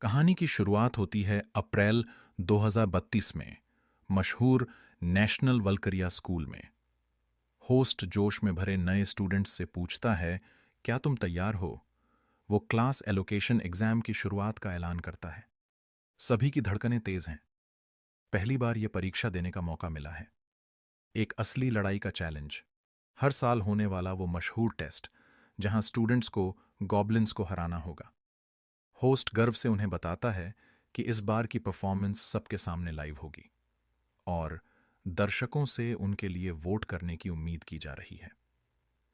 कहानी की शुरुआत होती है अप्रैल 2032 में मशहूर नेशनल वल्करिया स्कूल में। होस्ट जोश में भरे नए स्टूडेंट्स से पूछता है, क्या तुम तैयार हो? वो क्लास एलोकेशन एग्जाम की शुरुआत का ऐलान करता है। सभी की धड़कनें तेज हैं। पहली बार ये परीक्षा देने का मौका मिला है। एक असली लड़ाई का चैलेंज। हर साल होने वाला वो मशहूर टेस्ट जहां स्टूडेंट्स को गॉब्लिन्स को हराना होगा। होस्ट गर्व से उन्हें बताता है कि इस बार की परफॉर्मेंस सबके सामने लाइव होगी और दर्शकों से उनके लिए वोट करने की उम्मीद की जा रही है।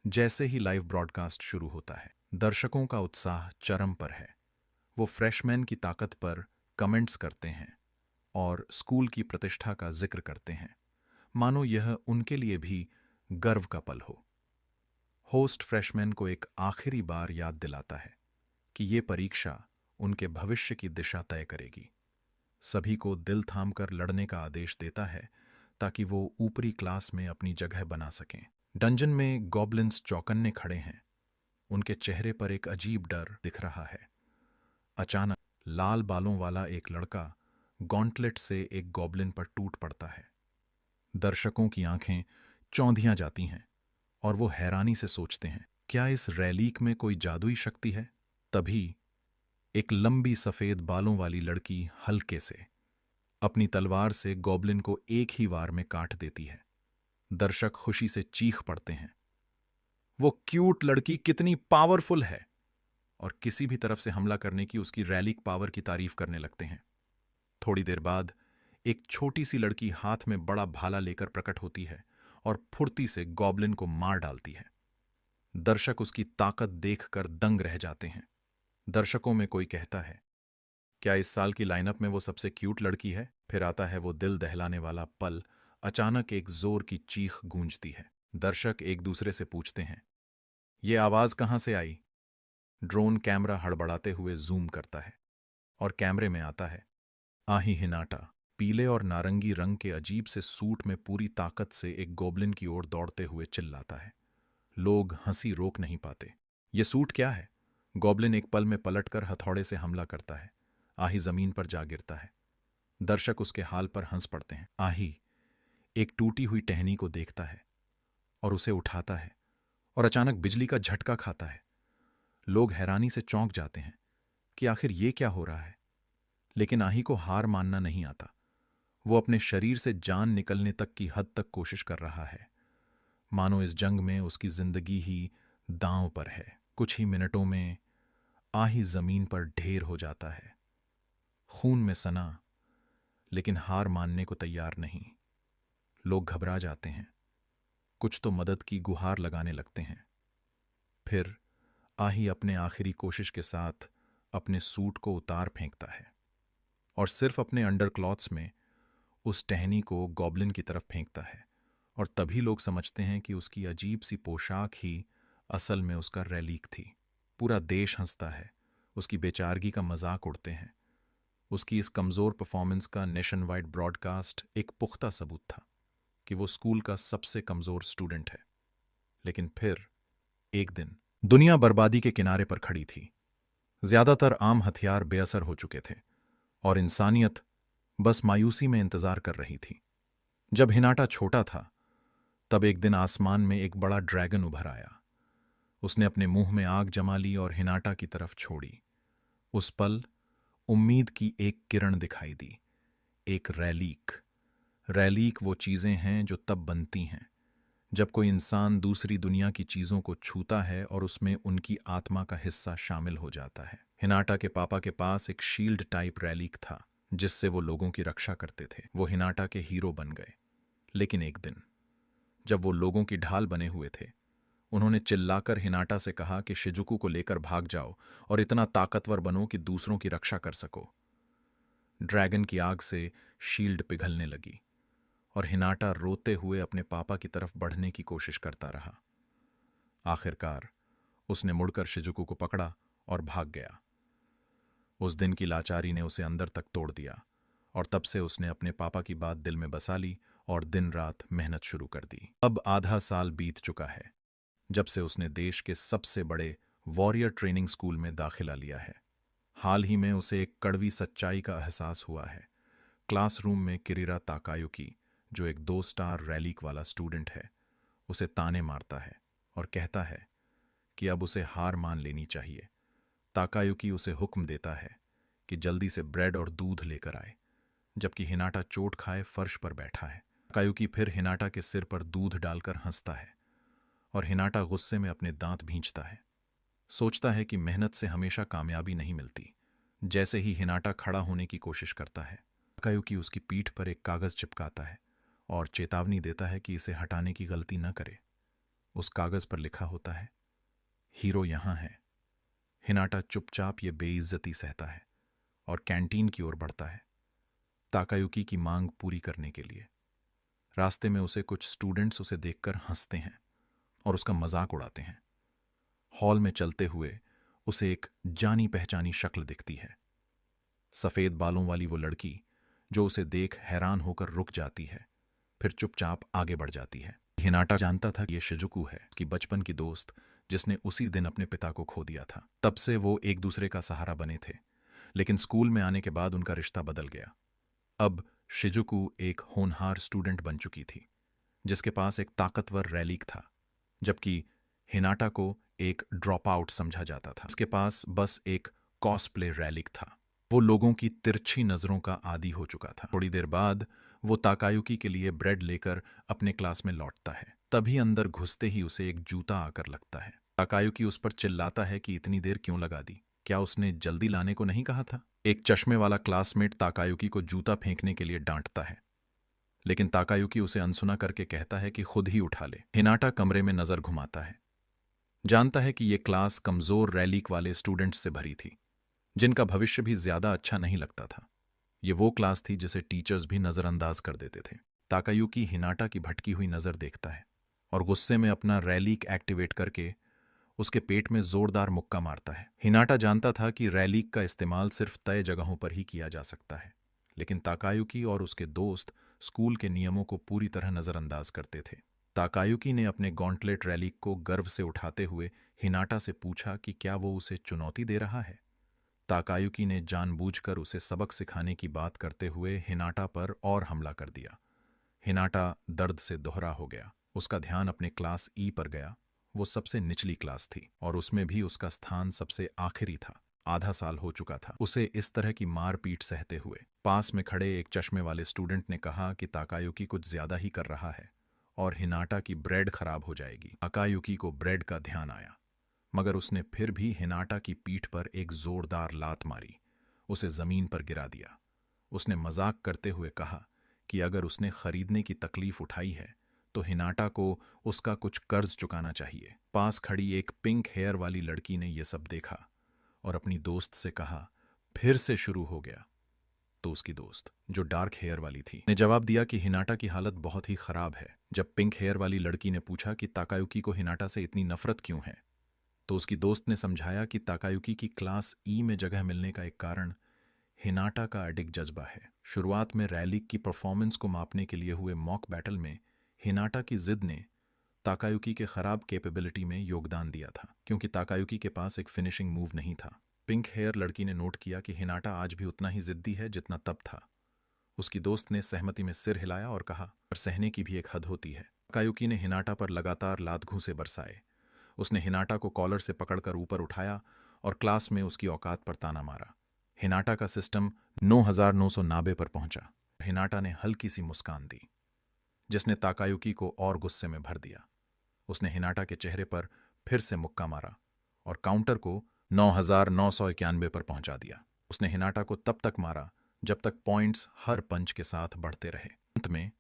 जैसे ही लाइव ब्रॉडकास्ट शुरू होता है, दर्शकों का उत्साह चरम पर है। वो फ्रेशमैन की ताकत पर कमेंट्स करते हैं और स्कूल की प्रतिष्ठा का जिक्र करते हैं, मानो यह उनके लिए भी गर्व का पल हो। होस्ट फ्रेशमैन को एक आखिरी बार याद दिलाता है कि ये परीक्षा उनके भविष्य की दिशा तय करेगी। सभी को दिल थामकर लड़ने का आदेश देता है ताकि वो ऊपरी क्लास में अपनी जगह बना सकें। डंजन में गॉब्लिन्स चौकन्ने खड़े हैं। उनके चेहरे पर एक अजीब डर दिख रहा है। अचानक लाल बालों वाला एक लड़का गॉन्टलेट से एक गॉब्लिन पर टूट पड़ता है। दर्शकों की आंखें चौंधियां जाती हैं और वो हैरानी से सोचते हैं, क्या इस रैलीक में कोई जादुई शक्ति है? तभी एक लंबी सफेद बालों वाली लड़की हल्के से अपनी तलवार से गॉब्लिन को एक ही वार में काट देती है। दर्शक खुशी से चीख पड़ते हैं। वो क्यूट लड़की कितनी पावरफुल है, और किसी भी तरफ से हमला करने की उसकी रैलिक पावर की तारीफ करने लगते हैं। थोड़ी देर बाद एक छोटी सी लड़की हाथ में बड़ा भाला लेकर प्रकट होती है और फुर्ती से गॉब्लिन को मार डालती है। दर्शक उसकी ताकत देखकर दंग रह जाते हैं। दर्शकों में कोई कहता है, क्या इस साल की लाइनअप में वो सबसे क्यूट लड़की है? फिर आता है वो दिल दहलाने वाला पल। अचानक एक जोर की चीख गूंजती है। दर्शक एक दूसरे से पूछते हैं, ये आवाज कहां से आई? ड्रोन कैमरा हड़बड़ाते हुए जूम करता है और कैमरे में आता है आही हिनाटा, पीले और नारंगी रंग के अजीब से सूट में पूरी ताकत से एक गोब्लिन की ओर दौड़ते हुए चिल्लाता है। लोग हंसी रोक नहीं पाते। ये सूट क्या है? गॉब्लिन एक पल में पलटकर हथौड़े से हमला करता है। आही जमीन पर जा गिरता है। दर्शक उसके हाल पर हंस पड़ते हैं। आही एक टूटी हुई टहनी को देखता है और उसे उठाता है और अचानक बिजली का झटका खाता है। लोग हैरानी से चौंक जाते हैं कि आखिर ये क्या हो रहा है। लेकिन आही को हार मानना नहीं आता। वो अपने शरीर से जान निकलने तक की हद तक कोशिश कर रहा है, मानो इस जंग में उसकी जिंदगी ही दांव पर है। कुछ ही मिनटों में आही जमीन पर ढेर हो जाता है, खून में सना, लेकिन हार मानने को तैयार नहीं। लोग घबरा जाते हैं। कुछ तो मदद की गुहार लगाने लगते हैं। फिर आही अपने आखिरी कोशिश के साथ अपने सूट को उतार फेंकता है और सिर्फ अपने अंडरक्लॉथ्स में उस टहनी को गॉब्लिन की तरफ फेंकता है। और तभी लोग समझते हैं कि उसकी अजीब सी पोशाक ही असल में उसका रैलीक थी। पूरा देश हंसता है। उसकी बेचारगी का मजाक उड़ते हैं। उसकी इस कमजोर परफॉर्मेंस का नेशन वाइड ब्रॉडकास्ट एक पुख्ता सबूत था कि वो स्कूल का सबसे कमजोर स्टूडेंट है। लेकिन फिर एक दिन दुनिया बर्बादी के किनारे पर खड़ी थी। ज्यादातर आम हथियार बेअसर हो चुके थे और इंसानियत बस मायूसी में इंतजार कर रही थी। जब हिनाटा छोटा था, तब एक दिन आसमान में एक बड़ा ड्रैगन उभर आया। उसने अपने मुंह में आग जमा ली और हिनाटा की तरफ छोड़ी। उस पल उम्मीद की एक किरण दिखाई दी। एक रैलीक। रैलीक वो चीजें हैं जो तब बनती हैं जब कोई इंसान दूसरी दुनिया की चीजों को छूता है और उसमें उनकी आत्मा का हिस्सा शामिल हो जाता है। हिनाटा के पापा के पास एक शील्ड टाइप रैलीक था जिससे वो लोगों की रक्षा करते थे। वो हिनाटा के हीरो बन गए। लेकिन एक दिन जब वो लोगों की ढाल बने हुए थे, उन्होंने चिल्लाकर हिनाटा से कहा कि शिजुकू को लेकर भाग जाओ और इतना ताकतवर बनो कि दूसरों की रक्षा कर सको। ड्रैगन की आग से शील्ड पिघलने लगी और हिनाटा रोते हुए अपने पापा की तरफ बढ़ने की कोशिश करता रहा। आखिरकार उसने मुड़कर शिजुकू को पकड़ा और भाग गया। उस दिन की लाचारी ने उसे अंदर तक तोड़ दिया और तब से उसने अपने पापा की बात दिल में बसा ली और दिन रात मेहनत शुरू कर दी। अब आधा साल बीत चुका है जब से उसने देश के सबसे बड़े वॉरियर ट्रेनिंग स्कूल में दाखिला लिया है। हाल ही में उसे एक कड़वी सच्चाई का एहसास हुआ है। क्लासरूम में किरीरा ताकायुकी, जो एक 2 स्टार रैलिक वाला स्टूडेंट है, उसे ताने मारता है और कहता है कि अब उसे हार मान लेनी चाहिए। ताकायुकी उसे हुक्म देता है कि जल्दी से ब्रेड और दूध लेकर आए, जबकि हिनाटा चोट खाए फर्श पर बैठा है। ताकायुकी फिर हिनाटा के सिर पर दूध डालकर हंसता है और हिनाटा गुस्से में अपने दांत भींचता है। सोचता है कि मेहनत से हमेशा कामयाबी नहीं मिलती। जैसे ही हिनाटा खड़ा होने की कोशिश करता है, ताकायुकी उसकी पीठ पर एक कागज चिपकाता है और चेतावनी देता है कि इसे हटाने की गलती न करे। उस कागज पर लिखा होता है, हीरो यहां है। हिनाटा चुपचाप ये बेइज्जती सहता है और कैंटीन की ओर बढ़ता है, ताकायुकी की मांग पूरी करने के लिए। रास्ते में उसे कुछ स्टूडेंट्स उसे देखकर हंसते हैं और उसका मजाक उड़ाते हैं। हॉल में चलते हुए उसे एक जानी पहचानी शक्ल दिखती है, सफेद बालों वाली वो लड़की जो उसे देख हैरान होकर रुक जाती है, फिर चुपचाप आगे बढ़ जाती है। हिनाटा जानता था कि ये शिजुको है, कि बचपन की दोस्त जिसने उसी दिन अपने पिता को खो दिया था। तब से वो एक दूसरे का सहारा बने थे, लेकिन स्कूल में आने के बाद उनका रिश्ता बदल गया। अब शिजुको एक होनहार स्टूडेंट बन चुकी थी, जिसके पास एक ताकतवर रैलिक था, जबकि हिनाटा को एक ड्रॉप आउट समझा जाता था। उसके पास बस एक कॉस्प्ले रैलिक था। वो लोगों की तिरछी नजरों का आदी हो चुका था। थोड़ी देर बाद वो ताकायुकी के लिए ब्रेड लेकर अपने क्लास में लौटता है। तभी अंदर घुसते ही उसे एक जूता आकर लगता है। ताकायुकी उस पर चिल्लाता है कि इतनी देर क्यों लगा दी, क्या उसने जल्दी लाने को नहीं कहा था। एक चश्मे वाला क्लासमेट ताकायुकी को जूता फेंकने के लिए डांटता है, लेकिन ताकायुकी उसे अनसुना करके कहता है कि खुद ही उठा ले। हिनाटा कमरे में नजर घुमाता है, जानता है कि यह क्लास कमजोर रैलिक वाले स्टूडेंट्स से भरी थी, जिनका भविष्य भी ज्यादा अच्छा नहीं लगता था। ये वो क्लास थी जिसे टीचर्स भी नजरअंदाज कर देते थे। ताकायुकी हिनाटा की भटकी हुई नजर देखता है और गुस्से में अपना रैलिक एक्टिवेट करके उसके पेट में जोरदार मुक्का मारता है। हिनाटा जानता था कि रैलिक का इस्तेमाल सिर्फ तय जगहों पर ही किया जा सकता है, लेकिन ताकायुकी और उसके दोस्त स्कूल के नियमों को पूरी तरह नजरअंदाज करते थे। ताकायुकी ने अपने गॉन्टलेट रैलिक को गर्व से उठाते हुए हिनाटा से पूछा कि क्या वो उसे चुनौती दे रहा है। ताकायुकी ने जानबूझकर उसे सबक सिखाने की बात करते हुए हिनाटा पर और हमला कर दिया। हिनाटा दर्द से दोहरा हो गया। उसका ध्यान अपने क्लास ई पर गया। वो सबसे निचली क्लास थी और उसमें भी उसका स्थान सबसे आखिरी था। आधा साल हो चुका था उसे इस तरह की मारपीट सहते हुए। पास में खड़े एक चश्मे वाले स्टूडेंट ने कहा कि ताकायुकी कुछ ज्यादा ही कर रहा है और हिनाटा की ब्रेड खराब हो जाएगी। ताकायुकी को ब्रेड का ध्यान आया, मगर उसने फिर भी हिनाटा की पीठ पर एक जोरदार लात मारी, उसे जमीन पर गिरा दिया। उसने मजाक करते हुए कहा कि अगर उसने खरीदने की तकलीफ उठाई है तो हिनाटा को उसका कुछ कर्ज चुकाना चाहिए। पास खड़ी एक पिंक हेयर वाली लड़की ने यह सब देखा और अपनी दोस्त से कहा, फिर से शुरू हो गया। तो उसकी दोस्त, जो डार्क हेयर वाली थी, ने जवाब दिया कि हिनाटा की हालत बहुत ही खराब है। जब पिंक हेयर वाली लड़की ने पूछा कि ताकायुकी को हिनाटा से इतनी नफरत क्यों है, तो उसकी दोस्त ने समझाया कि ताकायुकी की क्लास ई में जगह मिलने का एक कारण हिनाटा का अडिग जज्बा है। शुरुआत में रैलिक की परफॉर्मेंस को मापने के लिए हुए मॉक बैटल में हिनाटा की जिद ने ताकायुकी के खराब कैपेबिलिटी में योगदान दिया था, क्योंकि ताकायुकी के पास एक फिनिशिंग मूव नहीं था। पिंक हेयर लड़की ने नोट किया कि हिनाटा आज भी उतना ही जिद्दी है जितना तब था। उसकी दोस्त ने सहमति में सिर हिलाया और कहा, पर सहने की भी एक हद होती है। ताकायुकी ने हिनाटा पर लगातार लात घूंसे बरसाए। उसने हिनाटा को कॉलर से पकड़कर ऊपर उठाया और क्लास में उसकी औकात पर ताना मारा। हिनाटा का सिस्टम 9990 पर पहुंचा। हिनाटा ने हल्की सी मुस्कान दी, जिसने ताकायुकी को और गुस्से में भर दिया। उसने हिनाटा के चेहरे पर फिर से मुक्का मारा और काउंटर को 9991 पर पहुंचा दिया। उसने हिनाटा को तब तक मारा जब तक पॉइंट्स हर पंच के साथ बढ़ते रहे। अंत में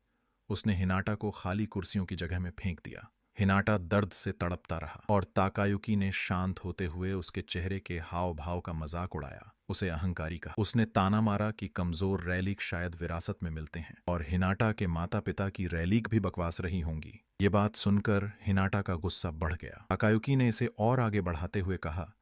उसने हिनाटा को खाली कुर्सियों की जगह में फेंक दिया। हिनाटा दर्द से तड़पता रहा और ताकायुकी ने शांत होते हुए उसके चेहरे के हाव भाव का मजाक उड़ाया, उसे अहंकारी कहा। उसने ताना मारा कि कमजोर रैलिक शायद विरासत में मिलते हैं और हिनाटा के माता पिता की रैलिक भी बकवास रही होंगी। ये बात सुनकर हिनाटा का गुस्सा बढ़ गया। ताकायुकी ने इसे और आगे बढ़ाते हुए कहा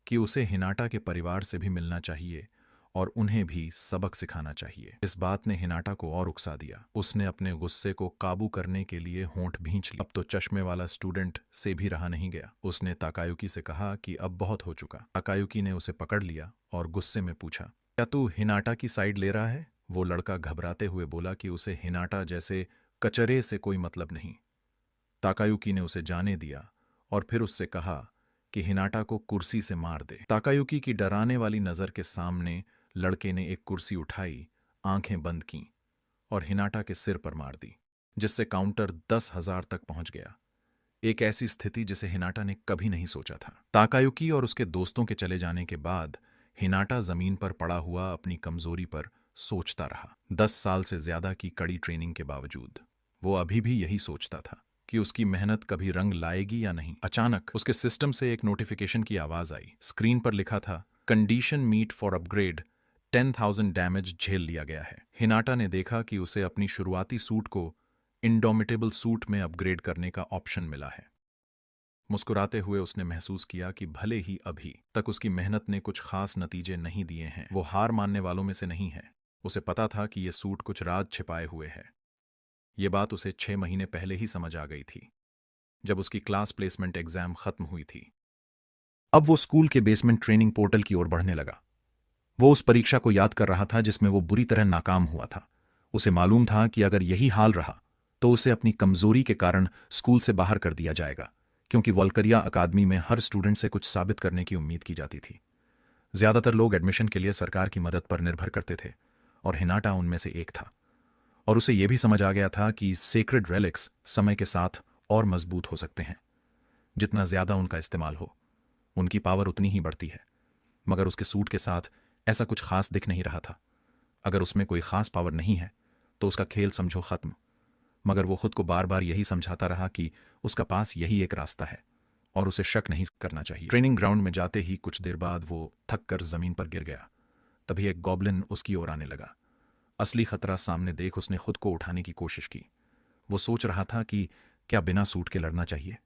कि उसे हिनाटा के परिवार से भी मिलना चाहिए और उन्हें भी सबक सिखाना चाहिए। इस बात ने हिनाटा को और उकसा दिया। उसने अपने गुस्से को काबू करने के लिए होंठ भींच ली। अब तो चश्मे वाला स्टूडेंट से भी रहा नहीं गया। उसने ताकायुकी से कहा कि अब बहुत हो चुका। ताकायुकी ने उसे पकड़ लिया और गुस्से में पूछा, क्या तू हिनाटा की साइड ले रहा है? वो लड़का घबराते हुए बोला कि उसे हिनाटा जैसे कचरे से कोई मतलब नहीं। ताकायुकी ने उसे जाने दिया और फिर उससे कहा कि हिनाटा को कुर्सी से मार दे। ताकायुकी की डराने वाली नजर के सामने लड़के ने एक कुर्सी उठाई, आंखें बंद कीं और हिनाटा के सिर पर मार दी, जिससे काउंटर 10,000 तक पहुंच गया। एक ऐसी स्थिति जिसे हिनाटा ने कभी नहीं सोचा था। ताकायुकी और उसके दोस्तों के चले जाने के बाद हिनाटा जमीन पर पड़ा हुआ अपनी कमजोरी पर सोचता रहा। 10 साल से ज्यादा की कड़ी ट्रेनिंग के बावजूद वो अभी भी यही सोचता था कि उसकी मेहनत कभी रंग लाएगी या नहीं। अचानक उसके सिस्टम से एक नोटिफिकेशन की आवाज आई। स्क्रीन पर लिखा था, condition meet for upgrade, 10,000 damage झेल लिया गया है। हिनाटा ने देखा कि उसे अपनी शुरुआती सूट को इंडोमिटेबल सूट में अपग्रेड करने का ऑप्शन मिला है। मुस्कुराते हुए उसने महसूस किया कि भले ही अभी तक उसकी मेहनत ने कुछ खास नतीजे नहीं दिए हैं, वो हार मानने वालों में से नहीं है। उसे पता था कि यह सूट कुछ राज छिपाए हुए है। ये बात उसे 6 महीने पहले ही समझ आ गई थी, जब उसकी क्लास प्लेसमेंट एग्जाम खत्म हुई थी। अब वो स्कूल के बेसमेंट ट्रेनिंग पोर्टल की ओर बढ़ने लगा। वो उस परीक्षा को याद कर रहा था जिसमें वो बुरी तरह नाकाम हुआ था। उसे मालूम था कि अगर यही हाल रहा तो उसे अपनी कमजोरी के कारण स्कूल से बाहर कर दिया जाएगा, क्योंकि वल्करिया अकादमी में हर स्टूडेंट से कुछ साबित करने की उम्मीद की जाती थी। ज्यादातर लोग एडमिशन के लिए सरकार की मदद पर निर्भर करते थे और हिनाटा उनमें से एक था। और उसे यह भी समझ आ गया था कि सेक्रेड रेलिक्स समय के साथ और मजबूत हो सकते हैं। जितना ज्यादा उनका इस्तेमाल हो, उनकी पावर उतनी ही बढ़ती है। मगर उसके सूट के साथ ऐसा कुछ खास दिख नहीं रहा था। अगर उसमें कोई खास पावर नहीं है तो उसका खेल समझो खत्म। मगर वो खुद को बार बार यही समझाता रहा कि उसका पास यही एक रास्ता है और उसे शक नहीं करना चाहिए। ट्रेनिंग ग्राउंड में जाते ही कुछ देर बाद वो थक कर जमीन पर गिर गया। तभी एक गॉब्लिन उसकी ओर आने लगा। असली खतरा सामने देख उसने खुद को उठाने की कोशिश की। वो सोच रहा था कि क्या बिना सूट के लड़ना चाहिए,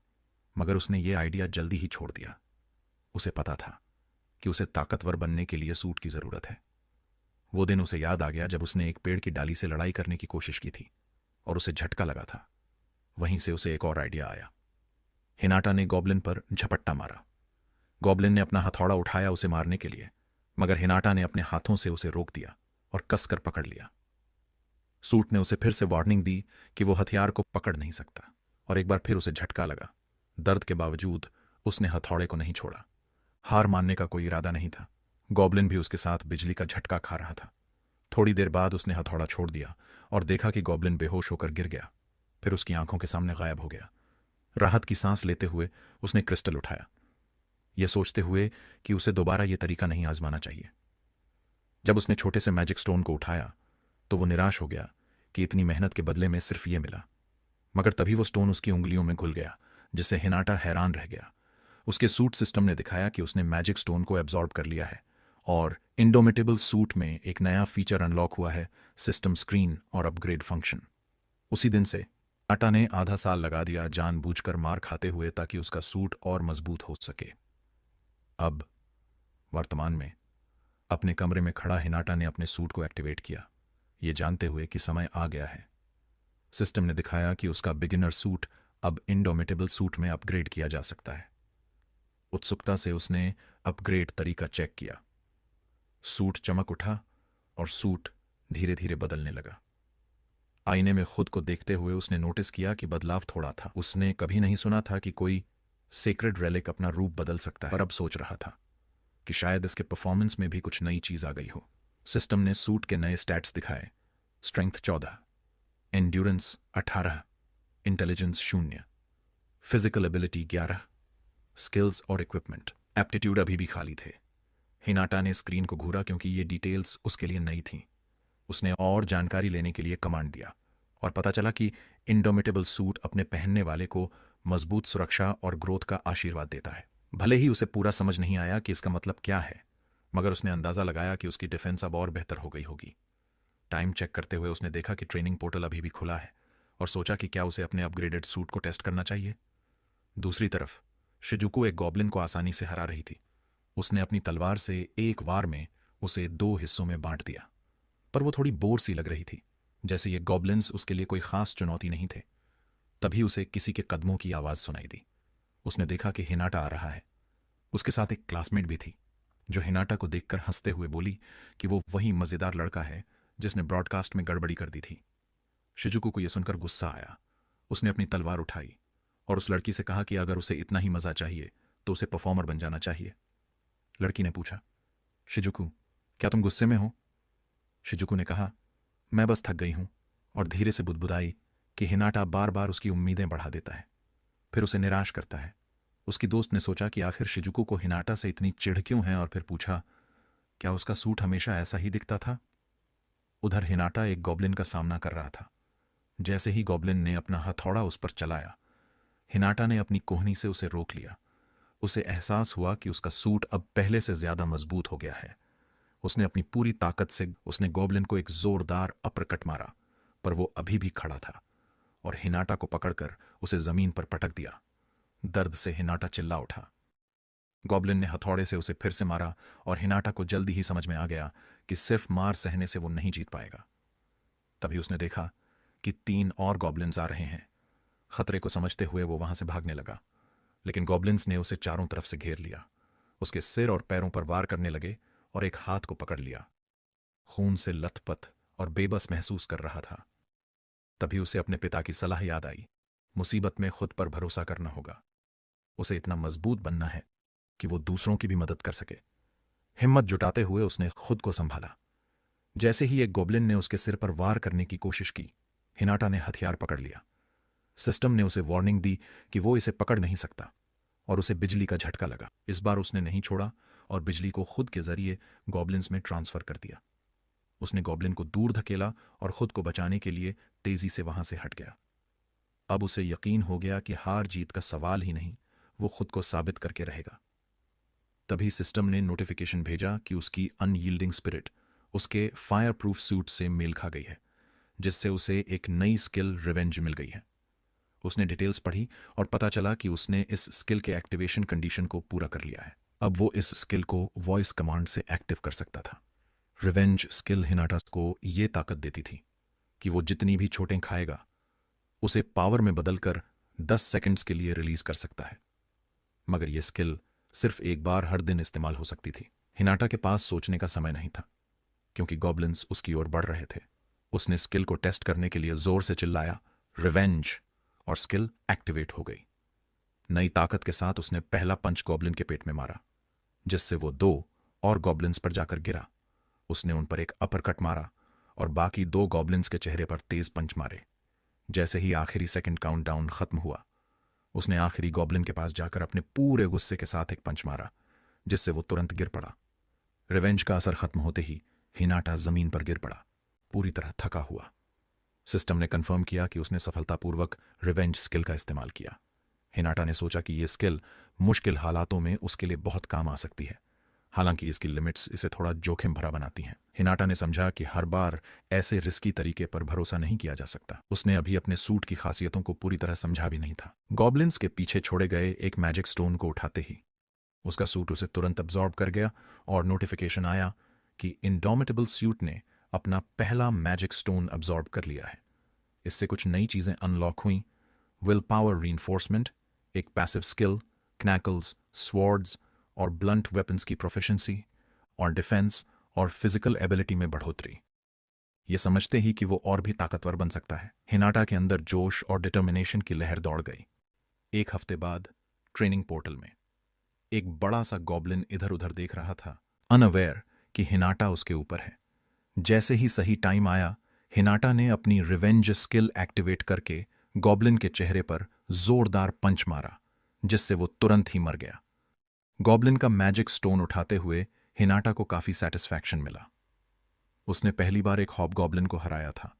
मगर उसने ये आइडिया जल्दी ही छोड़ दिया। उसे पता था कि उसे ताकतवर बनने के लिए सूट की जरूरत है। वो दिन उसे याद आ गया जब उसने एक पेड़ की डाली से लड़ाई करने की कोशिश की थी और उसे झटका लगा था। वहीं से उसे एक और आइडिया आया। हिनाटा ने गॉब्लिन पर झपट्टा मारा। गॉब्लिन ने अपना हथौड़ा उठाया उसे मारने के लिए, मगर हिनाटा ने अपने हाथों से उसे रोक दिया और कसकर पकड़ लिया। सूट ने उसे फिर से वार्निंग दी कि वो हथियार को पकड़ नहीं सकता, और एक बार फिर उसे झटका लगा। दर्द के बावजूद उसने हथौड़े को नहीं छोड़ा। हार मानने का कोई इरादा नहीं था। गॉब्लिन भी उसके साथ बिजली का झटका खा रहा था। थोड़ी देर बाद उसने हथौड़ा छोड़ दिया और देखा कि गॉब्लिन बेहोश होकर गिर गया, फिर उसकी आंखों के सामने गायब हो गया। राहत की सांस लेते हुए उसने क्रिस्टल उठाया, यह सोचते हुए कि उसे दोबारा यह तरीका नहीं आजमाना चाहिए। जब उसने छोटे से मैजिक स्टोन को उठाया तो वो निराश हो गया कि इतनी मेहनत के बदले में सिर्फ ये मिला। मगर तभी वो स्टोन उसकी उंगलियों में घुल गया, जिससे हिनाटा हैरान रह गया। उसके सूट सिस्टम ने दिखाया कि उसने मैजिक स्टोन को एब्जॉर्ब कर लिया है और इंडोमिटेबल सूट में एक नया फीचर अनलॉक हुआ है, सिस्टम स्क्रीन और अपग्रेड फंक्शन। उसी दिन से हिनाटा ने आधा साल लगा दिया जानबूझकर मार खाते हुए ताकि उसका सूट और मजबूत हो सके। अब वर्तमान में अपने कमरे में खड़ा हिनाटा ने अपने सूट को एक्टिवेट किया, ये जानते हुए कि समय आ गया है। सिस्टम ने दिखाया कि उसका बिगिनर सूट अब इंडोमिटेबल सूट में अपग्रेड किया जा सकता है। उत्सुकता से उसने अपग्रेड तरीका चेक किया। सूट चमक उठा और सूट धीरे धीरे बदलने लगा। आईने में खुद को देखते हुए उसने नोटिस किया कि बदलाव थोड़ा था। उसने कभी नहीं सुना था कि कोई सेक्रेड रेलिक अपना रूप बदल सकता है, पर अब सोच रहा था कि शायद इसके परफॉर्मेंस में भी कुछ नई चीज आ गई हो। सिस्टम ने सूट के नए स्टैट्स दिखाए। Strength 14, endurance 18, intelligence 0, physical ability 11, skills और इक्विपमेंट, एप्टीट्यूड अभी भी खाली थे। हिनाटा ने स्क्रीन को घूरा क्योंकि ये डिटेल्स उसके लिए नई थीं। उसने और जानकारी लेने के लिए कमांड दिया और पता चला कि इंडोमिटेबल सूट अपने पहनने वाले को मजबूत सुरक्षा और ग्रोथ का आशीर्वाद देता है। भले ही उसे पूरा समझ नहीं आया कि इसका मतलब क्या है, मगर उसने अंदाजा लगाया कि उसकी डिफेंस अब और बेहतर हो गई होगी। टाइम चेक करते हुए उसने देखा कि ट्रेनिंग पोर्टल अभी भी खुला है और सोचा कि क्या उसे अपने अपग्रेडेड सूट को टेस्ट करना चाहिए। दूसरी तरफ शिजुको एक गॉब्लिन को आसानी से हरा रही थी। उसने अपनी तलवार से एक वार में उसे 2 हिस्सों में बांट दिया, पर वो थोड़ी बोर सी लग रही थी, जैसे ये गॉब्लिन्स उसके लिए कोई खास चुनौती नहीं थे। तभी उसे किसी के कदमों की आवाज सुनाई दी। उसने देखा कि हिनाटा आ रहा है। उसके साथ एक क्लासमेट भी थी, जो हिनाटा को देखकर हंसते हुए बोली कि वो वही मजेदार लड़का है जिसने ब्रॉडकास्ट में गड़बड़ी कर दी थी। शिजुको को यह सुनकर गुस्सा आया। उसने अपनी तलवार उठाई और उस लड़की से कहा कि अगर उसे इतना ही मजा चाहिए तो उसे परफॉर्मर बन जाना चाहिए। लड़की ने पूछा, शिजुको, क्या तुम गुस्से में हो? शिजुको ने कहा, मैं बस थक गई हूं, और धीरे से बुदबुदाई कि हिनाटा बार बार उसकी उम्मीदें बढ़ा देता है, फिर उसे निराश करता है। उसकी दोस्त ने सोचा कि आखिर शिजुको को हिनाटा से इतनी चिढ़ क्यों है, और फिर पूछा, क्या उसका सूट हमेशा ऐसा ही दिखता था? उधर हिनाटा एक गॉब्लिन का सामना कर रहा था। जैसे ही गॉब्लिन ने अपना हथौड़ा उस पर चलाया, हिनाटा ने अपनी कोहनी से उसे रोक लिया। उसे एहसास हुआ कि उसका सूट अब पहले से ज्यादा मजबूत हो गया है। उसने अपनी पूरी ताकत से उसने गॉब्लिन को एक जोरदार अपरकट मारा, पर वो अभी भी खड़ा था और हिनाटा को पकड़कर उसे जमीन पर पटक दिया। दर्द से हिनाटा चिल्ला उठा। गॉब्लिन ने हथौड़े से उसे फिर से मारा और हिनाटा को जल्दी ही समझ में आ गया कि सिर्फ मार सहने से वो नहीं जीत पाएगा। तभी उसने देखा कि 3 और गॉब्लिन्स आ रहे हैं। खतरे को समझते हुए वो वहां से भागने लगा, लेकिन गॉब्लिन्स ने उसे चारों तरफ से घेर लिया। उसके सिर और पैरों पर वार करने लगे और एक हाथ को पकड़ लिया। खून से लथपथ और बेबस महसूस कर रहा था। तभी उसे अपने पिता की सलाह याद आई, मुसीबत में खुद पर भरोसा करना होगा। उसे इतना मजबूत बनना है कि वो दूसरों की भी मदद कर सके। हिम्मत जुटाते हुए उसने खुद को संभाला। जैसे ही एक गॉब्लिन ने उसके सिर पर वार करने की कोशिश की, हिनाटा ने हथियार पकड़ लिया। सिस्टम ने उसे वार्निंग दी कि वो इसे पकड़ नहीं सकता, और उसे बिजली का झटका लगा। इस बार उसने नहीं छोड़ा और बिजली को खुद के जरिए गॉब्लिन्स में ट्रांसफर कर दिया। उसने गॉब्लिन को दूर धकेला और खुद को बचाने के लिए तेजी से वहां से हट गया। अब उसे यकीन हो गया कि हार जीत का सवाल ही नहीं, वो खुद को साबित करके रहेगा। तभी सिस्टम ने नोटिफिकेशन भेजा कि उसकी अनयील्डिंग स्पिरिट उसके फायर प्रूफ सूट से मेल खा गई है, जिससे उसे एक नई स्किल रिवेंज मिल गई है। उसने डिटेल्स पढ़ी और पता चला कि उसने इस स्किल के एक्टिवेशन कंडीशन को पूरा कर लिया है। अब वो इस स्किल को वॉइस कमांड से एक्टिव कर सकता था। रिवेंज स्किल हिनाटा को ये ताकत देती थी कि वो जितनी भी चोटें खाएगा, उसे पावर में बदलकर 10 सेकंड्स के लिए रिलीज कर सकता है। मगर यह स्किल सिर्फ एक बार हर दिन इस्तेमाल हो सकती थी। हिनाटा के पास सोचने का समय नहीं था, क्योंकि गॉब्लिन्स उसकी ओर बढ़ रहे थे। उसने स्किल को टेस्ट करने के लिए जोर से चिल्लाया, रिवेंज, और स्किल एक्टिवेट हो गई। नई ताकत के साथ उसने पहला पंच गॉब्लिन के पेट में मारा, जिससे वो 2 और गॉब्लिन्स पर जाकर गिरा। उसने उन पर एक अपरकट मारा और बाकी 2 गॉब्लिन्स के चेहरे पर तेज पंच मारे। जैसे ही आखिरी सेकंड काउंटडाउन खत्म हुआ, उसने आखिरी गॉब्लिन के पास जाकर अपने पूरे गुस्से के साथ एक पंच मारा, जिससे वो तुरंत गिर पड़ा। रिवेंज का असर खत्म होते ही हिनाटा जमीन पर गिर पड़ा, पूरी तरह थका हुआ। सिस्टम ने कंफर्म किया कि उसने सफलतापूर्वक रिवेंज स्किल का इस्तेमाल किया। हिनाटा ने सोचा कि यह स्किल मुश्किल हालातों में उसके लिए बहुत काम आ सकती है, हालांकि इसकी लिमिट्स इसे थोड़ा जोखिम भरा बनाती हैं। हिनाटा ने समझा कि हर बार ऐसे रिस्की तरीके पर भरोसा नहीं किया जा सकता। उसने अभी अपने सूट की खासियतों को पूरी तरह समझा भी नहीं था। गॉब्लिन्स के पीछे छोड़े गए एक मैजिक स्टोन को उठाते ही उसका सूट उसे तुरंत अब्जॉर्ब कर गया और नोटिफिकेशन आया कि इंडोमिटेबल सूट ने अपना पहला मैजिक स्टोन अब्जॉर्ब कर लिया है। इससे कुछ नई चीजें अनलॉक हुई। विल पावर रीइंफोर्समेंट, एक पैसिव स्किल, knacks, स्वॉर्ड्स और ब्लंट वेपन्स की प्रोफिशिएंसी, और डिफेंस और फिजिकल एबिलिटी में बढ़ोतरी। ये समझते ही कि वो और भी ताकतवर बन सकता है, हिनाटा के अंदर जोश और डिटर्मिनेशन की लहर दौड़ गई। 1 हफ्ते बाद ट्रेनिंग पोर्टल में एक बड़ा सा गॉब्लिन इधर उधर देख रहा था, अनअवेयर कि हिनाटा उसके ऊपर है। जैसे ही सही टाइम आया, हिनाटा ने अपनी रिवेंज स्किल एक्टिवेट करके गॉब्लिन के चेहरे पर जोरदार पंच मारा, जिससे वो तुरंत ही मर गया। गॉब्लिन का मैजिक स्टोन उठाते हुए हिनाटा को काफी सेटिस्फैक्शन मिला। उसने पहली बार एक हॉबगॉब्लिन को हराया था।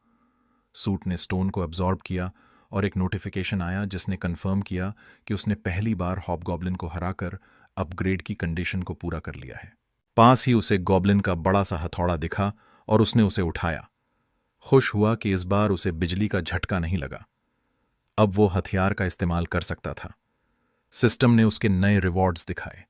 सूट ने स्टोन को अब्जॉर्ब किया और एक नोटिफिकेशन आया जिसने कंफर्म किया कि उसने पहली बार हॉबगॉब्लिन को हराकर अपग्रेड की कंडीशन को पूरा कर लिया है। पास ही उसे गॉब्लिन का बड़ा सा हथौड़ा दिखा और उसने उसे उठाया। खुश हुआ कि इस बार उसे बिजली का झटका नहीं लगा। अब वो हथियार का इस्तेमाल कर सकता था। सिस्टम ने उसके नए रिवॉर्ड्स दिखाए,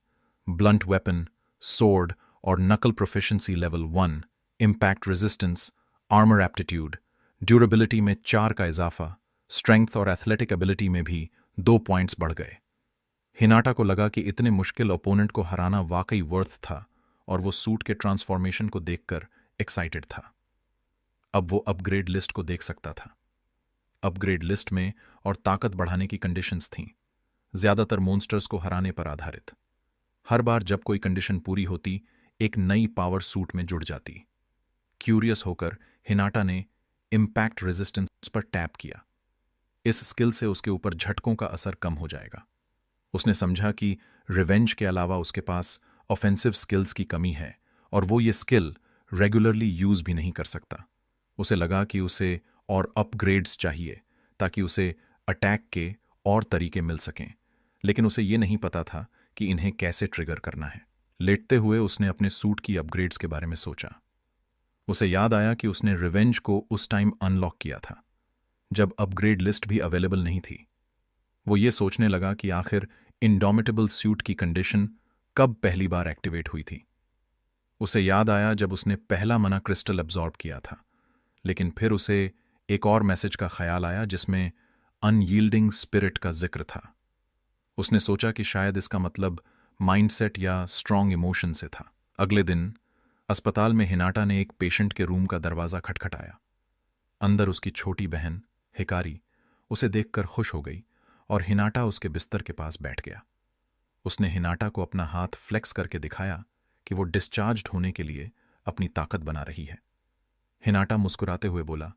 ब्लंट वेपन, सोर्ड और नकल proficiency level 1, impact resistance, armour aptitude, durability में 4 का इजाफा, स्ट्रेंथ और एथलेटिक एबिलिटी में भी 2 पॉइंट्स बढ़ गए। हिनाटा को लगा कि इतने मुश्किल ओपोनेंट को हराना वाकई वर्थ था और वो सूट के ट्रांसफॉर्मेशन को देखकर एक्साइटेड था। अब वो अपग्रेड लिस्ट को देख सकता था। अपग्रेड लिस्ट में और ताकत बढ़ाने की कंडीशंस थीं, ज्यादातर मॉन्स्टर्स को हराने पर आधारित। हर बार जब कोई कंडीशन पूरी होती, एक नई पावर सूट में जुड़ जाती। क्यूरियस होकर हिनाटा ने इम्पैक्ट रेजिस्टेंस पर टैप किया। इस स्किल से उसके ऊपर झटकों का असर कम हो जाएगा। उसने समझा कि रिवेंज के अलावा उसके पास ऑफेंसिव स्किल्स की कमी है और वो ये स्किल रेगुलरली यूज भी नहीं कर सकता। उसे लगा कि उसे और अपग्रेड्स चाहिए ताकि उसे अटैक के और तरीके मिल सकें, लेकिन उसे ये नहीं पता था कि इन्हें कैसे ट्रिगर करना है। लेटते हुए उसने अपने सूट की अपग्रेड्स के बारे में सोचा। उसे याद आया कि उसने रिवेंज को उस टाइम अनलॉक किया था जब अपग्रेड लिस्ट भी अवेलेबल नहीं थी। वो ये सोचने लगा कि आखिर इंडोमिटेबल सूट की कंडीशन कब पहली बार एक्टिवेट हुई थी। उसे याद आया जब उसने पहला मना क्रिस्टल एब्जॉर्ब किया था, लेकिन फिर उसे एक और मैसेज का ख्याल आया जिसमें अनयील्डिंग स्पिरिट का जिक्र था। उसने सोचा कि शायद इसका मतलब माइंडसेट या स्ट्रॉन्ग इमोशन से था। अगले दिन अस्पताल में हिनाटा ने एक पेशेंट के रूम का दरवाजा खटखटाया। अंदर उसकी छोटी बहन हिकारी उसे देखकर खुश हो गई और हिनाटा उसके बिस्तर के पास बैठ गया। उसने हिनाटा को अपना हाथ फ्लेक्स करके दिखाया कि वो डिस्चार्ज्ड होने के लिए अपनी ताकत बना रही है। हिनाटा मुस्कुराते हुए बोला,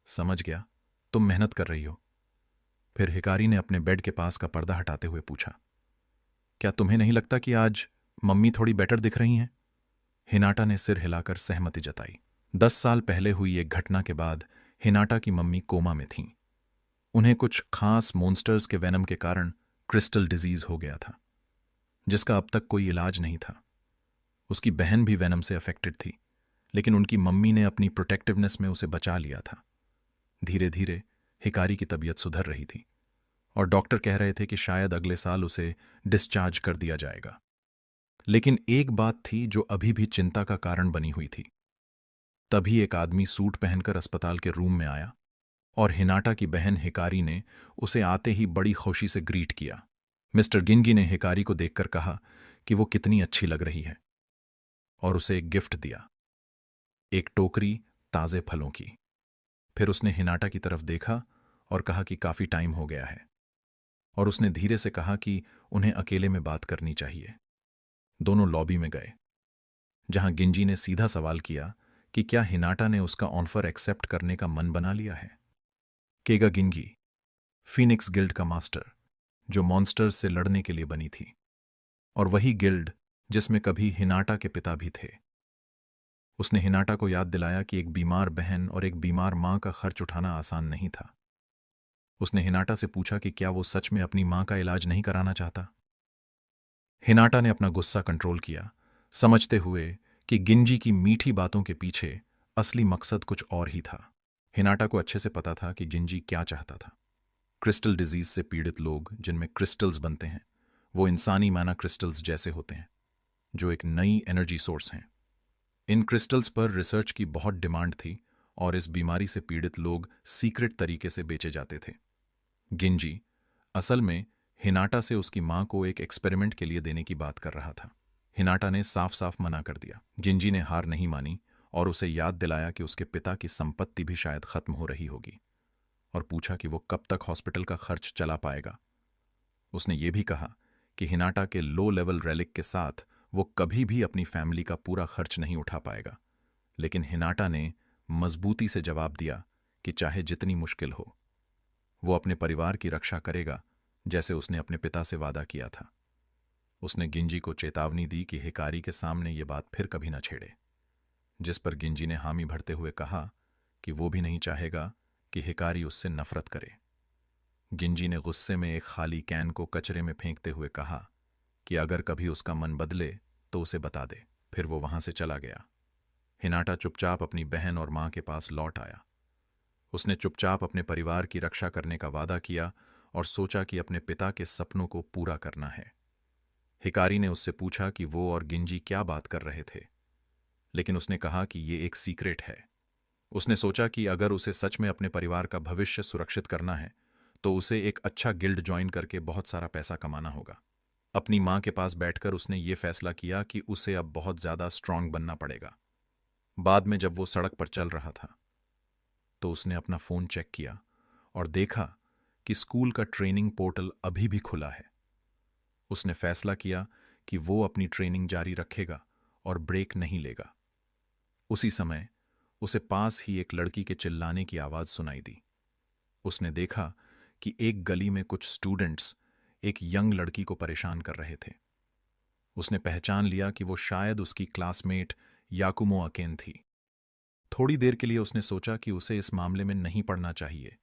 समझ गया, तुम मेहनत कर रही हो। फिर हिकारी ने अपने बेड के पास का पर्दा हटाते हुए पूछा, क्या तुम्हें नहीं लगता कि आज मम्मी थोड़ी बेटर दिख रही हैं? हिनाटा ने सिर हिलाकर सहमति जताई। 10 साल पहले हुई एक घटना के बाद हिनाटा की मम्मी कोमा में थीं। उन्हें कुछ खास मॉन्स्टर्स के वेनम के कारण क्रिस्टल डिजीज हो गया था, जिसका अब तक कोई इलाज नहीं था। उसकी बहन भी वेनम से अफेक्टेड थी, लेकिन उनकी मम्मी ने अपनी प्रोटेक्टिवनेस में उसे बचा लिया था। धीरे धीरे हिकारी की तबीयत सुधर रही थी और डॉक्टर कह रहे थे कि शायद अगले साल उसे डिस्चार्ज कर दिया जाएगा। लेकिन एक बात थी जो अभी भी चिंता का कारण बनी हुई थी। तभी एक आदमी सूट पहनकर अस्पताल के रूम में आया और हिनाटा की बहन हिकारी ने उसे आते ही बड़ी खुशी से ग्रीट किया। मिस्टर गिनगी ने हिकारी को देखकर कहा कि वो कितनी अच्छी लग रही है और उसे एक गिफ्ट दिया, एक टोकरी ताजे फलों की। फिर उसने हिनाटा की तरफ देखा और कहा कि काफी टाइम हो गया है, और उसने धीरे से कहा कि उन्हें अकेले में बात करनी चाहिए। दोनों लॉबी में गए, जहां गिंजी ने सीधा सवाल किया कि क्या हिनाटा ने उसका ऑफर एक्सेप्ट करने का मन बना लिया है। केगा गिंगी, फीनिक्स गिल्ड का मास्टर, जो मॉन्स्टर्स से लड़ने के लिए बनी थी, और वही गिल्ड जिसमें कभी हिनाटा के पिता भी थे। उसने हिनाटा को याद दिलाया कि एक बीमार बहन और एक बीमार मां का खर्च उठाना आसान नहीं था। उसने हिनाटा से पूछा कि क्या वो सच में अपनी मां का इलाज नहीं कराना चाहता। हिनाटा ने अपना गुस्सा कंट्रोल किया, समझते हुए कि गिंजी की मीठी बातों के पीछे असली मकसद कुछ और ही था। हिनाटा को अच्छे से पता था कि गिंजी क्या चाहता था। क्रिस्टल डिजीज से पीड़ित लोग जिनमें क्रिस्टल्स बनते हैं, वो इंसानी माना क्रिस्टल्स जैसे होते हैं, जो एक नई एनर्जी सोर्स हैं। इन क्रिस्टल्स पर रिसर्च की बहुत डिमांड थी और इस बीमारी से पीड़ित लोग सीक्रेट तरीके से बेचे जाते थे। गिंजी असल में हिनाटा से उसकी मां को एक एक्सपेरिमेंट के लिए देने की बात कर रहा था। हिनाटा ने साफ साफ मना कर दिया। गिंजी ने हार नहीं मानी और उसे याद दिलाया कि उसके पिता की संपत्ति भी शायद खत्म हो रही होगी, और पूछा कि वो कब तक हॉस्पिटल का खर्च चला पाएगा। उसने ये भी कहा कि हिनाटा के लो लेवल रेलिक के साथ वो कभी भी अपनी फैमिली का पूरा खर्च नहीं उठा पाएगा, लेकिन हिनाटा ने मजबूती से जवाब दिया कि चाहे जितनी मुश्किल हो, वो अपने परिवार की रक्षा करेगा, जैसे उसने अपने पिता से वादा किया था। उसने गिंजी को चेतावनी दी कि हिकारी के सामने ये बात फिर कभी न छेड़े, जिस पर गिंजी ने हामी भरते हुए कहा कि वो भी नहीं चाहेगा कि हिकारी उससे नफरत करे। गिंजी ने गुस्से में एक खाली कैन को कचरे में फेंकते हुए कहा कि अगर कभी उसका मन बदले तो उसे बता दे। फिर वो वहां से चला गया। हिनाटा चुपचाप अपनी बहन और मां के पास लौट आया। उसने चुपचाप अपने परिवार की रक्षा करने का वादा किया और सोचा कि अपने पिता के सपनों को पूरा करना है। हिकारी ने उससे पूछा कि वो और गिंजी क्या बात कर रहे थे, लेकिन उसने कहा कि ये एक सीक्रेट है। उसने सोचा कि अगर उसे सच में अपने परिवार का भविष्य सुरक्षित करना है तो उसे एक अच्छा गिल्ड ज्वाइन करके बहुत सारा पैसा कमाना होगा। अपनी मां के पास बैठकर उसने ये फैसला किया कि उसे अब बहुत ज्यादा स्ट्रांग बनना पड़ेगा। बाद में जब वो सड़क पर चल रहा था तो उसने अपना फोन चेक किया और देखा कि स्कूल का ट्रेनिंग पोर्टल अभी भी खुला है। उसने फैसला किया कि वो अपनी ट्रेनिंग जारी रखेगा और ब्रेक नहीं लेगा। उसी समय उसे पास ही एक लड़की के चिल्लाने की आवाज सुनाई दी। उसने देखा कि एक गली में कुछ स्टूडेंट्स एक यंग लड़की को परेशान कर रहे थे। उसने पहचान लिया कि वो शायद उसकी क्लासमेट याकुमो अकेन थी। थोड़ी देर के लिए उसने सोचा कि उसे इस मामले में नहीं पड़ना चाहिए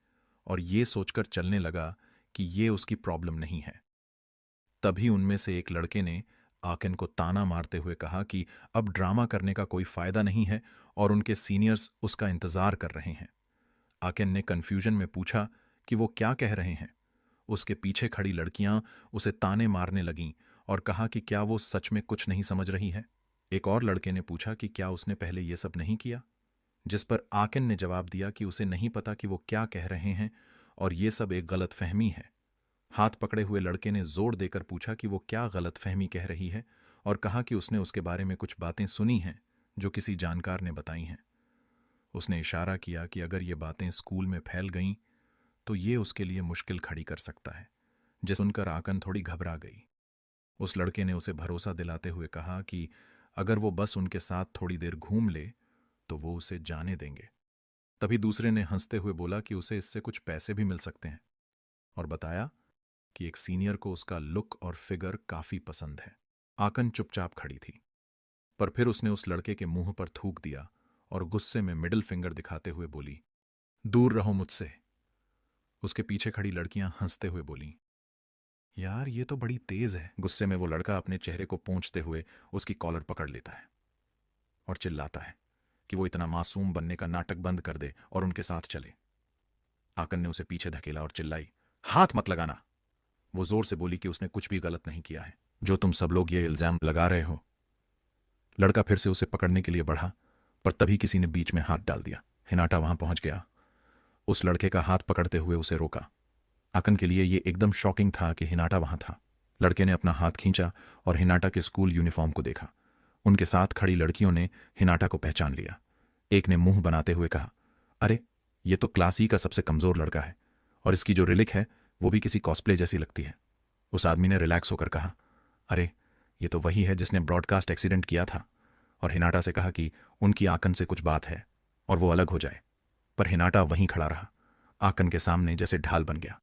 और ये सोचकर चलने लगा कि ये उसकी प्रॉब्लम नहीं है। तभी उनमें से एक लड़के ने आकेन को ताना मारते हुए कहा कि अब ड्रामा करने का कोई फायदा नहीं है और उनके सीनियर्स उसका इंतजार कर रहे हैं। आकेन ने कन्फ्यूजन में पूछा कि वो क्या कह रहे हैं। उसके पीछे खड़ी लड़कियां उसे ताने मारने लगीं और कहा कि क्या वो सच में कुछ नहीं समझ रही है। एक और लड़के ने पूछा कि क्या उसने पहले ये सब नहीं किया, जिस पर आकेन ने जवाब दिया कि उसे नहीं पता कि वो क्या कह रहे हैं और ये सब एक गलतफहमी है। हाथ पकड़े हुए लड़के ने जोर देकर पूछा कि वो क्या गलतफहमी कह रही है और कहा कि उसने उसके बारे में कुछ बातें सुनी हैं जो किसी जानकार ने बताई हैं। उसने इशारा किया कि अगर ये बातें स्कूल में फैल गईं तो ये उसके लिए मुश्किल खड़ी कर सकता है, जिसे सुनकर आकन थोड़ी घबरा गई। उस लड़के ने उसे भरोसा दिलाते हुए कहा कि अगर वो बस उनके साथ थोड़ी देर घूम ले तो वो उसे जाने देंगे। तभी दूसरे ने हंसते हुए बोला कि उसे इससे कुछ पैसे भी मिल सकते हैं और बताया कि एक सीनियर को उसका लुक और फिगर काफी पसंद है। आकन चुपचाप खड़ी थी, पर फिर उसने उस लड़के के मुंह पर थूक दिया और गुस्से में मिडिल फिंगर दिखाते हुए बोली, दूर रहो मुझसे। उसके पीछे खड़ी लड़कियां हंसते हुए बोलीं, यार ये तो बड़ी तेज है। गुस्से में वो लड़का अपने चेहरे को पोंछते हुए उसकी कॉलर पकड़ लेता है और चिल्लाता है कि वो इतना मासूम बनने का नाटक बंद कर दे और उनके साथ चले। आकन ने उसे पीछे धकेला और चिल्लाई, हाथ मत लगाना। वो जोर से बोली कि उसने कुछ भी गलत नहीं किया है, जो तुम सब लोग ये इल्जाम लगा रहे हो। लड़का फिर से उसे पकड़ने के लिए बढ़ा, पर तभी किसी ने बीच में हाथ डाल दिया। हिनाटा वहां पहुंच गया। उस लड़के का हाथ पकड़ते हुए उसे रोका। आकन के लिए ये एकदम शॉकिंग था कि हिनाटा वहां था। लड़के ने अपना हाथ खींचा और हिनाटा के स्कूल यूनिफॉर्म को देखा। उनके साथ खड़ी लड़कियों ने हिनाटा को पहचान लिया। एक ने मुंह बनाते हुए कहा, अरे ये तो क्लास ई का सबसे कमजोर लड़का है और इसकी जो रिलिक है वो भी किसी कॉस्प्ले जैसी लगती है। उस आदमी ने रिलैक्स होकर कहा, अरे ये तो वही है जिसने ब्रॉडकास्ट एक्सीडेंट किया था। और हिनाटा से कहा कि उनकी आकन से कुछ बात है और वो अलग हो जाए। पर हिनाटा वहीं खड़ा रहा, आकन के सामने जैसे ढाल बन गया।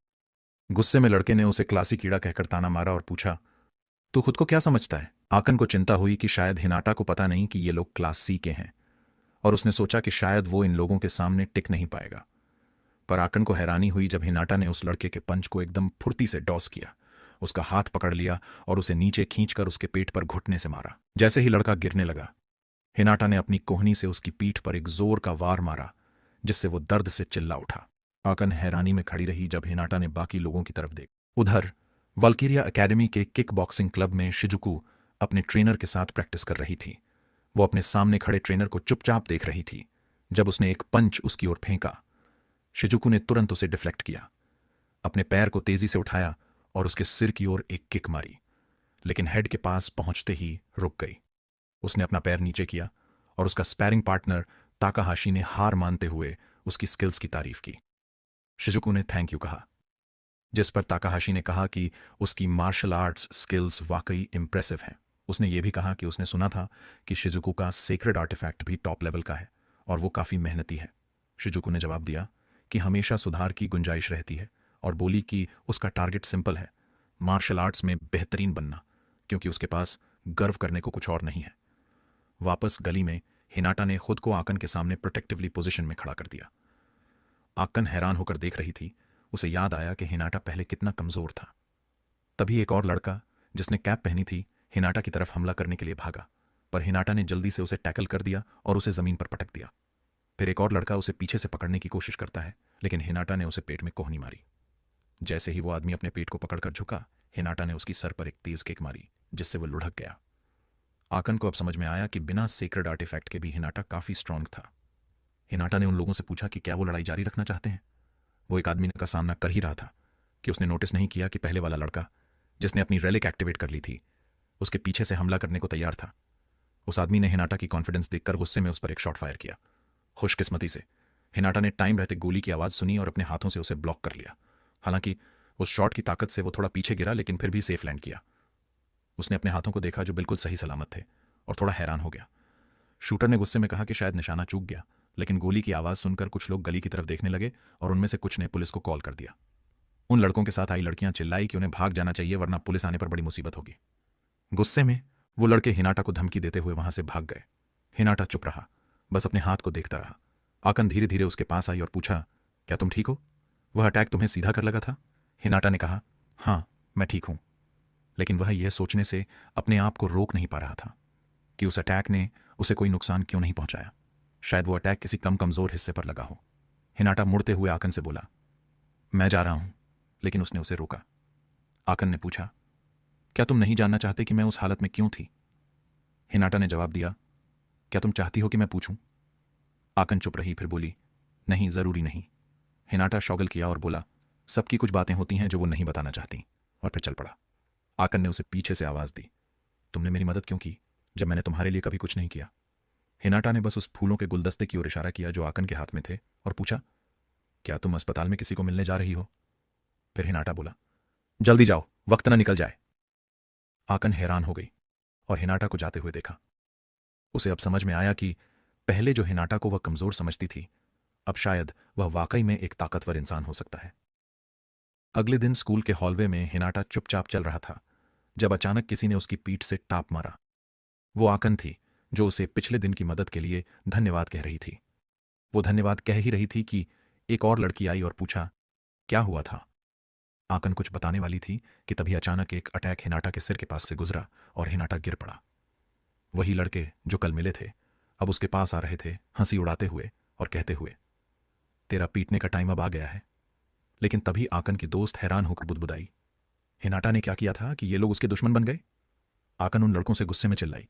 गुस्से में लड़के ने उसे क्लासी कीड़ा कहकर ताना मारा और पूछा, तू खुद को क्या समझता है? आकन को चिंता हुई कि शायद हिनाटा को पता नहीं कि ये लोग क्लास सी के हैं और उसने सोचा कि शायद वो इन लोगों के सामने टिक नहीं पाएगा। पर आकन को हैरानी हुई जब हिनाटा ने उस लड़के के पंच को एकदम फुर्ती से डॉस किया, उसका हाथ पकड़ लिया और उसे नीचे खींचकर उसके पेट पर घुटने से मारा। जैसे ही लड़का गिरने लगा, हिनाटा ने अपनी कोहनी से उसकी पीठ पर एक जोर का वार मारा, जिससे वो दर्द से चिल्ला उठा। आकन हैरानी में खड़ी रही जब हिनाटा ने बाकी लोगों की तरफ देखा। उधर वल्किरिया एकेडमी के किक बॉक्सिंग क्लब में शिजुकू अपने ट्रेनर के साथ प्रैक्टिस कर रही थी। वो अपने सामने खड़े ट्रेनर को चुपचाप देख रही थी। जब उसने एक पंच उसकी ओर फेंका, शिजुकू ने तुरंत उसे डिफ्लेक्ट किया, अपने पैर को तेजी से उठाया और उसके सिर की ओर एक किक मारी, लेकिन हेड के पास पहुंचते ही रुक गई। उसने अपना पैर नीचे किया और उसका स्पैरिंग पार्टनर ताकाहाशी ने हार मानते हुए उसकी स्किल्स की तारीफ की। शिजुकू ने थैंक यू कहा, जिस पर ताकाहाशी ने कहा कि उसकी मार्शल आर्ट्स स्किल्स वाकई इंप्रेसिव हैं। उसने ये भी कहा कि उसने सुना था कि शिजुकू का सीक्रेट आर्टिफैक्ट भी टॉप लेवल का है और वो काफी मेहनती है। शिजुकू ने जवाब दिया कि हमेशा सुधार की गुंजाइश रहती है और बोली कि उसका टारगेट सिंपल है, मार्शल आर्ट्स में बेहतरीन बनना, क्योंकि उसके पास गर्व करने को कुछ और नहीं है। वापस गली में हिनाटा ने खुद को आकन के सामने प्रोटेक्टिवली पोजीशन में खड़ा कर दिया। आकन हैरान होकर देख रही थी। उसे याद आया कि हिनाटा पहले कितना कमजोर था। तभी एक और लड़का जिसने कैप पहनी थी हिनाटा की तरफ हमला करने के लिए भागा, पर हिनाटा ने जल्दी से उसे टैकल कर दिया और उसे जमीन पर पटक दिया। फिर एक और लड़का उसे पीछे से पकड़ने की कोशिश करता है, लेकिन हिनाटा ने उसे पेट में कोहनी मारी। जैसे ही वो आदमी अपने पेट को पकड़कर झुका, हिनाटा ने उसकी सर पर एक तेज किक मारी, जिससे वो लुढ़क गया। आकन को अब समझ में आया कि बिना सेक्रेड आर्टिफैक्ट के भी हिनाटा काफी स्ट्रांग था। हिनाटा ने उन लोगों से पूछा कि क्या वो लड़ाई जारी रखना चाहते हैं। वो एक आदमी का सामना कर ही रहा था कि उसने नोटिस नहीं किया कि पहले वाला लड़का, जिसने अपनी रेलिक एक्टिवेट कर ली थी, उसके पीछे से हमला करने को तैयार था। उस आदमी ने हिनाटा की कॉन्फिडेंस देखकर गुस्से में उस पर एक शॉट फायर किया। खुशकिस्मती से हिनाटा ने टाइम रहते गोली की आवाज सुनी और अपने हाथों से उसे ब्लॉक कर लिया। हालांकि उस शॉट की ताकत से वो थोड़ा पीछे गिरा, लेकिन फिर भी सेफ लैंड किया। उसने अपने हाथों को देखा जो बिल्कुल सही सलामत थे, और थोड़ा हैरान हो गया। शूटर ने गुस्से में कहा कि शायद निशाना चूक गया, लेकिन गोली की आवाज सुनकर कुछ लोग गली की तरफ देखने लगे और उनमें से कुछ ने पुलिस को कॉल कर दिया। उन लड़कों के साथ आई लड़कियां चिल्लाई कि उन्हें भाग जाना चाहिए वरना पुलिस आने पर बड़ी मुसीबत होगी। गुस्से में वो लड़के हिनाटा को धमकी देते हुए वहां से भाग गए। हिनाटा चुप रहा, बस अपने हाथ को देखता रहा। आकन धीरे धीरे उसके पास आई और पूछा, क्या तुम ठीक हो? वह अटैक तुम्हें सीधा कर लगा था? हिनाटा ने कहा, हाँ मैं ठीक हूं। लेकिन वह यह सोचने से अपने आप को रोक नहीं पा रहा था कि उस अटैक ने उसे कोई नुकसान क्यों नहीं पहुंचाया। शायद वो अटैक किसी कम कमजोर हिस्से पर लगा हो। हिनाटा मुड़ते हुए आकन से बोला, मैं जा रहा हूं, लेकिन उसने उसे रोका। आकन ने पूछा, क्या तुम नहीं जानना चाहते कि मैं उस हालत में क्यों थी? हिनाटा ने जवाब दिया, क्या तुम चाहती हो कि मैं पूछूं? आकन चुप रही, फिर बोली, नहीं जरूरी नहीं। हिनाटा शॉगल किया और बोला, सबकी कुछ बातें होती हैं जो वो नहीं बताना चाहती, और फिर चल पड़ा। आकन ने उसे पीछे से आवाज दी, तुमने मेरी मदद क्यों की जब मैंने तुम्हारे लिए कभी कुछ नहीं किया? हिनाटा ने बस उस फूलों के गुलदस्ते की ओर इशारा किया जो आकन के हाथ में थे, और पूछा, क्या तुम अस्पताल में किसी को मिलने जा रही हो? फिर हिनाटा बोला, जल्दी जाओ, वक्त न निकल जाए। आकन हैरान हो गई और हिनाटा को जाते हुए देखा। उसे अब समझ में आया कि पहले जो हिनाटा को वह कमजोर समझती थी, अब शायद वह वाकई में एक ताकतवर इंसान हो सकता है। अगले दिन स्कूल के हॉलवे में हिनाटा चुपचाप चल रहा था जब अचानक किसी ने उसकी पीठ से टाप मारा। वो आकन थी जो उसे पिछले दिन की मदद के लिए धन्यवाद कह रही थी। वो धन्यवाद कह ही रही थी कि एक और लड़की आई और पूछा, क्या हुआ था? आकन कुछ बताने वाली थी कि तभी अचानक एक अटैक हिनाटा के सिर के पास से गुजरा और हिनाटा गिर पड़ा। वही लड़के जो कल मिले थे अब उसके पास आ रहे थे, हंसी उड़ाते हुए और कहते हुए, तेरा पीटने का टाइम अब आ गया है। लेकिन तभी आकन की दोस्त हैरान होकर बुदबुदाई, हिनाटा ने क्या किया था कि ये लोग उसके दुश्मन बन गए? आकन उन लड़कों से गुस्से में चिल्लाई,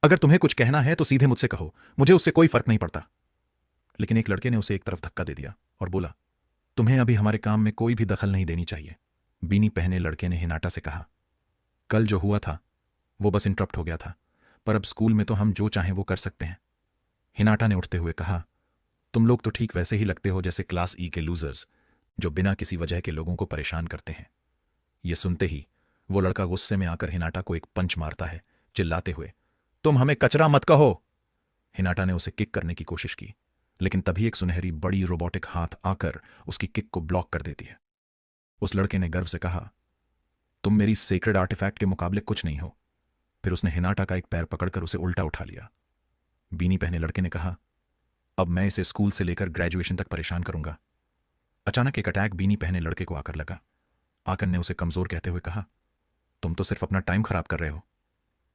अगर तुम्हें कुछ कहना है तो सीधे मुझसे कहो, मुझे उससे कोई फर्क नहीं पड़ता। लेकिन एक लड़के ने उसे एक तरफ धक्का दे दिया और बोला, तुम्हें अभी हमारे काम में कोई भी दखल नहीं देनी चाहिए। बीनी पहने लड़के ने हिनाटा से कहा, कल जो हुआ था वो बस इंटरप्ट हो गया था, पर अब स्कूल में तो हम जो चाहें वो कर सकते हैं। हिनाटा ने उठते हुए कहा, तुम लोग तो ठीक वैसे ही लगते हो जैसे क्लास ई के लूजर्स जो बिना किसी वजह के लोगों को परेशान करते हैं। ये सुनते ही वो लड़का गुस्से में आकर हिनाटा को एक पंच मारता है, चिल्लाते हुए, तुम हमें कचरा मत कहो। हिनाटा ने उसे किक करने की कोशिश की, लेकिन तभी एक सुनहरी बड़ी रोबोटिक हाथ आकर उसकी किक को ब्लॉक कर देती है। उस लड़के ने गर्व से कहा, तुम मेरी सेक्रेड आर्टिफैक्ट के मुकाबले कुछ नहीं हो। फिर उसने हिनाटा का एक पैर पकड़कर उसे उल्टा उठा लिया। बीनी पहने लड़के ने कहा, अब मैं इसे स्कूल से लेकर ग्रेजुएशन तक परेशान करूंगा। अचानक एक अटैक बीनी पहने लड़के को आकर लगा। आकन ने उसे कमजोर कहते हुए कहा, तुम तो सिर्फ अपना टाइम खराब कर रहे हो।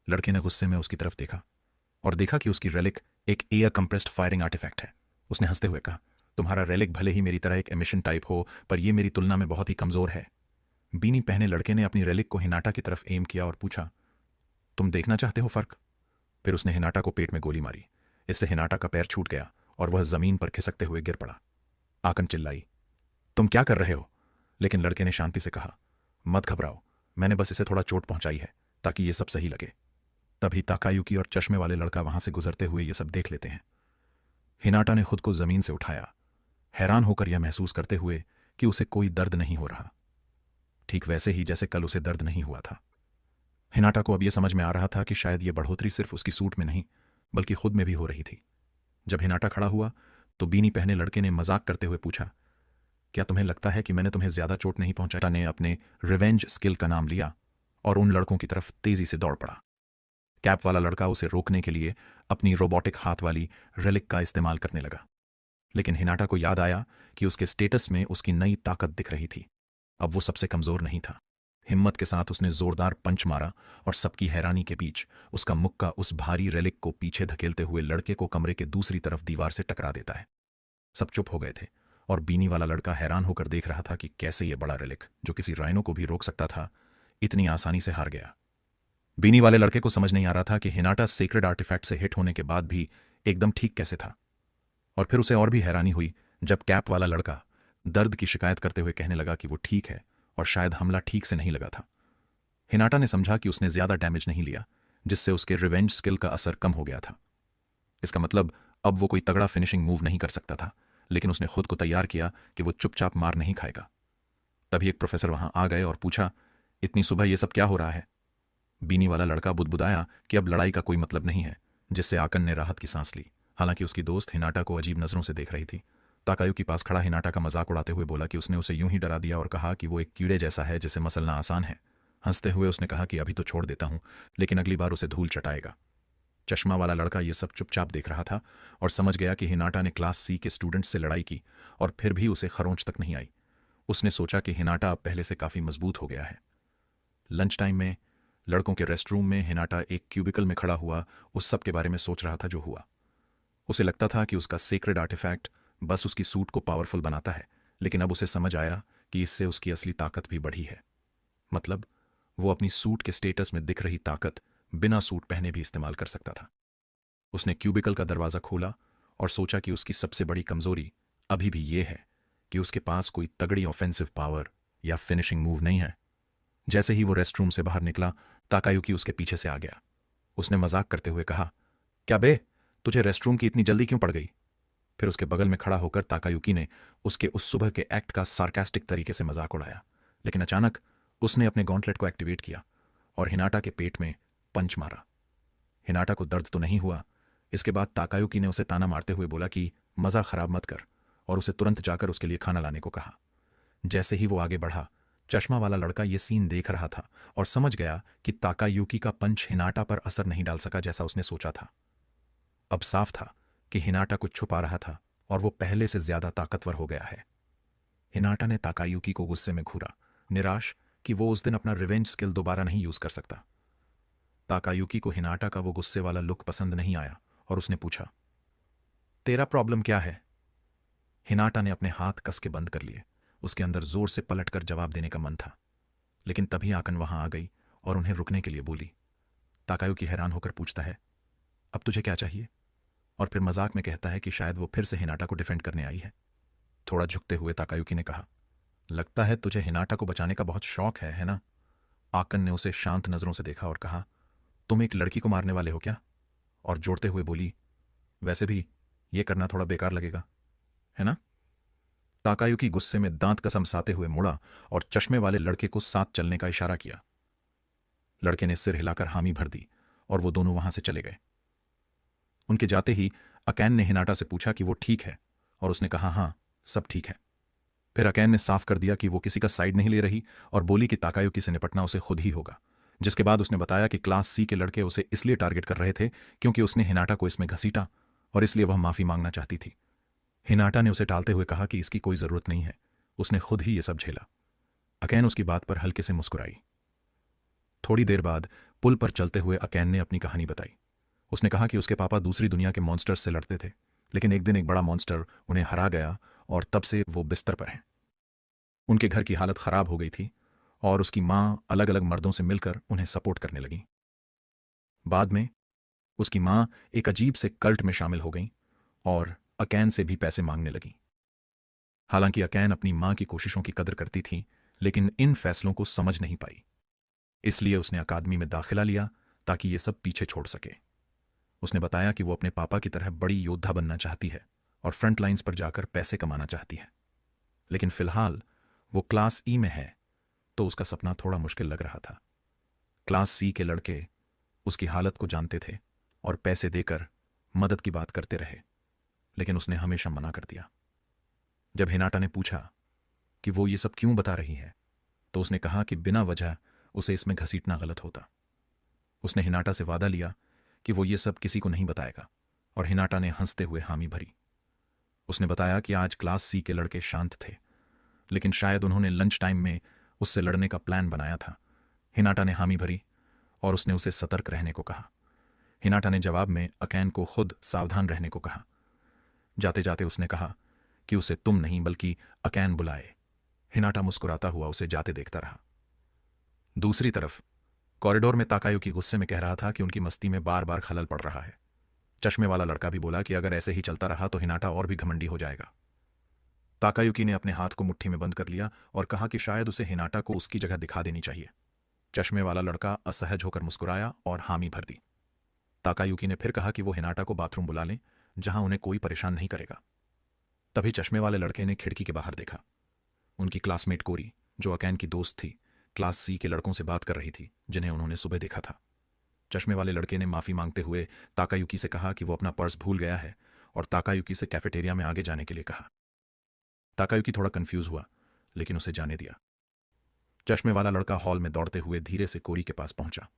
लड़के ने गुस्से में उसकी तरफ देखा और देखा कि उसकी रेलिक एक एयर कंप्रेस्ड फायरिंग आर्टिफैक्ट है। उसने हंसते हुए कहा, तुम्हारा रेलिक भले ही मेरी तरह एक एमिशन टाइप हो, पर यह मेरी तुलना में बहुत ही कमजोर है। बीनी पहने लड़के ने अपनी रेलिक को हिनाटा की तरफ एम किया और पूछा, तुम देखना चाहते हो फर्क? फिर उसने हिनाटा को पेट में गोली मारी। इससे हिनाटा का पैर छूट गया और वह जमीन पर खिसकते हुए गिर पड़ा। आकन चिल्लाई, तुम क्या कर रहे हो? लेकिन लड़के ने शांति से कहा, मत घबराओ, मैंने बस इसे थोड़ा चोट पहुंचाई है ताकि ये सब सही लगे। तभी ताकायुकी और चश्मे वाले लड़का वहां से गुजरते हुए ये सब देख लेते हैं। हिनाटा ने खुद को जमीन से उठाया, हैरान होकर यह महसूस करते हुए कि उसे कोई दर्द नहीं हो रहा, ठीक वैसे ही जैसे कल उसे दर्द नहीं हुआ था। हिनाटा को अब यह समझ में आ रहा था कि शायद यह बढ़ोतरी सिर्फ उसकी सूट में नहीं बल्कि खुद में भी हो रही थी। जब हिनाटा खड़ा हुआ तो बीनी पहने लड़के ने मजाक करते हुए पूछा, क्या तुम्हें लगता है कि मैंने तुम्हें ज्यादा चोट नहीं पहुंचाई? ने अपने रिवेंज स्किल का नाम लिया और उन लड़कों की तरफ तेजी से दौड़ पड़ा। कैप वाला लड़का उसे रोकने के लिए अपनी रोबोटिक हाथ वाली रेलिक का इस्तेमाल करने लगा, लेकिन हिनाटा को याद आया कि उसके स्टेटस में उसकी नई ताकत दिख रही थी। अब वो सबसे कमजोर नहीं था। हिम्मत के साथ उसने जोरदार पंच मारा और सबकी हैरानी के बीच उसका मुक्का उस भारी रेलिक को पीछे धकेलते हुए लड़के को कमरे के दूसरी तरफ दीवार से टकरा देता है। सब चुप हो गए थे और बीनी वाला लड़का हैरान होकर देख रहा था कि कैसे यह बड़ा रेलिक, जो किसी राइनो को भी रोक सकता था, इतनी आसानी से हार गया। बीनी वाले लड़के को समझ नहीं आ रहा था कि हिनाटा सीक्रेट आर्टिफैक्ट से हिट होने के बाद भी एकदम ठीक कैसे था। और फिर उसे और भी हैरानी हुई जब कैप वाला लड़का दर्द की शिकायत करते हुए कहने लगा कि वो ठीक है और शायद हमला ठीक से नहीं लगा था। हिनाटा ने समझा कि उसने ज्यादा डैमेज नहीं लिया, जिससे उसके रिवेंज स्किल का असर कम हो गया था। इसका मतलब अब वो कोई तगड़ा फिनिशिंग मूव नहीं कर सकता था, लेकिन उसने खुद को तैयार किया कि वो चुपचाप मार नहीं खाएगा। तभी एक प्रोफेसर वहां आ गए और पूछा, इतनी सुबह ये सब क्या हो रहा है? बीनी वाला लड़का बुदबुदाया कि अब लड़ाई का कोई मतलब नहीं है, जिससे आकन ने राहत की सांस ली। हालांकि उसकी दोस्त हिनाटा को अजीब नजरों से देख रही थी। ताकायु के पास खड़ा हिनाटा का मजाक उड़ाते हुए बोला कि उसने उसे यूं ही डरा दिया और कहा कि वो एक कीड़े जैसा है जिसे मसलना आसान है। हंसते हुए उसने कहा कि अभी तो छोड़ देता हूं, लेकिन अगली बार उसे धूल चटाएगा। चश्मा वाला लड़का ये सब चुपचाप देख रहा था और समझ गया कि हिनाटा ने क्लास सी के स्टूडेंट से लड़ाई की और फिर भी उसे खरोंच तक नहीं आई। उसने सोचा कि हिनाटा अब पहले से काफी मजबूत हो गया है। लंच टाइम में लड़कों के रेस्ट रूम में हिनाटा एक क्यूबिकल में खड़ा हुआ उस सब के बारे में सोच रहा था जो हुआ। उसे लगता था कि उसका सीक्रेट आर्टिफैक्ट बस उसकी सूट को पावरफुल बनाता है, लेकिन अब उसे समझ आया कि इससे उसकी असली ताकत भी बढ़ी है। मतलब वो अपनी सूट के स्टेटस में दिख रही ताकत बिना सूट पहने भी इस्तेमाल कर सकता था। उसने क्यूबिकल का दरवाजा खोला और सोचा कि उसकी सबसे बड़ी कमजोरी अभी भी ये है कि उसके पास कोई तगड़ी ऑफेंसिव पावर या फिनिशिंग मूव नहीं है। जैसे ही वो रेस्ट रूम से बाहर निकला, ताकायुकी उसके पीछे से आ गया। उसने मजाक करते हुए कहा, क्या बे, तुझे रेस्ट रूम की इतनी जल्दी क्यों पड़ गई? फिर उसके बगल में खड़ा होकर ताकायुकी ने उसके उस सुबह के एक्ट का सार्कास्टिक तरीके से मजाक उड़ाया। लेकिन अचानक उसने अपने गॉन्टलेट को एक्टिवेट किया और हिनाटा के पेट में पंच मारा। हिनाटा को दर्द तो नहीं हुआ। इसके बाद ताकायुकी ने उसे ताना मारते हुए बोला कि मजा खराब मत कर, और उसे तुरंत जाकर उसके लिए खाना लाने को कहा। जैसे ही वो आगे बढ़ा, चश्मा वाला लड़का ये सीन देख रहा था और समझ गया कि ताकायुकी का पंच हिनाटा पर असर नहीं डाल सका जैसा उसने सोचा था। अब साफ था कि हिनाटा कुछ छुपा रहा था और वो पहले से ज्यादा ताकतवर हो गया है। हिनाटा ने ताकायुकी को गुस्से में घूरा, निराश कि वो उस दिन अपना रिवेंज स्किल दोबारा नहीं यूज कर सकता। ताकायुकी को हिनाटा का वो गुस्से वाला लुक पसंद नहीं आया और उसने पूछा, तेरा प्रॉब्लम क्या है? हिनाटा ने अपने हाथ कस के बंद कर लिए। उसके अंदर जोर से पलटकर जवाब देने का मन था, लेकिन तभी आकन वहां आ गई और उन्हें रुकने के लिए बोली। ताकायुकी हैरान होकर पूछता है, अब तुझे क्या चाहिए? और फिर मजाक में कहता है कि शायद वो फिर से हिनाटा को डिफेंड करने आई है। थोड़ा झुकते हुए ताकायुकी ने कहा, लगता है तुझे हिनाटा को बचाने का बहुत शौक है ना? आकन ने उसे शांत नजरों से देखा और कहा, तुम एक लड़की को मारने वाले हो क्या? और जोड़ते हुए बोली, वैसे भी ये करना थोड़ा बेकार लगेगा, है ना? ताकायुकी गुस्से में दांत कसमसाते हुए मुड़ा और चश्मे वाले लड़के को साथ चलने का इशारा किया। लड़के ने सिर हिलाकर हामी भर दी और वो दोनों वहां से चले गए। उनके जाते ही अकैन ने हिनाटा से पूछा कि वो ठीक है, और उसने कहा, हां, सब ठीक है। फिर अकैन ने साफ कर दिया कि वो किसी का साइड नहीं ले रही और बोली कि ताकायुकी से निपटना उसे खुद ही होगा। जिसके बाद उसने बताया कि क्लास सी के लड़के उसे इसलिए टारगेट कर रहे थे क्योंकि उसने हिनाटा को इसमें घसीटा और इसलिए वह माफी मांगना चाहती थी। हिनाटा ने उसे टालते हुए कहा कि इसकी कोई जरूरत नहीं है, उसने खुद ही ये सब झेला। अकैन उसकी बात पर हल्के से मुस्कुराई। थोड़ी देर बाद पुल पर चलते हुए अकैन ने अपनी कहानी बताई। उसने कहा कि उसके पापा दूसरी दुनिया के मॉन्स्टर्स से लड़ते थे, लेकिन एक दिन एक बड़ा मॉन्स्टर उन्हें हरा गया और तब से वो बिस्तर पर हैं। उनके घर की हालत खराब हो गई थी और उसकी मां अलग अलग मर्दों से मिलकर उन्हें सपोर्ट करने लगी। बाद में उसकी मां एक अजीब से कल्ट में शामिल हो गई और अकैन से भी पैसे मांगने लगी। हालांकि अकैन अपनी मां की कोशिशों की कदर करती थी, लेकिन इन फैसलों को समझ नहीं पाई। इसलिए उसने अकादमी में दाखिला लिया ताकि ये सब पीछे छोड़ सके। उसने बताया कि वो अपने पापा की तरह बड़ी योद्धा बनना चाहती है और फ्रंट लाइंस पर जाकर पैसे कमाना चाहती है। लेकिन फिलहाल वो क्लास ई में है, तो उसका सपना थोड़ा मुश्किल लग रहा था। क्लास सी के लड़के उसकी हालत को जानते थे और पैसे देकर मदद की बात करते रहे, लेकिन उसने हमेशा मना कर दिया। जब हिनाटा ने पूछा कि वो ये सब क्यों बता रही है, तो उसने कहा कि बिना वजह उसे इसमें घसीटना गलत होता। उसने हिनाटा से वादा लिया कि वो ये सब किसी को नहीं बताएगा, और हिनाटा ने हंसते हुए हामी भरी। उसने बताया कि आज क्लास सी के लड़के शांत थे, लेकिन शायद उन्होंने लंच टाइम में उससे लड़ने का प्लान बनाया था। हिनाटा ने हामी भरी और उसने उसे सतर्क रहने को कहा। हिनाटा ने जवाब में अकैन को खुद सावधान रहने को कहा। जाते जाते उसने कहा कि उसे तुम नहीं बल्कि अकैन बुलाए। हिनाटा मुस्कुराता हुआ उसे जाते देखता रहा। दूसरी तरफ कॉरिडोर में ताकायुकी गुस्से में कह रहा था कि उनकी मस्ती में बार बार खलल पड़ रहा है। चश्मे वाला लड़का भी बोला कि अगर ऐसे ही चलता रहा तो हिनाटा और भी घमंडी हो जाएगा। ताकायुकी ने अपने हाथ को मुट्ठी में बंद कर लिया और कहा कि शायद उसे हिनाटा को उसकी जगह दिखा देनी चाहिए। चश्मे वाला लड़का असहज होकर मुस्कुराया और हामी भर दी। ताकायुकी ने फिर कहा कि वो हिनाटा को बाथरूम बुला लें, जहां उन्हें कोई परेशान नहीं करेगा। तभी चश्मे वाले लड़के ने खिड़की के बाहर देखा। उनकी क्लासमेट कोरी, जो अकैन की दोस्त थी, क्लास सी के लड़कों से बात कर रही थी जिन्हें उन्होंने सुबह देखा था। चश्मे वाले लड़के ने माफी मांगते हुए ताकायुकी से कहा कि वो अपना पर्स भूल गया है और ताकायुकी से कैफेटेरिया में आगे जाने के लिए कहा। ताकायुकी थोड़ा कंफ्यूज हुआ, लेकिन उसे जाने दिया। चश्मे वाला लड़का हॉल में दौड़ते हुए धीरे से कोरी के पास पहुंचा।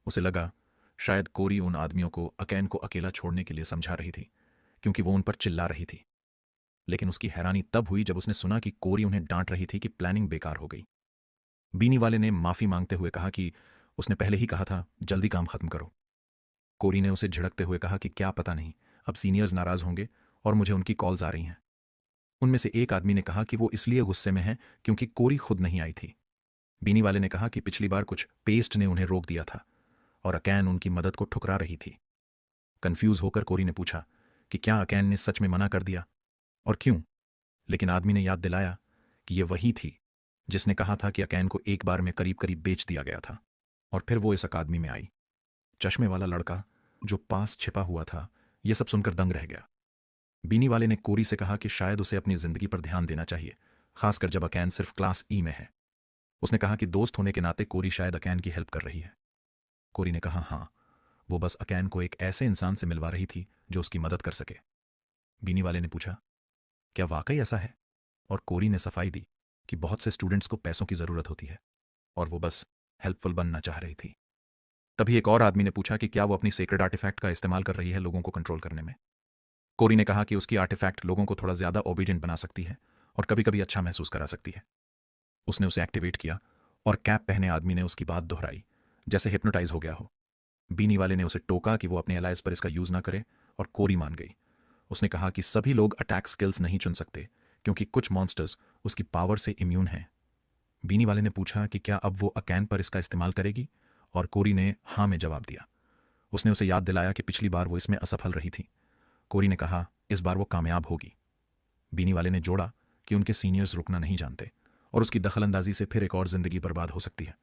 उसे लगा शायद कोरी उन आदमियों को अकैन को अकेला छोड़ने के लिए समझा रही थी, क्योंकि वो उन पर चिल्ला रही थी। लेकिन उसकी हैरानी तब हुई जब उसने सुना कि कोरी उन्हें डांट रही थी कि प्लानिंग बेकार हो गई। बीनी वाले ने माफी मांगते हुए कहा कि उसने पहले ही कहा था, जल्दी काम खत्म करो। कोरी ने उसे झिड़कते हुए कहा कि क्या पता नहीं, अब सीनियर्स नाराज होंगे और मुझे उनकी कॉल्स आ रही हैं। उनमें से एक आदमी ने कहा कि वो इसलिए गुस्से में है क्योंकि कोरी खुद नहीं आई थी। बीनी वाले ने कहा कि पिछली बार कुछ पेस्ट ने उन्हें रोक दिया था और अकैन उनकी मदद को ठुकरा रही थी। कंफ्यूज होकर कोरी ने पूछा कि क्या अकैन ने सच में मना कर दिया और क्यों। लेकिन आदमी ने याद दिलाया कि ये वही थी जिसने कहा था कि अकैन को एक बार में करीब करीब बेच दिया गया था, और फिर वो इस अकादमी में आई। चश्मे वाला लड़का जो पास छिपा हुआ था, यह सब सुनकर दंग रह गया। बीनी वाले ने कोरी से कहा कि शायद उसे अपनी जिंदगी पर ध्यान देना चाहिए, खासकर जब अकैन सिर्फ क्लास ई में है। उसने कहा कि दोस्त होने के नाते कोरी शायद अकैन की हेल्प कर रही है। कोरी ने कहा हाँ, वो बस अकैन को एक ऐसे इंसान से मिलवा रही थी जो उसकी मदद कर सके। बीनी वाले ने पूछा, क्या वाकई ऐसा है? और कोरी ने सफाई दी कि बहुत से स्टूडेंट्स को पैसों की जरूरत होती है और वो बस हेल्पफुल बनना चाह रही थी। तभी एक और आदमी ने पूछा कि क्या वो अपनी सेक्रेड आर्टिफैक्ट का इस्तेमाल कर रही है लोगों को कंट्रोल करने में। कोरी ने कहा कि उसकी आर्टिफैक्ट लोगों को थोड़ा ज्यादा ओबीडियंट बना सकती है और कभी कभी अच्छा महसूस करा सकती है। उसने उसे एक्टिवेट किया और कैप पहने आदमी ने उसकी बात दोहराई जैसे हिप्नोटाइज हो गया हो। बीनी वाले ने उसे टोका कि वो अपने एलाइज पर इसका यूज ना करे और कोरी मान गई। उसने कहा कि सभी लोग अटैक स्किल्स नहीं चुन सकते क्योंकि कुछ मॉन्स्टर्स उसकी पावर से इम्यून हैं। बीनी वाले ने पूछा कि क्या अब वो अकैन पर इसका इस्तेमाल करेगी, और कोरी ने हाँ में जवाब दिया। उसने उसे याद दिलाया कि पिछली बार वो इसमें असफल रही थी। कोरी ने कहा इस बार वो कामयाब होगी। बीनी वाले ने जोड़ा कि उनके सीनियर्स रुकना नहीं जानते और उसकी दखलंदाजी से फिर एक और जिंदगी बर्बाद हो सकती है।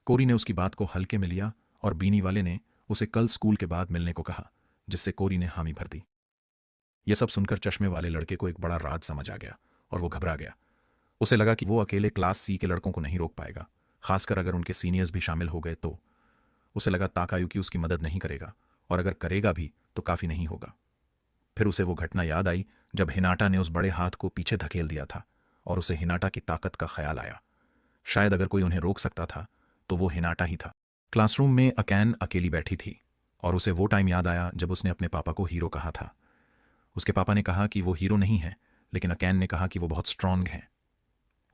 कोरी ने उसकी बात को हल्के में लिया और बीनी वाले ने उसे कल स्कूल के बाद मिलने को कहा, जिससे कोरी ने हामी भर दी। यह सब सुनकर चश्मे वाले लड़के को एक बड़ा राज समझ आ गया और वो घबरा गया। उसे लगा कि वो अकेले क्लास सी के लड़कों को नहीं रोक पाएगा, खासकर अगर उनके सीनियर्स भी शामिल हो गए तो। उसे लगा ताकायुकी उसकी मदद नहीं करेगा, और अगर करेगा भी तो काफी नहीं होगा। फिर उसे वो घटना याद आई जब हिनाटा ने उस बड़े हाथ को पीछे धकेल दिया था और उसे हिनाटा की ताकत का ख्याल आया। शायद अगर कोई उन्हें रोक सकता था तो वो हिनाटा ही था। क्लासरूम में अकैन अकेली बैठी थी और उसे वो टाइम याद आया जब उसने अपने पापा को हीरो कहा था। उसके पापा ने कहा कि वो हीरो नहीं है, लेकिन अकैन ने कहा कि वो बहुत स्ट्रांग है।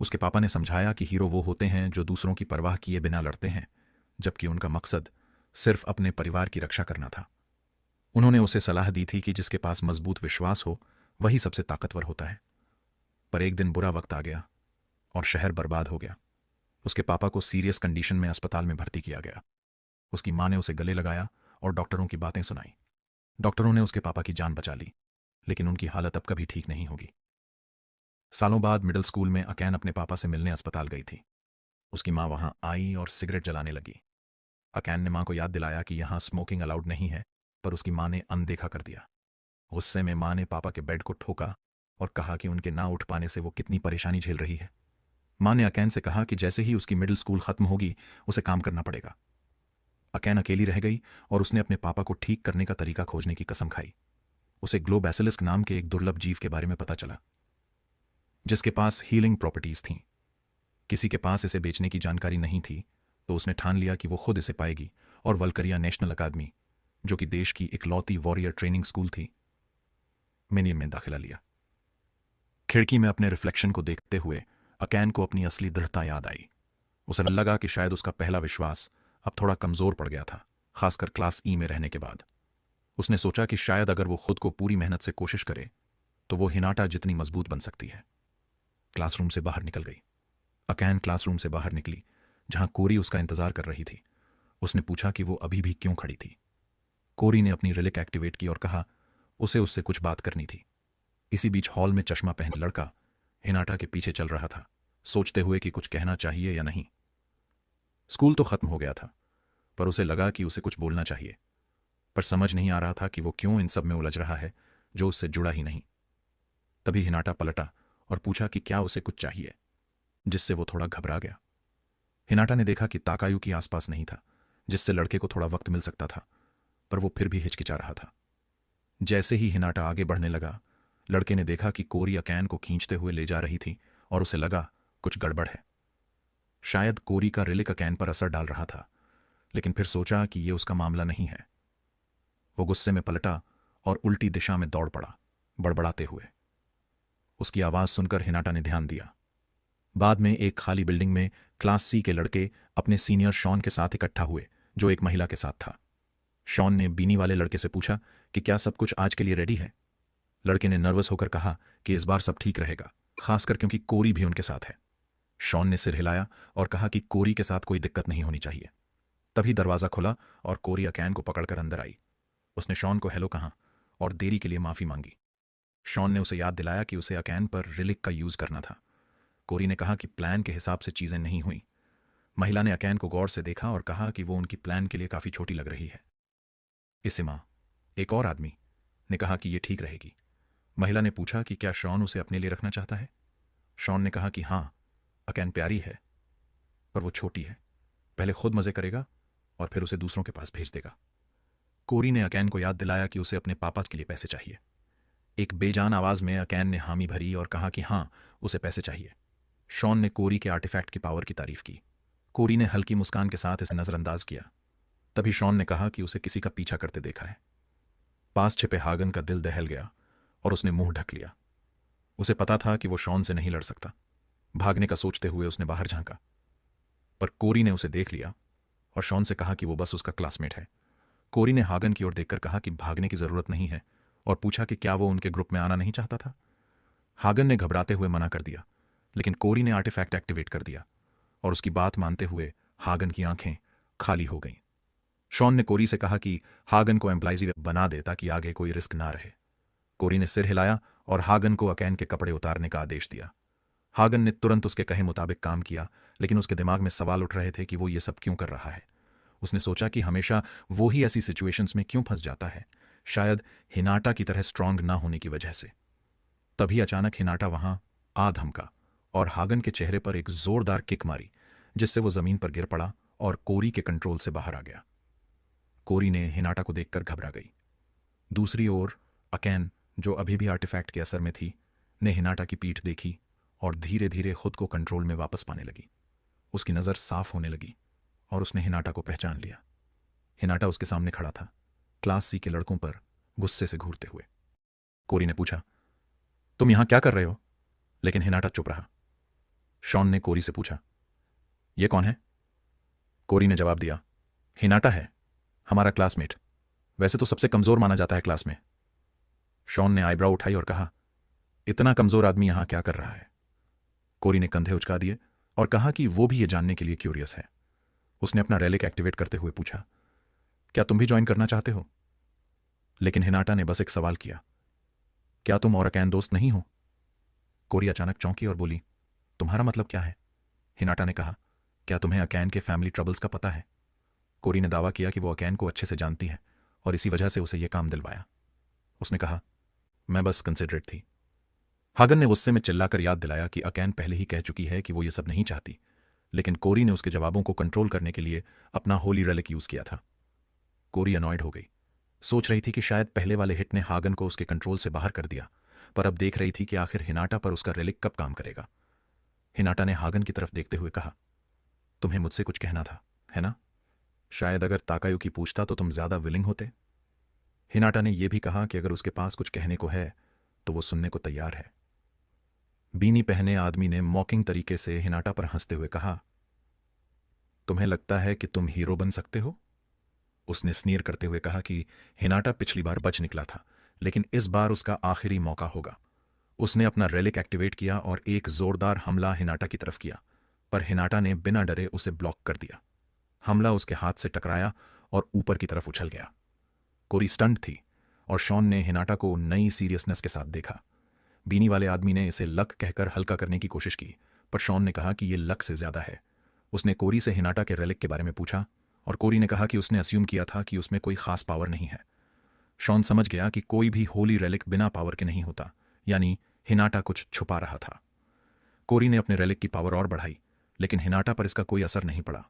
उसके पापा ने समझाया कि हीरो वो होते हैं जो दूसरों की परवाह किए बिना लड़ते हैं, जबकि उनका मकसद सिर्फ अपने परिवार की रक्षा करना था। उन्होंने उसे सलाह दी थी कि जिसके पास मजबूत विश्वास हो वही सबसे ताकतवर होता है। पर एक दिन बुरा वक्त आ गया और शहर बर्बाद हो गया। उसके पापा को सीरियस कंडीशन में अस्पताल में भर्ती किया गया। उसकी मां ने उसे गले लगाया और डॉक्टरों की बातें सुनाई। डॉक्टरों ने उसके पापा की जान बचा ली, लेकिन उनकी हालत अब कभी ठीक नहीं होगी। सालों बाद मिडिल स्कूल में अकैन अपने पापा से मिलने अस्पताल गई थी। उसकी मां वहां आई और सिगरेट जलाने लगी। अकैन ने मां को याद दिलाया कि यहां स्मोकिंग अलाउड नहीं है, पर उसकी मां ने अनदेखा कर दिया। गुस्से में मां ने पापा के बेड को ठोका और कहा कि उनके ना उठ पाने से वो कितनी परेशानी झेल रही है। मां ने अकैन से कहा कि जैसे ही उसकी मिडिल स्कूल खत्म होगी उसे काम करना पड़ेगा। अकैन अकेली रह गई और उसने अपने पापा को ठीक करने का तरीका खोजने की कसम खाई। उसे ग्लोबैसिलिस्क नाम के एक दुर्लभ जीव के बारे में पता चला, जिसके पास हीलिंग प्रॉपर्टीज थीं। किसी के पास इसे बेचने की जानकारी नहीं थी, तो उसने ठान लिया कि वो खुद इसे पाएगी और वल्करिया नेशनल अकादमी, जो कि देश की इकलौती वॉरियर ट्रेनिंग स्कूल थी, मिनियम में दाखिला लिया। खिड़की में अपने रिफ्लेक्शन को देखते हुए अकैन को अपनी असली दृढ़ता याद आई। उसे लगा कि शायद उसका पहला विश्वास अब थोड़ा कमजोर पड़ गया था, खासकर क्लास ई में रहने के बाद। उसने सोचा कि शायद अगर वो खुद को पूरी मेहनत से कोशिश करे तो वो हिनाटा जितनी मजबूत बन सकती है। क्लासरूम से बाहर निकल गई। अकैन क्लासरूम से बाहर निकली, जहां कोरी उसका इंतजार कर रही थी। उसने पूछा कि वो अभी भी क्यों खड़ी थी। कोरी ने अपनी रिलिक एक्टिवेट की और कहा उसे उससे कुछ बात करनी थी। इसी बीच हॉल में चश्मा पहन लड़का हिनाटा के पीछे चल रहा था, सोचते हुए कि कुछ कहना चाहिए या नहीं। स्कूल तो खत्म हो गया था, पर उसे लगा कि उसे कुछ बोलना चाहिए, पर समझ नहीं आ रहा था कि वो क्यों इन सब में उलझ रहा है जो उससे जुड़ा ही नहीं। तभी हिनाटा पलटा और पूछा कि क्या उसे कुछ चाहिए, जिससे वो थोड़ा घबरा गया। हिनाटा ने देखा कि ताकायुकी आसपास नहीं था, जिससे लड़के को थोड़ा वक्त मिल सकता था, पर वो फिर भी हिचकिचा रहा था। जैसे ही हिनाटा आगे बढ़ने लगा, लड़के ने देखा कि कोरी अकैन को खींचते हुए ले जा रही थी और उसे लगा कुछ गड़बड़ है। शायद कोरी का रिलिक अकैन पर असर डाल रहा था, लेकिन फिर सोचा कि यह उसका मामला नहीं है। वो गुस्से में पलटा और उल्टी दिशा में दौड़ पड़ा, बड़बड़ाते हुए। उसकी आवाज सुनकर हिनाटा ने ध्यान दिया। बाद में एक खाली बिल्डिंग में क्लास सी के लड़के अपने सीनियर शॉन के साथ इकट्ठा हुए, जो एक महिला के साथ था। शॉन ने बीनी वाले लड़के से पूछा कि क्या सब कुछ आज के लिए रेडी है। लड़के ने नर्वस होकर कहा कि इस बार सब ठीक रहेगा, खासकर क्योंकि कोरी भी उनके साथ है। शॉन ने सिर हिलाया और कहा कि कोरी के साथ कोई दिक्कत नहीं होनी चाहिए। तभी दरवाजा खुला और कोरी अकैन को पकड़कर अंदर आई। उसने शॉन को हेलो कहा और देरी के लिए माफी मांगी। शॉन ने उसे याद दिलाया कि उसे अकैन पर रिलिक का यूज करना था। कोरी ने कहा कि प्लान के हिसाब से चीजें नहीं हुई। महिला ने अकैन को गौर से देखा और कहा कि वो उनकी प्लान के लिए काफी छोटी लग रही है। इसे मां, एक और आदमी, ने कहा कि यह ठीक रहेगी। महिला ने पूछा कि क्या शॉन उसे अपने लिए रखना चाहता है। शॉन ने कहा कि हां, अकैन प्यारी है, पर वो छोटी है। पहले खुद मजे करेगा और फिर उसे दूसरों के पास भेज देगा। कोरी ने अकैन को याद दिलाया कि उसे अपने पापा के लिए पैसे चाहिए। एक बेजान आवाज में अकैन ने हामी भरी और कहा कि हां, उसे पैसे चाहिए। शॉन ने कोरी के आर्टिफैक्ट की पावर की तारीफ की। कोरी ने हल्की मुस्कान के साथ इसे नजरअंदाज किया। तभी शॉन ने कहा कि उसे किसी का पीछा करते देखा है। पास छिपे हागन का दिल दहल गया और उसने मुंह ढक लिया। उसे पता था कि वो शॉन से नहीं लड़ सकता। भागने का सोचते हुए उसने बाहर झांका, पर कोरी ने उसे देख लिया और शॉन से कहा कि वो बस उसका क्लासमेट है। कोरी ने हागन की ओर देखकर कहा कि भागने की जरूरत नहीं है और पूछा कि क्या वो उनके ग्रुप में आना नहीं चाहता था। हागन ने घबराते हुए मना कर दिया, लेकिन कोरी ने आर्टिफैक्ट एक्टिवेट कर दिया और उसकी बात मानते हुए हागन की आंखें खाली हो गईं। शॉन ने कोरी से कहा कि हागन को एम्प्लाइजी बना दे ताकि आगे कोई रिस्क ना रहे। कोरी ने सिर हिलाया और हागन को अकैन के कपड़े उतारने का आदेश दिया। हागन ने तुरंत उसके कहे मुताबिक काम किया, लेकिन उसके दिमाग में सवाल उठ रहे थे कि वो ये सब क्यों कर रहा है। उसने सोचा कि हमेशा वो ही ऐसी सिचुएशंस में क्यों फंस जाता है, शायद हिनाटा की तरह स्ट्रांग ना होने की वजह से। तभी अचानक हिनाटा वहां आ धमका और हागन के चेहरे पर एक जोरदार किक मारी, जिससे वो जमीन पर गिर पड़ा और कोरी के कंट्रोल से बाहर आ गया। कोरी ने हिनाटा को देखकर घबरा गई। दूसरी ओर अकैन, जो अभी भी आर्टिफैक्ट के असर में थी, ने हिनाटा की पीठ देखी और धीरे धीरे खुद को कंट्रोल में वापस पाने लगी। उसकी नजर साफ होने लगी और उसने हिनाटा को पहचान लिया। हिनाटा उसके सामने खड़ा था, क्लास सी के लड़कों पर गुस्से से घूरते हुए। कोरी ने पूछा, तुम यहां क्या कर रहे हो? लेकिन हिनाटा चुप रहा। शॉन ने कोरी से पूछा, यह कौन है? कोरी ने जवाब दिया, हिनाटा है, हमारा क्लासमेट। वैसे तो सबसे कमजोर माना जाता है क्लास में। शॉन ने आईब्राउ उठाई और कहा, इतना कमजोर आदमी यहां क्या कर रहा है? कोरी ने कंधे उचका दिए और कहा कि वो भी ये जानने के लिए क्यूरियस है। उसने अपना रेलिक एक्टिवेट करते हुए पूछा, क्या तुम भी ज्वाइन करना चाहते हो? लेकिन हिनाटा ने बस एक सवाल किया, क्या तुम और अकैन दोस्त नहीं हो? कोरी अचानक चौंकी और बोली, तुम्हारा मतलब क्या है? हिनाटा ने कहा, क्या तुम्हें अकैन के फैमिली ट्रबल्स का पता है? कोरी ने दावा किया कि वो अकैन को अच्छे से जानती है और इसी वजह से उसे यह काम दिलवाया। उसने कहा, मैं बस कंसिडरेट थी। हागन ने गुस्से में चिल्लाकर याद दिलाया कि अकैन पहले ही कह चुकी है कि वो ये सब नहीं चाहती, लेकिन कोरी ने उसके जवाबों को कंट्रोल करने के लिए अपना होली रेलिक यूज किया था। कोरी अनॉयड हो गई। सोच रही थी कि शायद पहले वाले हिट ने हागन को उसके कंट्रोल से बाहर कर दिया, पर अब देख रही थी कि आखिर हिनाटा पर उसका रेलिक कब काम करेगा। हिनाटा ने हागन की तरफ देखते हुए कहा, तुम्हें मुझसे कुछ कहना था, है ना? शायद अगर ताकायुकी पूछता तो तुम ज्यादा विलिंग होते। हिनाटा ने यह भी कहा कि अगर उसके पास कुछ कहने को है तो वो सुनने को तैयार है। बीनी पहने आदमी ने मॉकिंग तरीके से हिनाटा पर हंसते हुए कहा, तुम्हें लगता है कि तुम हीरो बन सकते हो? उसने स्नीर करते हुए कहा कि हिनाटा पिछली बार बच निकला था, लेकिन इस बार उसका आखिरी मौका होगा। उसने अपना रेलिक एक्टिवेट किया और एक जोरदार हमला हिनाटा की तरफ किया, पर हिनाटा ने बिना डरे उसे ब्लॉक कर दिया। हमला उसके हाथ से टकराया और ऊपर की तरफ उछल गया। कोरी स्टंट थी और शॉन ने हिनाटा को नई सीरियसनेस के साथ देखा। बीनी वाले आदमी ने इसे लक कहकर हल्का करने की कोशिश की, पर शॉन ने कहा कि यह लक से ज्यादा है। उसने कोरी से हिनाटा के रेलिक के बारे में पूछा और कोरी ने कहा कि उसने अस्यूम किया था कि उसमें कोई खास पावर नहीं है। शॉन समझ गया कि कोई भी होली रेलिक बिना पावर के नहीं होता, यानी हिनाटा कुछ छुपा रहा था। कोरी ने अपने रेलिक की पावर और बढ़ाई, लेकिन हिनाटा पर इसका कोई असर नहीं पड़ा।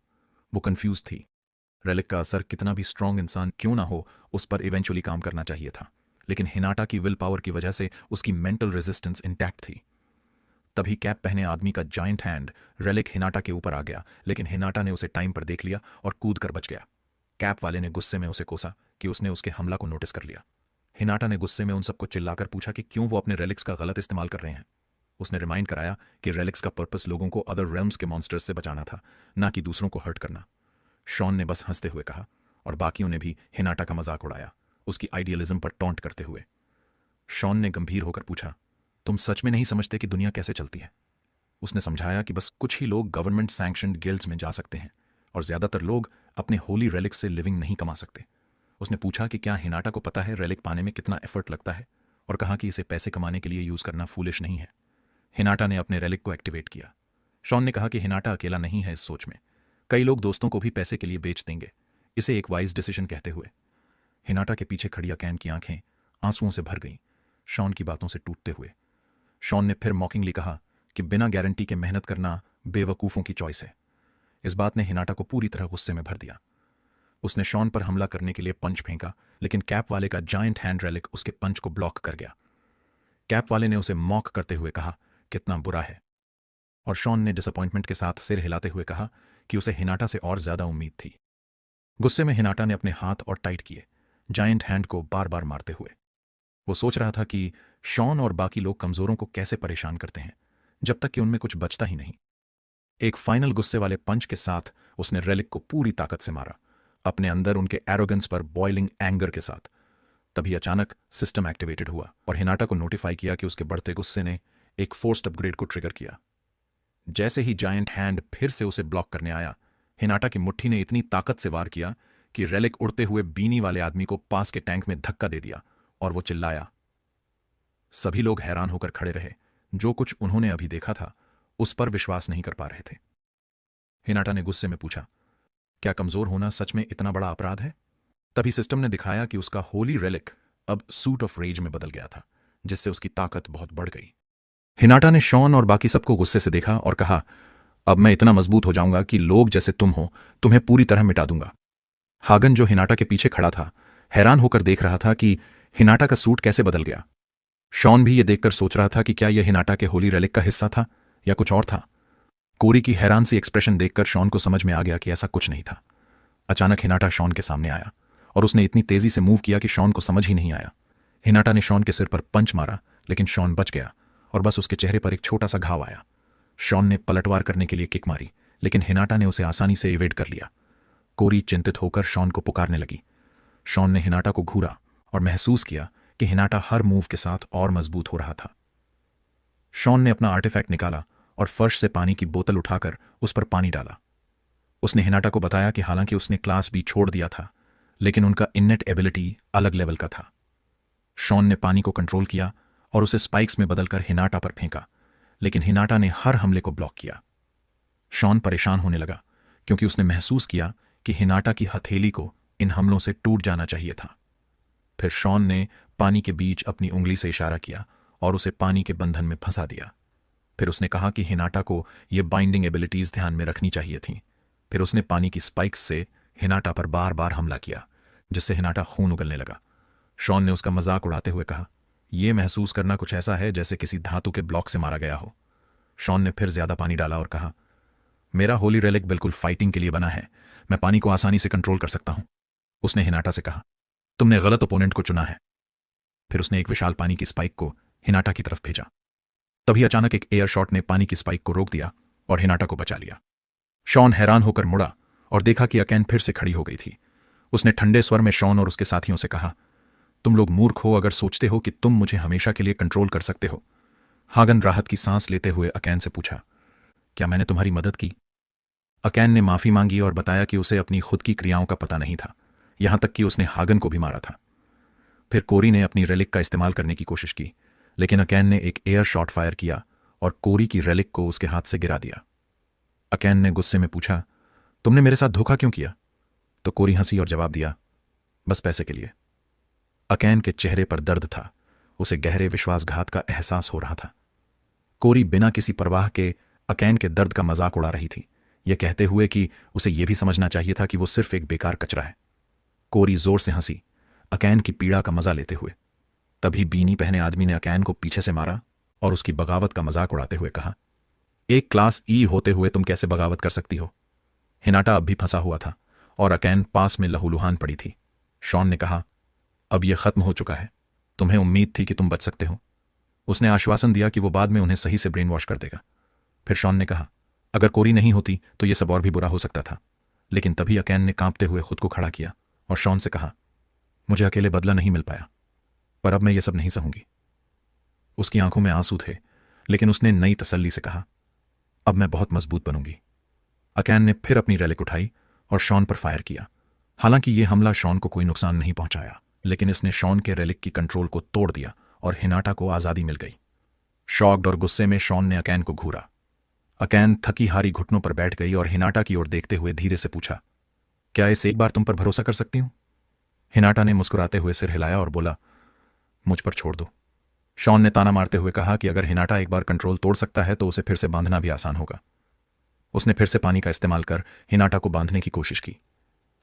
वो कंफ्यूज थी। रेलिक का असर कितना भी स्ट्रांग इंसान क्यों ना हो, उस पर इवेंचुअली काम करना चाहिए था, लेकिन हिनाटा की विल पावर की वजह से उसकी मेंटल रेजिस्टेंस इंटैक्ट थी। तभी कैप पहने आदमी का जायंट हैंड रेलिक हिनाटा के ऊपर आ गया, लेकिन हिनाटा ने उसे टाइम पर देख लिया और कूद कर बच गया। कैप वाले ने गुस्से में उसे कोसा कि उसने उसके हमला को नोटिस कर लिया। हिनाटा ने गुस्से में उन सबको चिल्लाकर पूछा कि क्यों वो अपने रेलिक्स का गलत इस्तेमाल कर रहे हैं। उसने रिमाइंड कराया कि रेलिक्स का पर्पस लोगों को अदर रेल्म्स के मॉन्स्टर्स से बचाना था, ना कि दूसरों को हर्ट करना। शॉन ने बस हंसते हुए कहा, और बाकियों ने भी हिनाटा का मजाक उड़ाया, उसकी आइडियलिज्म पर टॉन्ट करते हुए। शॉन ने गंभीर होकर पूछा, तुम सच में नहीं समझते कि दुनिया कैसे चलती है? उसने समझाया कि बस कुछ ही लोग गवर्नमेंट सैंक्शनड गिल्ड्स में जा सकते हैं और ज्यादातर लोग अपने होली रेलिक्स से लिविंग नहीं कमा सकते। उसने पूछा कि क्या हिनाटा को पता है रेलिक पाने में कितना एफर्ट लगता है, और कहा कि इसे पैसे कमाने के लिए यूज करना फूलिश नहीं है। हिनाटा ने अपने रेलिक को एक्टिवेट किया। शॉन ने कहा कि हिनाटा अकेला नहीं है इस सोच में, कई लोग दोस्तों को भी पैसे के लिए बेच देंगे, इसे एक वाइज डिसीजन कहते हुए। हिनाटा के पीछे खड़ी अकैन की आंखें आंसुओं से भर गईं, शॉन की बातों से टूटते हुए। शॉन ने फिर मॉकिंगली कहा कि बिना गारंटी के मेहनत करना बेवकूफों की चॉइस है। इस बात ने हिनाटा को पूरी तरह गुस्से में भर दिया। उसने शॉन पर हमला करने के लिए पंच फेंका, लेकिन कैप वाले का जायंट हैंड रेलिक उसके पंच को ब्लॉक कर गया। कैप वाले ने उसे मॉक करते हुए कहा, कितना बुरा है, और शॉन ने डिसअपॉइंटमेंट के साथ सिर हिलाते हुए कहा कि उसे हिनाटा से और ज्यादा उम्मीद थी। गुस्से में हिनाटा ने अपने हाथ और टाइट किए, जायंट हैंड को बार बार मारते हुए। वो सोच रहा था कि शॉन और बाकी लोग कमजोरों को कैसे परेशान करते हैं, जब तक कि उनमें कुछ बचता ही नहीं। एक फाइनल गुस्से वाले पंच के साथ उसने रेलिक को पूरी ताकत से मारा, अपने अंदर उनके एरोगेंस पर बॉइलिंग एंगर के साथ। तभी अचानक सिस्टम एक्टिवेटेड हुआ और हिनाटा को नोटिफाई किया कि उसके बढ़ते गुस्से ने एक फोर्स्ड अपग्रेड को ट्रिगर किया। जैसे ही जायंट हैंड फिर से उसे ब्लॉक करने आया, हिनाटा की मुट्ठी ने इतनी ताकत से वार किया कि रेलिक उड़ते हुए बीनी वाले आदमी को पास के टैंक में धक्का दे दिया और वो चिल्लाया। सभी लोग हैरान होकर खड़े रहे। जो कुछ उन्होंने अभी देखा था उस पर विश्वास नहीं कर पा रहे थे। हिनाटा ने गुस्से में पूछा, क्या कमजोर होना सच में इतना बड़ा अपराध है? तभी सिस्टम ने दिखाया कि उसका होली रेलिक अब सूट ऑफ रेज में बदल गया था, जिससे उसकी ताकत बहुत बढ़ गई। हिनाटा ने शॉन और बाकी सबको गुस्से से देखा और कहा, अब मैं इतना मजबूत हो जाऊंगा कि लोग जैसे तुम हो तुम्हें पूरी तरह मिटा दूंगा। हागन, जो हिनाटा के पीछे खड़ा था, हैरान होकर देख रहा था कि हिनाटा का सूट कैसे बदल गया। शॉन भी यह देखकर सोच रहा था कि क्या यह हिनाटा के होली रेलिक का हिस्सा था या कुछ और था। कोरी की हैरान सी एक्सप्रेशन देखकर शॉन को समझ में आ गया कि ऐसा कुछ नहीं था। अचानक हिनाटा शॉन के सामने आया और उसने इतनी तेजी से मूव किया कि शॉन को समझ ही नहीं आया। हिनाटा ने शॉन के सिर पर पंच मारा, लेकिन शॉन बच गया और बस उसके चेहरे पर एक छोटा सा घाव आया। शॉन ने पलटवार करने के लिए किक मारी, लेकिन हिनाटा ने उसे आसानी से इवेड कर लिया। कोरी चिंतित होकर शॉन को पुकारने लगी। शॉन ने हिनाटा को घूरा और महसूस किया कि हिनाटा हर मूव के साथ और मजबूत हो रहा था। शॉन ने अपना आर्टिफैक्ट निकाला और फर्श से पानी की बोतल उठाकर उस पर पानी डाला। उसने हिनाटा को बताया कि हालांकि उसने क्लास भी छोड़ दिया था, लेकिन उनका इन्नेट एबिलिटी अलग लेवल का था। शॉन ने पानी को कंट्रोल किया और उसे स्पाइक्स में बदलकर हिनाटा पर फेंका, लेकिन हिनाटा ने हर हमले को ब्लॉक किया। शॉन परेशान होने लगा क्योंकि उसने महसूस किया कि हिनाटा की हथेली को इन हमलों से टूट जाना चाहिए था। फिर शॉन ने पानी के बीच अपनी उंगली से इशारा किया और उसे पानी के बंधन में फंसा दिया। फिर उसने कहा कि हिनाटा को ये बाइंडिंग एबिलिटीज ध्यान में रखनी चाहिए थीं। फिर उसने पानी की स्पाइक्स से हिनाटा पर बार बार हमला किया, जिससे हिनाटा खून उगलने लगा। शॉन ने उसका मजाक उड़ाते हुए कहा, यह महसूस करना कुछ ऐसा है जैसे किसी धातु के ब्लॉक से मारा गया हो। शॉन ने फिर ज्यादा पानी डाला और कहा, मेरा होली रेलिक बिल्कुल फाइटिंग के लिए बना है, मैं पानी को आसानी से कंट्रोल कर सकता हूं। उसने हिनाटा से कहा, तुमने गलत ओपोनेंट को चुना है। फिर उसने एक विशाल पानी की स्पाइक को हिनाटा की तरफ भेजा। तभी अचानक एक एयर शॉट ने पानी की स्पाइक को रोक दिया और हिनाटा को बचा लिया। शॉन हैरान होकर मुड़ा और देखा कि अकैन फिर से खड़ी हो गई थी। उसने ठंडे स्वर में शॉन और उसके साथियों से कहा, तुम लोग मूर्ख हो अगर सोचते हो कि तुम मुझे हमेशा के लिए कंट्रोल कर सकते हो। हागन राहत की सांस लेते हुए अकैन से पूछा, क्या मैंने तुम्हारी मदद की? अकैन ने माफी मांगी और बताया कि उसे अपनी खुद की क्रियाओं का पता नहीं था, यहां तक कि उसने हागन को भी मारा था। फिर कोरी ने अपनी रेलिक का इस्तेमाल करने की कोशिश की, लेकिन अकैन ने एक एयर शॉट फायर किया और कोरी की रेलिक को उसके हाथ से गिरा दिया। अकैन ने गुस्से में पूछा, तुमने मेरे साथ धोखा क्यों किया? तो कोरी हंसी और जवाब दिया, बस पैसे के लिए। अकैन के चेहरे पर दर्द था, उसे गहरे विश्वासघात का एहसास हो रहा था। कोरी बिना किसी परवाह के अकैन के दर्द का मजाक उड़ा रही थी, यह कहते हुए कि उसे यह भी समझना चाहिए था कि वो सिर्फ एक बेकार कचरा है। कोरी जोर से हंसी, अकैन की पीड़ा का मजा लेते हुए। तभी बीनी पहने आदमी ने अकैन को पीछे से मारा और उसकी बगावत का मजाक उड़ाते हुए कहा, एक क्लास ई होते हुए तुम कैसे बगावत कर सकती हो? हिनाटा अब भी फंसा हुआ था और अकैन पास में लहूलुहान पड़ी थी। शॉन ने कहा, अब यह खत्म हो चुका है, तुम्हें उम्मीद थी कि तुम बच सकते हो। उसने आश्वासन दिया कि वो बाद में उन्हें सही से ब्रेन वॉश कर देगा। फिर शॉन ने कहा, अगर कोरी नहीं होती तो यह सब और भी बुरा हो सकता था। लेकिन तभी अकैन ने कांपते हुए खुद को खड़ा किया और शॉन से कहा, मुझे अकेले बदला नहीं मिल पाया, पर अब मैं ये सब नहीं सहूंगी। उसकी आंखों में आंसू थे, लेकिन उसने नई तसल्ली से कहा, अब मैं बहुत मजबूत बनूंगी। अकैन ने फिर अपनी रेलिक उठाई और शॉन पर फायर किया। हालांकि यह हमला शॉन को कोई नुकसान नहीं पहुंचाया, लेकिन इसने शॉन के रेलिक की कंट्रोल को तोड़ दिया और हिनाटा को आजादी मिल गई। शॉक्ड और गुस्से में शॉन ने अकैन को घूरा। अकैन थकी हारी घुटनों पर बैठ गई और हिनाटा की ओर देखते हुए धीरे से पूछा, क्या इस एक बार तुम पर भरोसा कर सकती हूं? हिनाटा ने मुस्कुराते हुए सिर हिलाया और बोला, मुझ पर छोड़ दो। शॉन ने ताना मारते हुए कहा कि अगर हिनाटा एक बार कंट्रोल तोड़ सकता है तो उसे फिर से बांधना भी आसान होगा। उसने फिर से पानी का इस्तेमाल कर हिनाटा को बांधने की कोशिश की,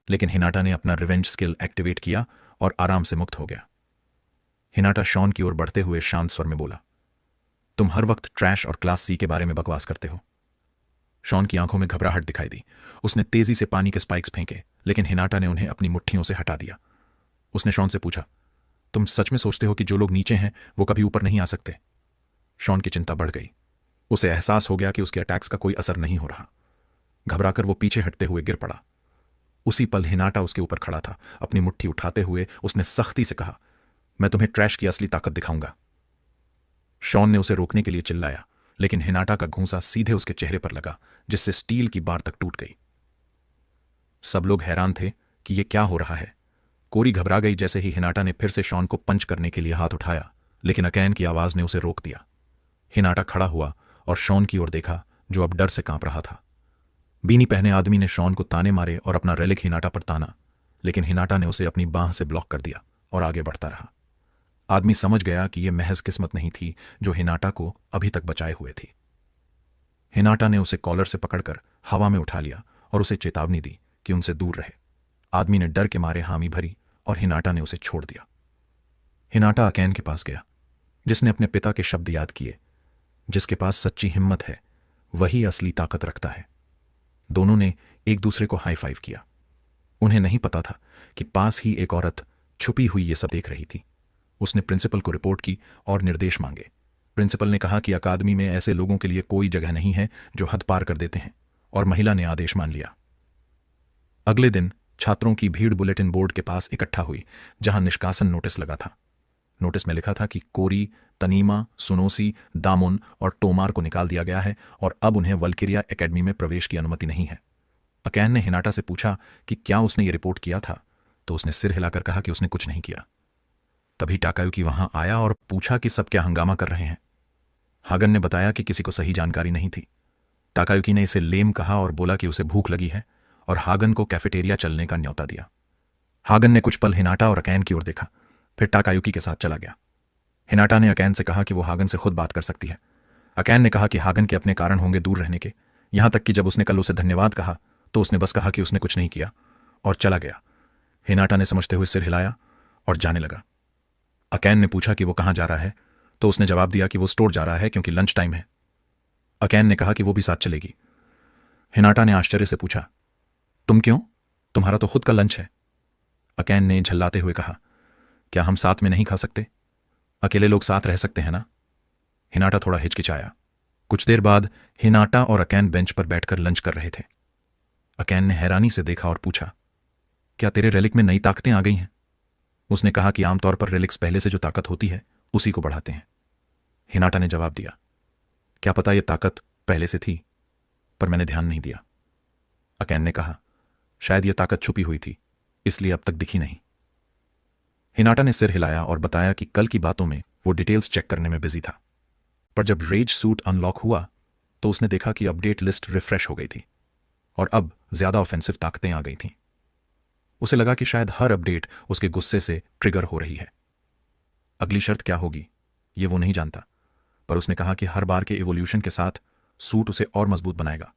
लेकिन हिनाटा ने अपना रिवेंज स्किल एक्टिवेट किया और आराम से मुक्त हो गया। हिनाटा शॉन की ओर बढ़ते हुए शांत स्वर में बोला, तुम हर वक्त ट्रैश और क्लास सी के बारे में बकवास करते हो। शॉन की आंखों में घबराहट दिखाई दी। उसने तेजी से पानी के स्पाइक्स फेंके, लेकिन हिनाटा ने उन्हें अपनी मुट्ठियों से हटा दिया। उसने शॉन से पूछा, तुम सच में सोचते हो कि जो लोग नीचे हैं वो कभी ऊपर नहीं आ सकते? शॉन की चिंता बढ़ गई। उसे एहसास हो गया कि उसके अटैक्स का कोई असर नहीं हो रहा। घबराकर वो पीछे हटते हुए गिर पड़ा। उसी पल हिनाटा उसके ऊपर खड़ा था। अपनी मुट्ठी उठाते हुए उसने सख्ती से कहा, मैं तुम्हें ट्रैश की असली ताकत दिखाऊंगा। शॉन ने उसे रोकने के लिए चिल्लाया, लेकिन हिनाटा का घूंसा सीधे उसके चेहरे पर लगा, जिससे स्टील की बार तक टूट गई। सब लोग हैरान थे कि यह क्या हो रहा है। कोरी घबरा गई जैसे ही हिनाटा ने फिर से शॉन को पंच करने के लिए हाथ उठाया, लेकिन अकैन की आवाज ने उसे रोक दिया। हिनाटा खड़ा हुआ और शॉन की ओर देखा, जो अब डर से कांप रहा था। बीनी पहने आदमी ने शॉन को ताने मारे और अपना रेलिक हिनाटा पर ताना, लेकिन हिनाटा ने उसे अपनी बांह से ब्लॉक कर दिया और आगे बढ़ता रहा। आदमी समझ गया कि यह महज किस्मत नहीं थी जो हिनाटा को अभी तक बचाए हुए थी। हिनाटा ने उसे कॉलर से पकड़कर हवा में उठा लिया और उसे चेतावनी दी कि उनसे दूर रहे। आदमी ने डर के मारे हामी भरी और हिनाटा ने उसे छोड़ दिया। हिनाटा अकैन के पास गया, जिसने अपने पिता के शब्द याद किए, जिसके पास सच्ची हिम्मत है वही असली ताकत रखता है। दोनों ने एक दूसरे को हाई फाइव किया। उन्हें नहीं पता था कि पास ही एक औरत छुपी हुई ये सब देख रही थी। उसने प्रिंसिपल को रिपोर्ट की और निर्देश मांगे। प्रिंसिपल ने कहा कि अकादमी में ऐसे लोगों के लिए कोई जगह नहीं है जो हद पार कर देते हैं, और महिला ने आदेश मान लिया। अगले दिन छात्रों की भीड़ बुलेटिन बोर्ड के पास इकट्ठा हुई, जहां निष्कासन नोटिस लगा था। नोटिस में लिखा था कि कोरी, तनीमा, सुनोसी, दामुन और टोमार को निकाल दिया गया है और अब उन्हें वल्किरिया एकेडमी में प्रवेश की अनुमति नहीं है। अकैन ने हिनाटा से पूछा कि क्या उसने ये रिपोर्ट किया था, तो उसने सिर हिलाकर कहा कि उसने कुछ नहीं किया। तभी टाकायुकी वहां आया और पूछा कि सब क्या हंगामा कर रहे हैं। हागन ने बताया कि किसी को सही जानकारी नहीं थी। टाकायुकी ने इसे लेम कहा और बोला कि उसे भूख लगी है, और हागन को कैफेटेरिया चलने का न्योता दिया। हागन ने कुछ पल हिनाटा और अकैन की ओर देखा, फिर टाकायुकी के साथ चला गया। हिनाटा ने अकैन से कहा कि वो हागन से खुद बात कर सकती है। अकैन ने कहा कि हागन के अपने कारण होंगे दूर रहने के, यहां तक कि जब उसने कल उसे धन्यवाद कहा तो उसने बस कहा कि उसने कुछ नहीं किया और चला गया। हिनाटा ने समझते हुए सिर हिलाया और जाने लगा। अकैन ने पूछा कि वो कहां जा रहा है, तो उसने जवाब दिया कि वो स्टोर जा रहा है क्योंकि लंच टाइम है। अकैन ने कहा कि वो भी साथ चलेगी। हिनाटा ने आश्चर्य से पूछा, तुम क्यों? तुम्हारा तो खुद का लंच है। अकैन ने झल्लाते हुए कहा, क्या हम साथ में नहीं खा सकते? अकेले लोग साथ रह सकते हैं ना? हिनाटा थोड़ा हिचकिचाया। कुछ देर बाद हिनाटा और अकैन बेंच पर बैठकर लंच कर रहे थे। अकैन ने हैरानी से देखा और पूछा, क्या तेरे रेलिक में नई ताकतें आ गई हैं? उसने कहा कि आमतौर पर रेलिक्स पहले से जो ताकत होती है उसी को बढ़ाते हैं। हिनाटा ने जवाब दिया, क्या पता यह ताकत पहले से थी, पर मैंने ध्यान नहीं दिया। अकैन ने कहा। शायद यह ताकत छुपी हुई थी, इसलिए अब तक दिखी नहीं। हिनाटा ने सिर हिलाया और बताया कि कल की बातों में वो डिटेल्स चेक करने में बिजी था। पर जब रेज सूट अनलॉक हुआ तो उसने देखा कि अपडेट लिस्ट रिफ्रेश हो गई थी और अब ज्यादा ऑफेंसिव ताकतें आ गई थीं। उसे लगा कि शायद हर अपडेट उसके गुस्से से ट्रिगर हो रही है। अगली शर्त क्या होगी ये वो नहीं जानता, पर उसने कहा कि हर बार के इवोल्यूशन के साथ सूट उसे और मजबूत बनाएगा।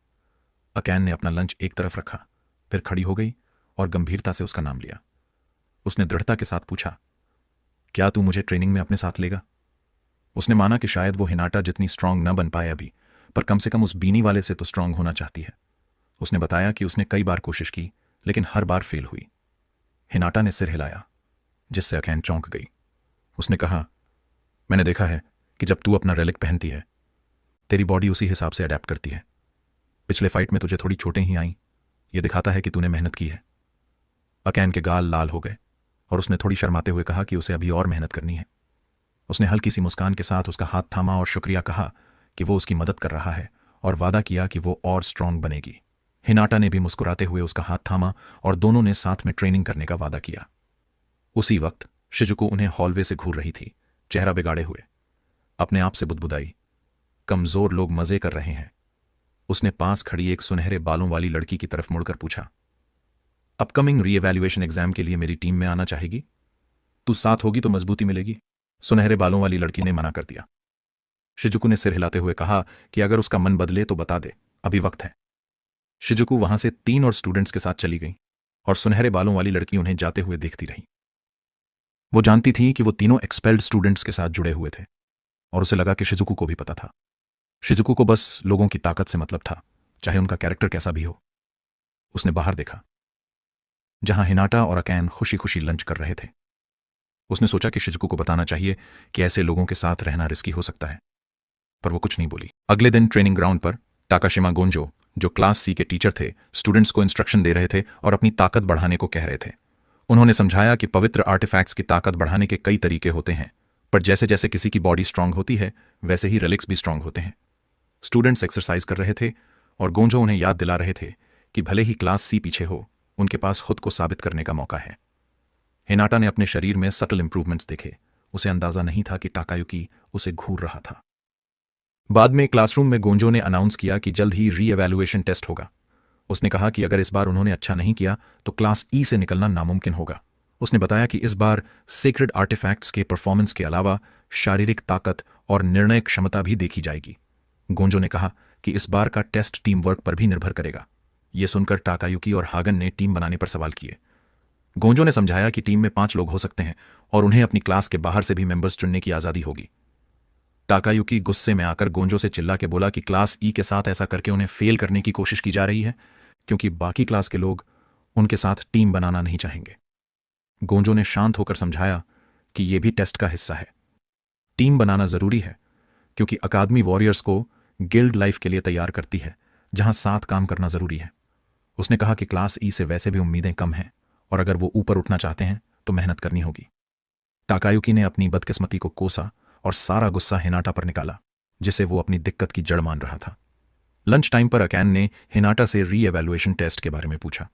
अकैन ने अपना लंच एक तरफ रखा, फिर खड़ी हो गई और गंभीरता से उसका नाम लिया। उसने दृढ़ता के साथ पूछा, क्या तू मुझे ट्रेनिंग में अपने साथ लेगा? उसने माना कि शायद वो हिनाटा जितनी स्ट्रांग न बन पाए अभी, पर कम से कम उस बीनी वाले से तो स्ट्रांग होना चाहती है। उसने बताया कि उसने कई बार कोशिश की, लेकिन हर बार फेल हुई। हिनाटा ने सिर हिलाया, जिससे अकैन चौंक गई। उसने कहा, मैंने देखा है कि जब तू अपना रेलिक पहनती है, तेरी बॉडी उसी हिसाब से अडेप्ट करती है। पिछले फाइट में तुझे थोड़ी चोटें ही आईं, यह दिखाता है कि तूने मेहनत की है। अकैन के गाल लाल हो गए और उसने थोड़ी शर्माते हुए कहा कि उसे अभी और मेहनत करनी है। उसने हल्की सी मुस्कान के साथ उसका हाथ थामा और शुक्रिया कहा कि वो उसकी मदद कर रहा है और वादा किया कि वो और स्ट्रांग बनेगी। हिनाटा ने भी मुस्कुराते हुए उसका हाथ थामा और दोनों ने साथ में ट्रेनिंग करने का वादा किया। उसी वक्त शिजुको उन्हें हॉलवे से घूर रही थी, चेहरा बिगाड़े हुए। अपने आप से बुदबुदाई, कमजोर लोग मजे कर रहे हैं। उसने पास खड़ी एक सुनहरे बालों वाली लड़की की तरफ मुड़कर पूछा, अपकमिंग रीएवैल्यूएशन एग्जाम के लिए मेरी टीम में आना चाहेगी? तू साथ होगी तो मजबूती मिलेगी। सुनहरे बालों वाली लड़की ने मना कर दिया। शिजुको ने सिर हिलाते हुए कहा कि अगर उसका मन बदले तो बता दे, अभी वक्त है। शिजुको वहां से 3 और स्टूडेंट्स के साथ चली गई और सुनहरे बालों वाली लड़की उन्हें जाते हुए देखती रही। वो जानती थी कि वो तीनों एक्सपेल्ड स्टूडेंट्स के साथ जुड़े हुए थे और उसे लगा कि शिजुको को भी पता था। शिजुको को बस लोगों की ताकत से मतलब था, चाहे उनका कैरेक्टर कैसा भी हो। उसने बाहर देखा, जहां हिनाटा और अकैन खुशी खुशी लंच कर रहे थे। उसने सोचा कि शिजुको को बताना चाहिए कि ऐसे लोगों के साथ रहना रिस्की हो सकता है, पर वो कुछ नहीं बोली। अगले दिन ट्रेनिंग ग्राउंड पर टाकाशिमा गोंजो, जो क्लास सी के टीचर थे, स्टूडेंट्स को इंस्ट्रक्शन दे रहे थे और अपनी ताकत बढ़ाने को कह रहे थे। उन्होंने समझाया कि पवित्र आर्टिफैक्ट्स की ताकत बढ़ाने के कई तरीके होते हैं, पर जैसे जैसे किसी की बॉडी स्ट्रांग होती है वैसे ही रिलिक्स भी स्ट्रांग होते हैं। स्टूडेंट्स एक्सरसाइज कर रहे थे और गोंजो उन्हें याद दिला रहे थे कि भले ही क्लास सी पीछे हो, उनके पास खुद को साबित करने का मौका है। हिनाटा ने अपने शरीर में सटल इंप्रूवमेंट्स देखे। उसे अंदाजा नहीं था कि टाकायुकी उसे घूर रहा था। बाद में क्लासरूम में गोंजो ने अनाउंस किया कि जल्द ही रीएवैल्यूएशन टेस्ट होगा। उसने कहा कि अगर इस बार उन्होंने अच्छा नहीं किया तो क्लास ई से निकलना नामुमकिन होगा। उसने बताया कि इस बार सीक्रेट आर्टिफैक्ट्स के परफॉर्मेंस के अलावा शारीरिक ताकत और निर्णय क्षमता भी देखी जाएगी। गोंजो ने कहा कि इस बार का टेस्ट टीम वर्क पर भी निर्भर करेगा। यह सुनकर टाकायुकी और हागन ने टीम बनाने पर सवाल किए। गोंजो ने समझाया कि टीम में 5 लोग हो सकते हैं और उन्हें अपनी क्लास के बाहर से भी मेंबर्स चुनने की आजादी होगी। टाकायुकी गुस्से में आकर गोंजो से चिल्ला के बोला कि क्लास ई के साथ ऐसा करके उन्हें फेल करने की कोशिश की जा रही है, क्योंकि बाकी क्लास के लोग उनके साथ टीम बनाना नहीं चाहेंगे। गोंजो ने शांत होकर समझाया कि यह भी टेस्ट का हिस्सा है। टीम बनाना जरूरी है, क्योंकि अकादमी वॉरियर्स को गिल्ड लाइफ के लिए तैयार करती है, जहां साथ काम करना जरूरी है। उसने कहा कि क्लास ई से वैसे भी उम्मीदें कम हैं और अगर वो ऊपर उठना चाहते हैं तो मेहनत करनी होगी। टाकायुकी ने अपनी बदकिस्मती को कोसा और सारा गुस्सा हिनाटा पर निकाला, जिसे वो अपनी दिक्कत की जड़ मान रहा था। लंच टाइम पर अकैन ने हिनाटा से रीएवैल्यूएशन टेस्ट के बारे में पूछा।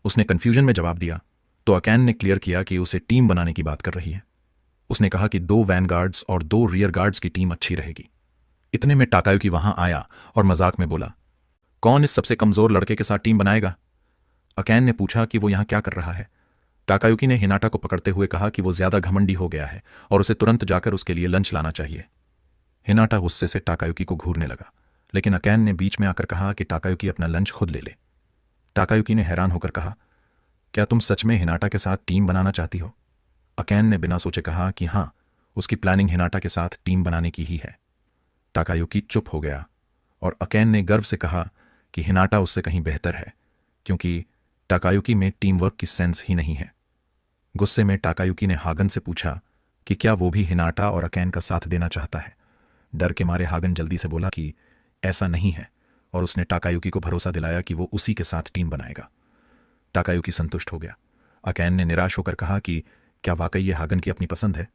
उसने कंफ्यूजन में जवाब दिया तो अकैन ने क्लियर किया कि उसे टीम बनाने की बात कर रही है। उसने कहा कि 2 वैनगार्ड्स और 2 रियर गार्ड्स की टीम अच्छी रहेगी। इतने में टाकायुकी वहां आया और मजाक में बोला, कौन इस सबसे कमजोर लड़के के साथ टीम बनाएगा? अकैन ने पूछा कि वो यहां क्या कर रहा है। टाकायुकी ने हिनाटा को पकड़ते हुए कहा कि वो ज्यादा घमंडी हो गया है और उसे तुरंत जाकर उसके लिए लंच लाना चाहिए। हिनाटा गुस्से से टाकायुकी को घूरने लगा, लेकिन अकैन ने बीच में आकर कहा कि टाकायुकी अपना लंच खुद ले ले। टाकायुकी ने हैरान होकर कहा, क्या तुम सच में हिनाटा के साथ टीम बनाना चाहती हो? अकैन ने बिना सोचे कहा कि हां, उसकी प्लानिंग हिनाटा के साथ टीम बनाने की ही है। टाकायुकी चुप हो गया और अकैन ने गर्व से कहा कि हिनाटा उससे कहीं बेहतर है, क्योंकि टाकायुकी में टीम वर्क की सेंस ही नहीं है। गुस्से में टाकायुकी ने हागन से पूछा कि क्या वो भी हिनाटा और अकैन का साथ देना चाहता है। डर के मारे हागन जल्दी से बोला कि ऐसा नहीं है और उसने टाकायुकी को भरोसा दिलाया कि वो उसी के साथ टीम बनाएगा। टाकायुकी संतुष्ट हो गया। अकैन ने निराश होकर कहा कि क्या वाकई ये हागन की अपनी पसंद है?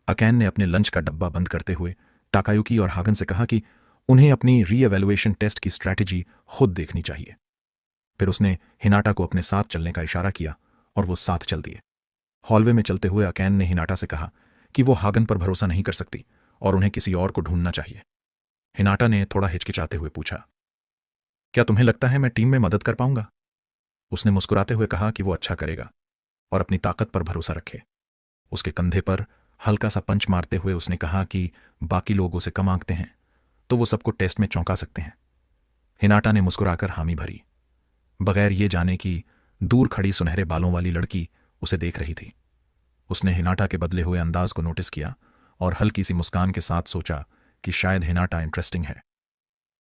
अकैन ने अपने लंच का डब्बा बंद करते हुए टाकायुकी और हागन से कहा कि उन्हें अपनी रीएवैल्यूएशन टेस्ट की स्ट्रैटेजी खुद देखनी चाहिए। फिर उसने हिनाटा को अपने साथ चलने का इशारा किया और वो साथ चल दिए। हॉलवे में चलते हुए अकेन ने हिनाटा से कहा कि वो हागन पर भरोसा नहीं कर सकती और उन्हें किसी और को ढूंढना चाहिए। हिनाटा ने थोड़ा हिचकिचाते हुए पूछा, क्या तुम्हें लगता है मैं टीम में मदद कर पाऊंगा? उसने मुस्कुराते हुए कहा कि वो अच्छा करेगा और अपनी ताकत पर भरोसा रखे। उसके कंधे पर हल्का सा पंच मारते हुए उसने कहा कि बाकी लोग उसे कम आंकते हैं तो वो सबको टेस्ट में चौंका सकते हैं। हिनाटा ने मुस्कुराकर हामी भरी, बगैर ये जाने कि दूर खड़ी सुनहरे बालों वाली लड़की उसे देख रही थी। उसने हिनाटा के बदले हुए अंदाज को नोटिस किया और हल्की सी मुस्कान के साथ सोचा कि शायद हिनाटा इंटरेस्टिंग है।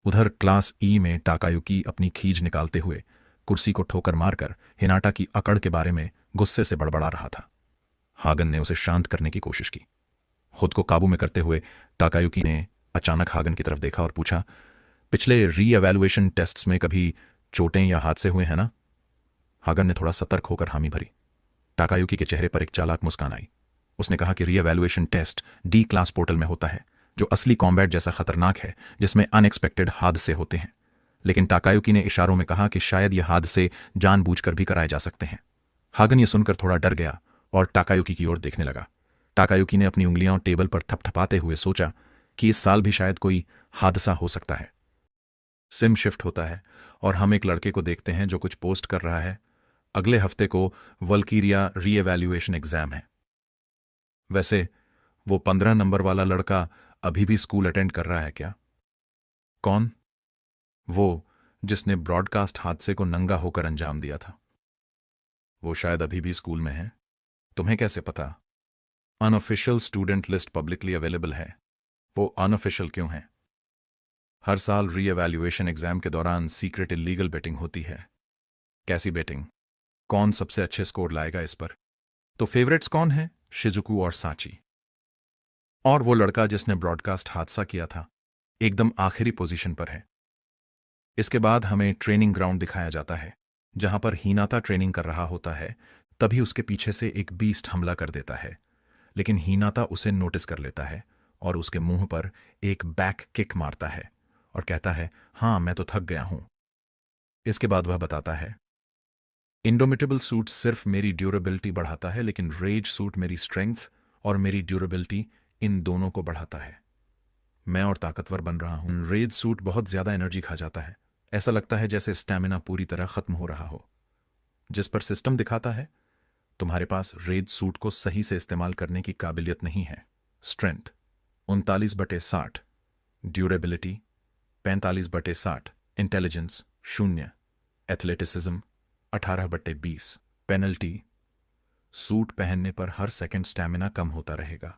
उधर क्लास ई में टाकायुकी अपनी खीज निकालते हुए कुर्सी को ठोकर मारकर हिनाटा की अकड़ के बारे में गुस्से से बड़बड़ा रहा था। हागन ने उसे शांत करने की कोशिश की। खुद को काबू में करते हुए टाकायुकी ने अचानक हागन की तरफ देखा और पूछा, पिछले री एवेल्युएशन टेस्ट्स में कभी चोटें या हादसे हुए हैं ना? हागन ने थोड़ा सतर्क होकर हामी भरी। टाकायुकी के चेहरे पर एक चालाक मुस्कान आई। उसने कहा कि reevaluation test D class portal में होता है, जो असली कॉम्बैट जैसा खतरनाक है, जिसमें अनएक्सपेक्टेड हादसे होते हैं। लेकिन टाकायुकी ने इशारों में कहा कि शायद ये हादसे जानबूझकर भी कराए जा सकते हैं। हागन ये सुनकर थोड़ा डर गया और टाकायुकी की ओर देखने लगा। टाकायुकी ने अपनी उंगलियां टेबल पर थपथपाते हुए सोचा कि इस साल भी शायद कोई हादसा हो सकता है। सिम शिफ्ट होता है और हम एक लड़के को देखते हैं जो कुछ पोस्ट कर रहा है। अगले हफ्ते को वल्कीरिया री एवेल्युएशन एग्जाम है। वैसे वो 15 नंबर वाला लड़का अभी भी स्कूल अटेंड कर रहा है क्या? कौन? वो जिसने ब्रॉडकास्ट हादसे को नंगा होकर अंजाम दिया था। वो शायद अभी भी स्कूल में है। तुम्हें कैसे पता? Unofficial student list publicly available है। वो अनऑफिशियल क्यों है? हर साल री एवेल्युएशन एग्जाम के दौरान सीक्रेट इलीगल बेटिंग होती है। कैसी बेटिंग? कौन सबसे अच्छे स्कोर लाएगा इस पर। तो फेवरेट्स कौन है? शिजुकू और सांची। और वो लड़का जिसने ब्रॉडकास्ट हादसा किया था एकदम आखिरी पोजीशन पर है। इसके बाद हमें ट्रेनिंग ग्राउंड दिखाया जाता है जहां पर हिनाता ट्रेनिंग कर रहा होता है। तभी उसके पीछे से एक बीस्ट हमला कर देता है, लेकिन हिनाता उसे नोटिस कर लेता है और उसके मुंह पर एक बैक किक मारता है और कहता है, हाँ मैं तो थक गया हूं। इसके बाद वह बताता है, इंडोमिटेबल सूट सिर्फ मेरी ड्यूरेबिलिटी बढ़ाता है, लेकिन रेज सूट मेरी स्ट्रेंथ और मेरी ड्यूरेबिलिटी इन दोनों को बढ़ाता है। मैं और ताकतवर बन रहा हूं। रेज सूट बहुत ज्यादा एनर्जी खा जाता है। ऐसा लगता है जैसे स्टैमिना पूरी तरह खत्म हो रहा हो। जिस पर सिस्टम दिखाता है तुम्हारे पास रेज सूट को सही से इस्तेमाल करने की काबिलियत नहीं है। Strength 39/60, durability 45/60, intelligence 0, athleticism 18/20, penalty suit पहनने पर हर सेकंड स्टैमिना कम होता रहेगा।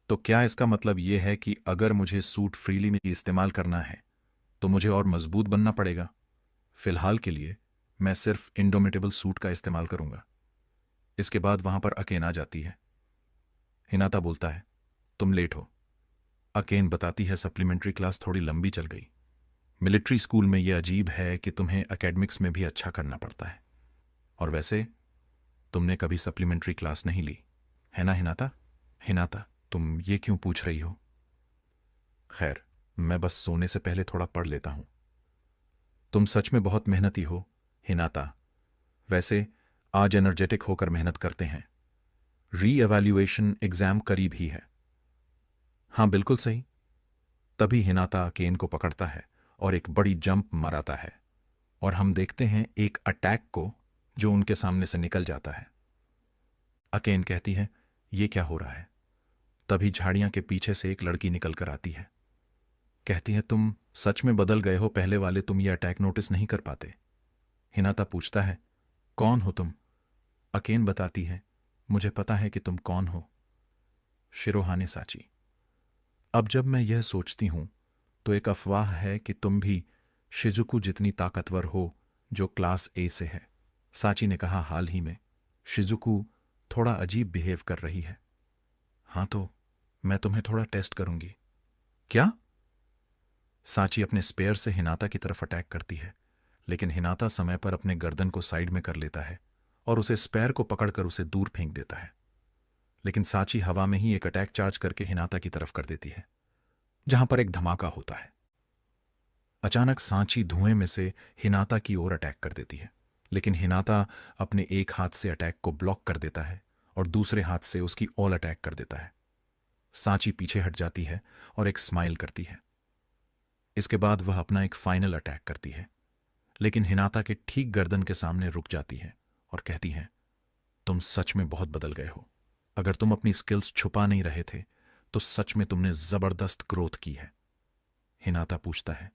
तो क्या इसका मतलब यह है कि अगर मुझे सूट फ्रीली में इस्तेमाल करना है तो मुझे और मजबूत बनना पड़ेगा? फिलहाल के लिए मैं सिर्फ इंडोमिटेबल सूट का इस्तेमाल करूंगा। इसके बाद वहां पर अकेन आ जाती है। हिनाता बोलता है, तुम लेट हो। अकेन बताती है, सप्लीमेंट्री क्लास थोड़ी लंबी चल गई। मिलिट्री स्कूल में यह अजीब है कि तुम्हें एकेडमिक्स में भी अच्छा करना पड़ता है। और वैसे तुमने कभी सप्लीमेंट्री क्लास नहीं ली है ना हिनाता? हिनाता, तुम ये क्यों पूछ रही हो? खैर, मैं बस सोने से पहले थोड़ा पढ़ लेता हूं। तुम सच में बहुत मेहनती हो हिनाता। वैसे आज एनर्जेटिक होकर मेहनत करते हैं। री एवेल्युएशन एग्जाम करीब ही है। हाँ बिल्कुल सही। तभी हिनाता केन को पकड़ता है और एक बड़ी जंप मारता है और हम देखते हैं एक अटैक को जो उनके सामने से निकल जाता है। अकेन कहती है, ये क्या हो रहा है? तभी झाड़ियां के पीछे से एक लड़की निकल कर आती है। कहती है, तुम सच में बदल गए हो। पहले वाले तुम ये अटैक नोटिस नहीं कर पाते। हिनाता पूछता है, कौन हो तुम? अकेन बताती है, मुझे पता है कि तुम कौन हो। शिरोहाने साची। अब जब मैं यह सोचती हूं तो एक अफवाह है कि तुम भी शिजुकू जितनी ताकतवर हो जो क्लास ए से है। साची ने कहा, हाल ही में शिजुकू थोड़ा अजीब बिहेव कर रही है। हाँ तो मैं तुम्हें थोड़ा टेस्ट करूंगी। क्या? साची अपने स्पेयर से हिनाता की तरफ अटैक करती है, लेकिन हिनाता समय पर अपने गर्दन को साइड में कर लेता है और उसे स्पेयर को पकड़कर उसे दूर फेंक देता है। लेकिन साची हवा में ही एक अटैक चार्ज करके हिनाता की तरफ कर देती है, जहां पर एक धमाका होता है। अचानक सांची धुएं में से हिनाता की ओर अटैक कर देती है। लेकिन हिनाता अपने एक हाथ से अटैक को ब्लॉक कर देता है और दूसरे हाथ से उसकी ऑल अटैक कर देता है। सांची पीछे हट जाती है और एक स्माइल करती है। इसके बाद वह अपना एक फाइनल अटैक करती है, लेकिन हिनाता के ठीक गर्दन के सामने रुक जाती है और कहती है, तुम सच में बहुत बदल गए हो। अगर तुम अपनी स्किल्स छुपा नहीं रहे थे तो सच में तुमने जबरदस्त ग्रोथ की है। हिनाता पूछता है,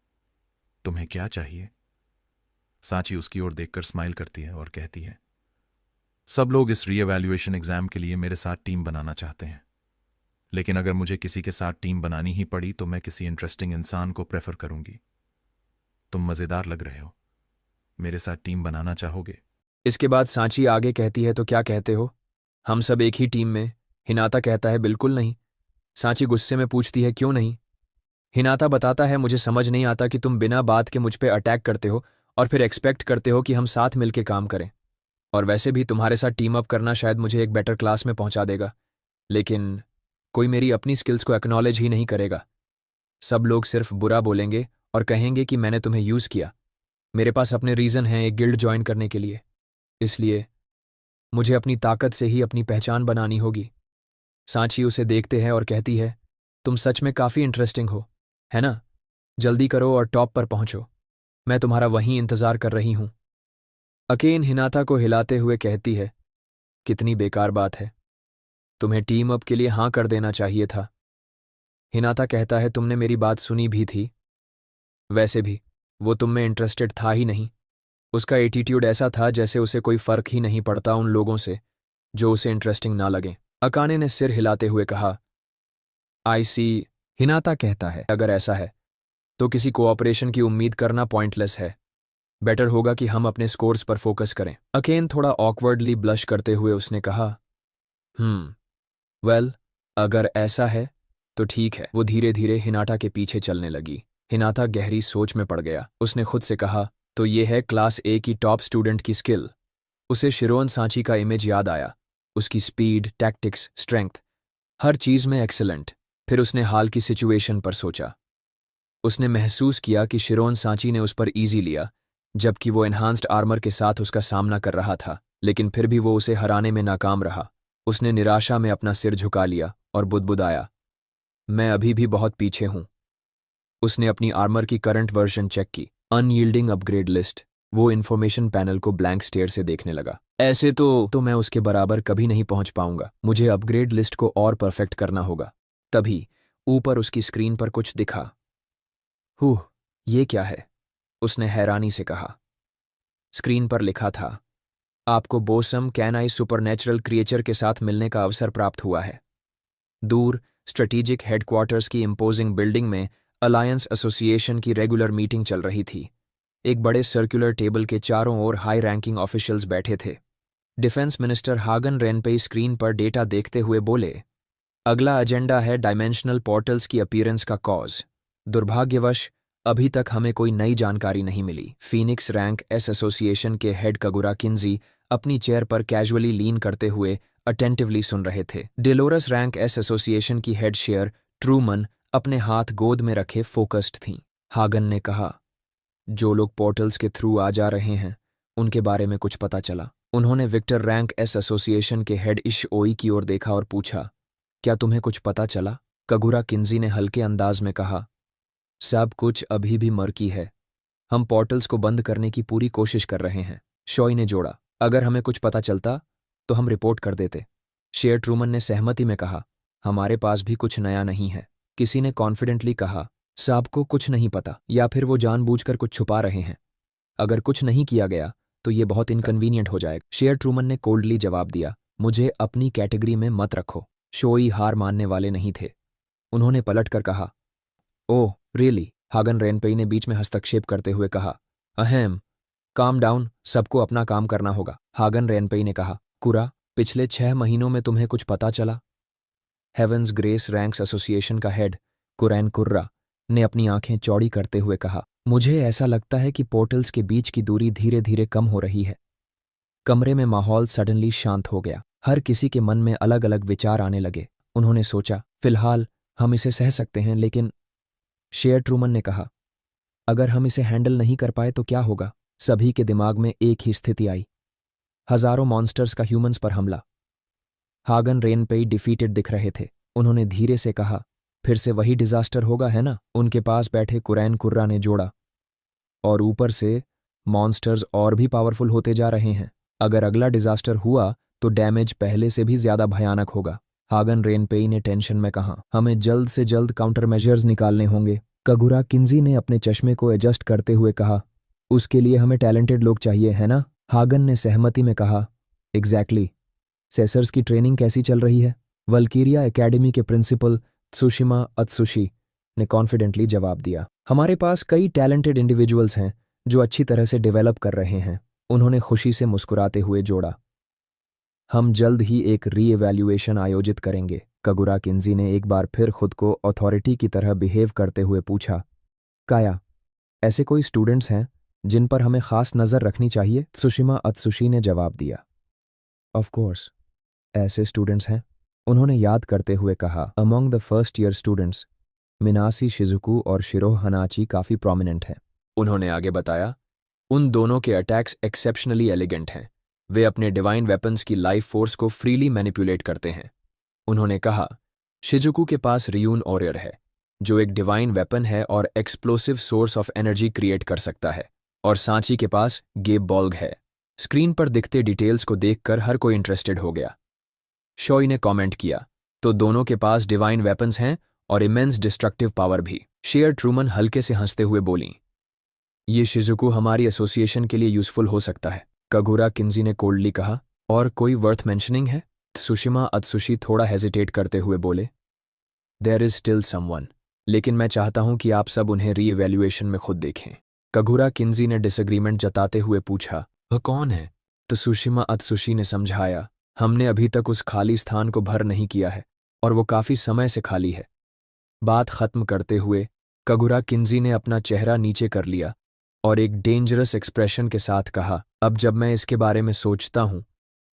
तुम्हें क्या चाहिए? सांची उसकी ओर देखकर स्माइल करती है और कहती है, सब लोग इस रीएवैल्यूएशन एग्जाम के लिए मेरे साथ टीम बनाना चाहते हैं, लेकिन अगर मुझे किसी के साथ टीम बनानी ही पड़ी तो मैं किसी इंटरेस्टिंग इंसान को प्रेफर करूंगी। तुम मजेदार लग रहे हो, मेरे साथ टीम बनाना चाहोगे? इसके बाद सांची आगे कहती है, तो क्या कहते हो, हम सब एक ही टीम में? हिनाता कहता है, बिल्कुल नहीं। सांची गुस्से में पूछती है, क्यों नहीं? हिनाता बताता है, मुझे समझ नहीं आता कि तुम बिना बात के मुझ पे अटैक करते हो और फिर एक्सपेक्ट करते हो कि हम साथ मिलके काम करें। और वैसे भी तुम्हारे साथ टीम अप करना शायद मुझे एक बेटर क्लास में पहुंचा देगा, लेकिन कोई मेरी अपनी स्किल्स को एक्नॉलेज ही नहीं करेगा। सब लोग सिर्फ बुरा बोलेंगे और कहेंगे कि मैंने तुम्हें यूज़ किया। मेरे पास अपने रीज़न हैं एक गिल्ड ज्वाइन करने के लिए, इसलिए मुझे अपनी ताकत से ही अपनी पहचान बनानी होगी। सांची उसे देखते हैं और कहती है, तुम सच में काफ़ी इंटरेस्टिंग हो, है ना? जल्दी करो और टॉप पर पहुंचो, मैं तुम्हारा वहीं इंतज़ार कर रही हूं। अकेन हिनाता को हिलाते हुए कहती है, कितनी बेकार बात है, तुम्हें टीम अप के लिए हाँ कर देना चाहिए था। हिनाता कहता है, तुमने मेरी बात सुनी भी थी, वैसे भी वो तुम में इंटरेस्टेड था ही नहीं। उसका एटीट्यूड ऐसा था जैसे उसे कोई फर्क ही नहीं पड़ता उन लोगों से जो उसे इंटरेस्टिंग ना लगे। अकाने ने सिर हिलाते हुए कहा, आई सी। हिनाता कहता है, अगर ऐसा है तो किसी कोऑपरेशन की उम्मीद करना पॉइंटलेस है। बेटर होगा कि हम अपने स्कोर्स पर फोकस करें। अकेन थोड़ा ऑकवर्डली ब्लश करते हुए उसने कहा, वेल, अगर ऐसा है तो ठीक है। वो धीरे धीरे हिनाटा के पीछे चलने लगी। हिनाता गहरी सोच में पड़ गया। उसने खुद से कहा, तो ये है क्लास ए की टॉप स्टूडेंट की स्किल। उसे शिरोन सांची का इमेज याद आया, उसकी स्पीड, टैक्टिक्स, स्ट्रेंथ, हर चीज में एक्सीलेंट। फिर उसने हाल की सिचुएशन पर सोचा। उसने महसूस किया कि शिरोन सांची ने उस पर इजी लिया, जबकि वो एनहांस्ड आर्मर के साथ उसका सामना कर रहा था, लेकिन फिर भी वो उसे हराने में नाकाम रहा। उसने निराशा में अपना सिर झुका लिया और बुदबुदाया, मैं अभी भी बहुत पीछे हूं। उसने अपनी आर्मर की करंट वर्जन चेक की, अनयील्डिंग अपग्रेड लिस्ट। वो इन्फॉर्मेशन पैनल को ब्लैंक स्टेयर से देखने लगा। ऐसे तो मैं उसके बराबर कभी नहीं पहुंच पाऊंगा। मुझे अपग्रेड लिस्ट को और परफेक्ट करना होगा। तभी ऊपर उसकी स्क्रीन पर कुछ दिखा। ये क्या है? उसने हैरानी से कहा। स्क्रीन पर लिखा था, आपको बोसम कैनाई सुपरनेचुरल क्रिएचर के साथ मिलने का अवसर प्राप्त हुआ है। दूर स्ट्रेटेजिक हेडक्वार्टर्स की इम्पोजिंग बिल्डिंग में अलायंस एसोसिएशन की रेगुलर मीटिंग चल रही थी। एक बड़े सर्कुलर टेबल के चारों ओर हाई रैंकिंग ऑफिशियल्स बैठे थे। डिफेंस मिनिस्टर हागन रेनपेई स्क्रीन पर डेटा देखते हुए बोले, अगला एजेंडा है डायमेंशनल पोर्टल्स की अपीयरेंस का कॉज। दुर्भाग्यवश अभी तक हमें कोई नई जानकारी नहीं मिली। फीनिक्स रैंक एस एसोसिएशन के हेड कगुरा किन्जी अपनी चेयर पर कैजुअली लीन करते हुए अटेंटिवली सुन रहे थे। डेलोरस रैंक एस एसोसिएशन की हेड शेयर ट्रूमन अपने हाथ गोद में रखे फोकस्ड थीं। हागन ने कहा, जो लोग पोर्टल्स के थ्रू आ जा रहे हैं उनके बारे में कुछ पता चला। उन्होंने विक्टर रैंक एस एसोसिएशन के हेड इश ओई की ओर देखा और पूछा, क्या तुम्हें कुछ पता चला? कगुरा किन्जी ने हल्के अंदाज में कहा, सब कुछ अभी भी मर्की है। हम पोर्टल्स को बंद करने की पूरी कोशिश कर रहे हैं। शॉय ने जोड़ा, अगर हमें कुछ पता चलता तो हम रिपोर्ट कर देते। शेयर ट्रूमन ने सहमति में कहा, हमारे पास भी कुछ नया नहीं है। किसी ने कॉन्फिडेंटली कहा, साहब को कुछ नहीं पता, या फिर वो जानबूझकर कुछ छुपा रहे हैं। अगर कुछ नहीं किया गया तो ये बहुत इनकन्वीनियंट हो जाएगा। शेयर ट्रूमन ने कोल्डली जवाब दिया, मुझे अपनी कैटेगरी में मत रखो। शोई हार मानने वाले नहीं थे। उन्होंने पलटकर कहा, ओह रियली? हागन रेनपेई ने बीच में हस्तक्षेप करते हुए कहा, अहम, काम डाउन, सबको अपना काम करना होगा। हागन रेनपेई ने कहा, कुरा, पिछले 6 महीनों में तुम्हें कुछ पता चला? हेवंस ग्रेस रैंक्स एसोसिएशन का हेड कुरैन कुर्रा ने अपनी आंखें चौड़ी करते हुए कहा, मुझे ऐसा लगता है कि पोर्टल्स के बीच की दूरी धीरे धीरे कम हो रही है। कमरे में माहौल सडनली शांत हो गया। हर किसी के मन में अलग अलग विचार आने लगे। उन्होंने सोचा, फिलहाल हम इसे सह सकते हैं, लेकिन शेयर ट्रूमन ने कहा, अगर हम इसे हैंडल नहीं कर पाए तो क्या होगा? सभी के दिमाग में एक ही स्थिति आई, हजारों मॉन्स्टर्स का ह्यूमंस पर हमला। हागन रेनपेई डिफीटेड दिख रहे थे। उन्होंने धीरे से कहा, फिर से वही डिजास्टर होगा, है ना? उनके पास बैठे कुरैन कुर्रा ने जोड़ा, और ऊपर से मॉन्स्टर्स और भी पावरफुल होते जा रहे हैं। अगर अगला डिजास्टर हुआ तो डैमेज पहले से भी ज्यादा भयानक होगा। हागन रेनपेई ने टेंशन में कहा, हमें जल्द से जल्द काउंटर मेजर्स निकालने होंगे। कगुरा किंजी ने अपने चश्मे को एडजस्ट करते हुए कहा, उसके लिए हमें टैलेंटेड लोग चाहिए, है ना? हागन ने सहमति में कहा, एग्जैक्टली। सेसर्स की ट्रेनिंग कैसी चल रही है? वल्कीरिया एकेडमी के प्रिंसिपल त्सुशिमा अत्सुशी ने कॉन्फिडेंटली जवाब दिया, हमारे पास कई टैलेंटेड इंडिविजुअल्स हैं जो अच्छी तरह से डेवलप कर रहे हैं। उन्होंने खुशी से मुस्कुराते हुए जोड़ा, हम जल्द ही एक री-इवैल्यूएशन आयोजित करेंगे। कगुरा किंजी ने एक बार फिर खुद को अथॉरिटी की तरह बिहेव करते हुए पूछा, काया, ऐसे कोई स्टूडेंट्स हैं जिन पर हमें खास नजर रखनी चाहिए? त्सुशिमा अत्सुशी ने जवाब दिया, ऑफ कोर्स, ऐसे स्टूडेंट्स हैं। उन्होंने याद करते हुए कहा, among the first year students मिनासी शिजुकू और शिरो हनाची काफी प्रोमिनेंट हैं। उन्होंने आगे बताया, उन दोनों के अटैक्स एक्सेप्शनली एलिगेंट हैं। वे अपने डिवाइन वेपन्स की लाइफ फोर्स को फ्रीली मैनिपुलेट करते हैं। उन्होंने कहा, शिजुकू के पास रियून ऑरियर है जो एक डिवाइन वेपन है और explosive source of energy create कर सकता है, और सांची के पास गेब बॉल्ग है। स्क्रीन पर दिखते डिटेल्स को देखकर हर कोई इंटरेस्टेड हो गया। शॉय ने कमेंट किया, तो दोनों के पास डिवाइन वेपन्स हैं और इमेंस डिस्ट्रक्टिव पावर भी। शेयर ट्रूमन हल्के से हंसते हुए बोली, ये शिजुकू हमारी एसोसिएशन के लिए यूजफुल हो सकता है। कगुरा किंजी ने कोल्डली कहा, और कोई वर्थ मेंशनिंग है? त्सुशिमा अत्सुशी थोड़ा हेजिटेट करते हुए बोले, देयर इज स्टिल समवन, लेकिन मैं चाहता हूं कि आप सब उन्हें री-इवैल्यूएशन में खुद देखें। कगुरा किंजी ने डिसएग्रीमेंट जताते हुए पूछा, वह कौन है? त्सुशिमा अत्सुशी ने समझाया, हमने अभी तक उस खाली स्थान को भर नहीं किया है और वो काफी समय से खाली है। बात खत्म करते हुए कगुरा किंजी ने अपना चेहरा नीचे कर लिया और एक डेंजरस एक्सप्रेशन के साथ कहा, अब जब मैं इसके बारे में सोचता हूं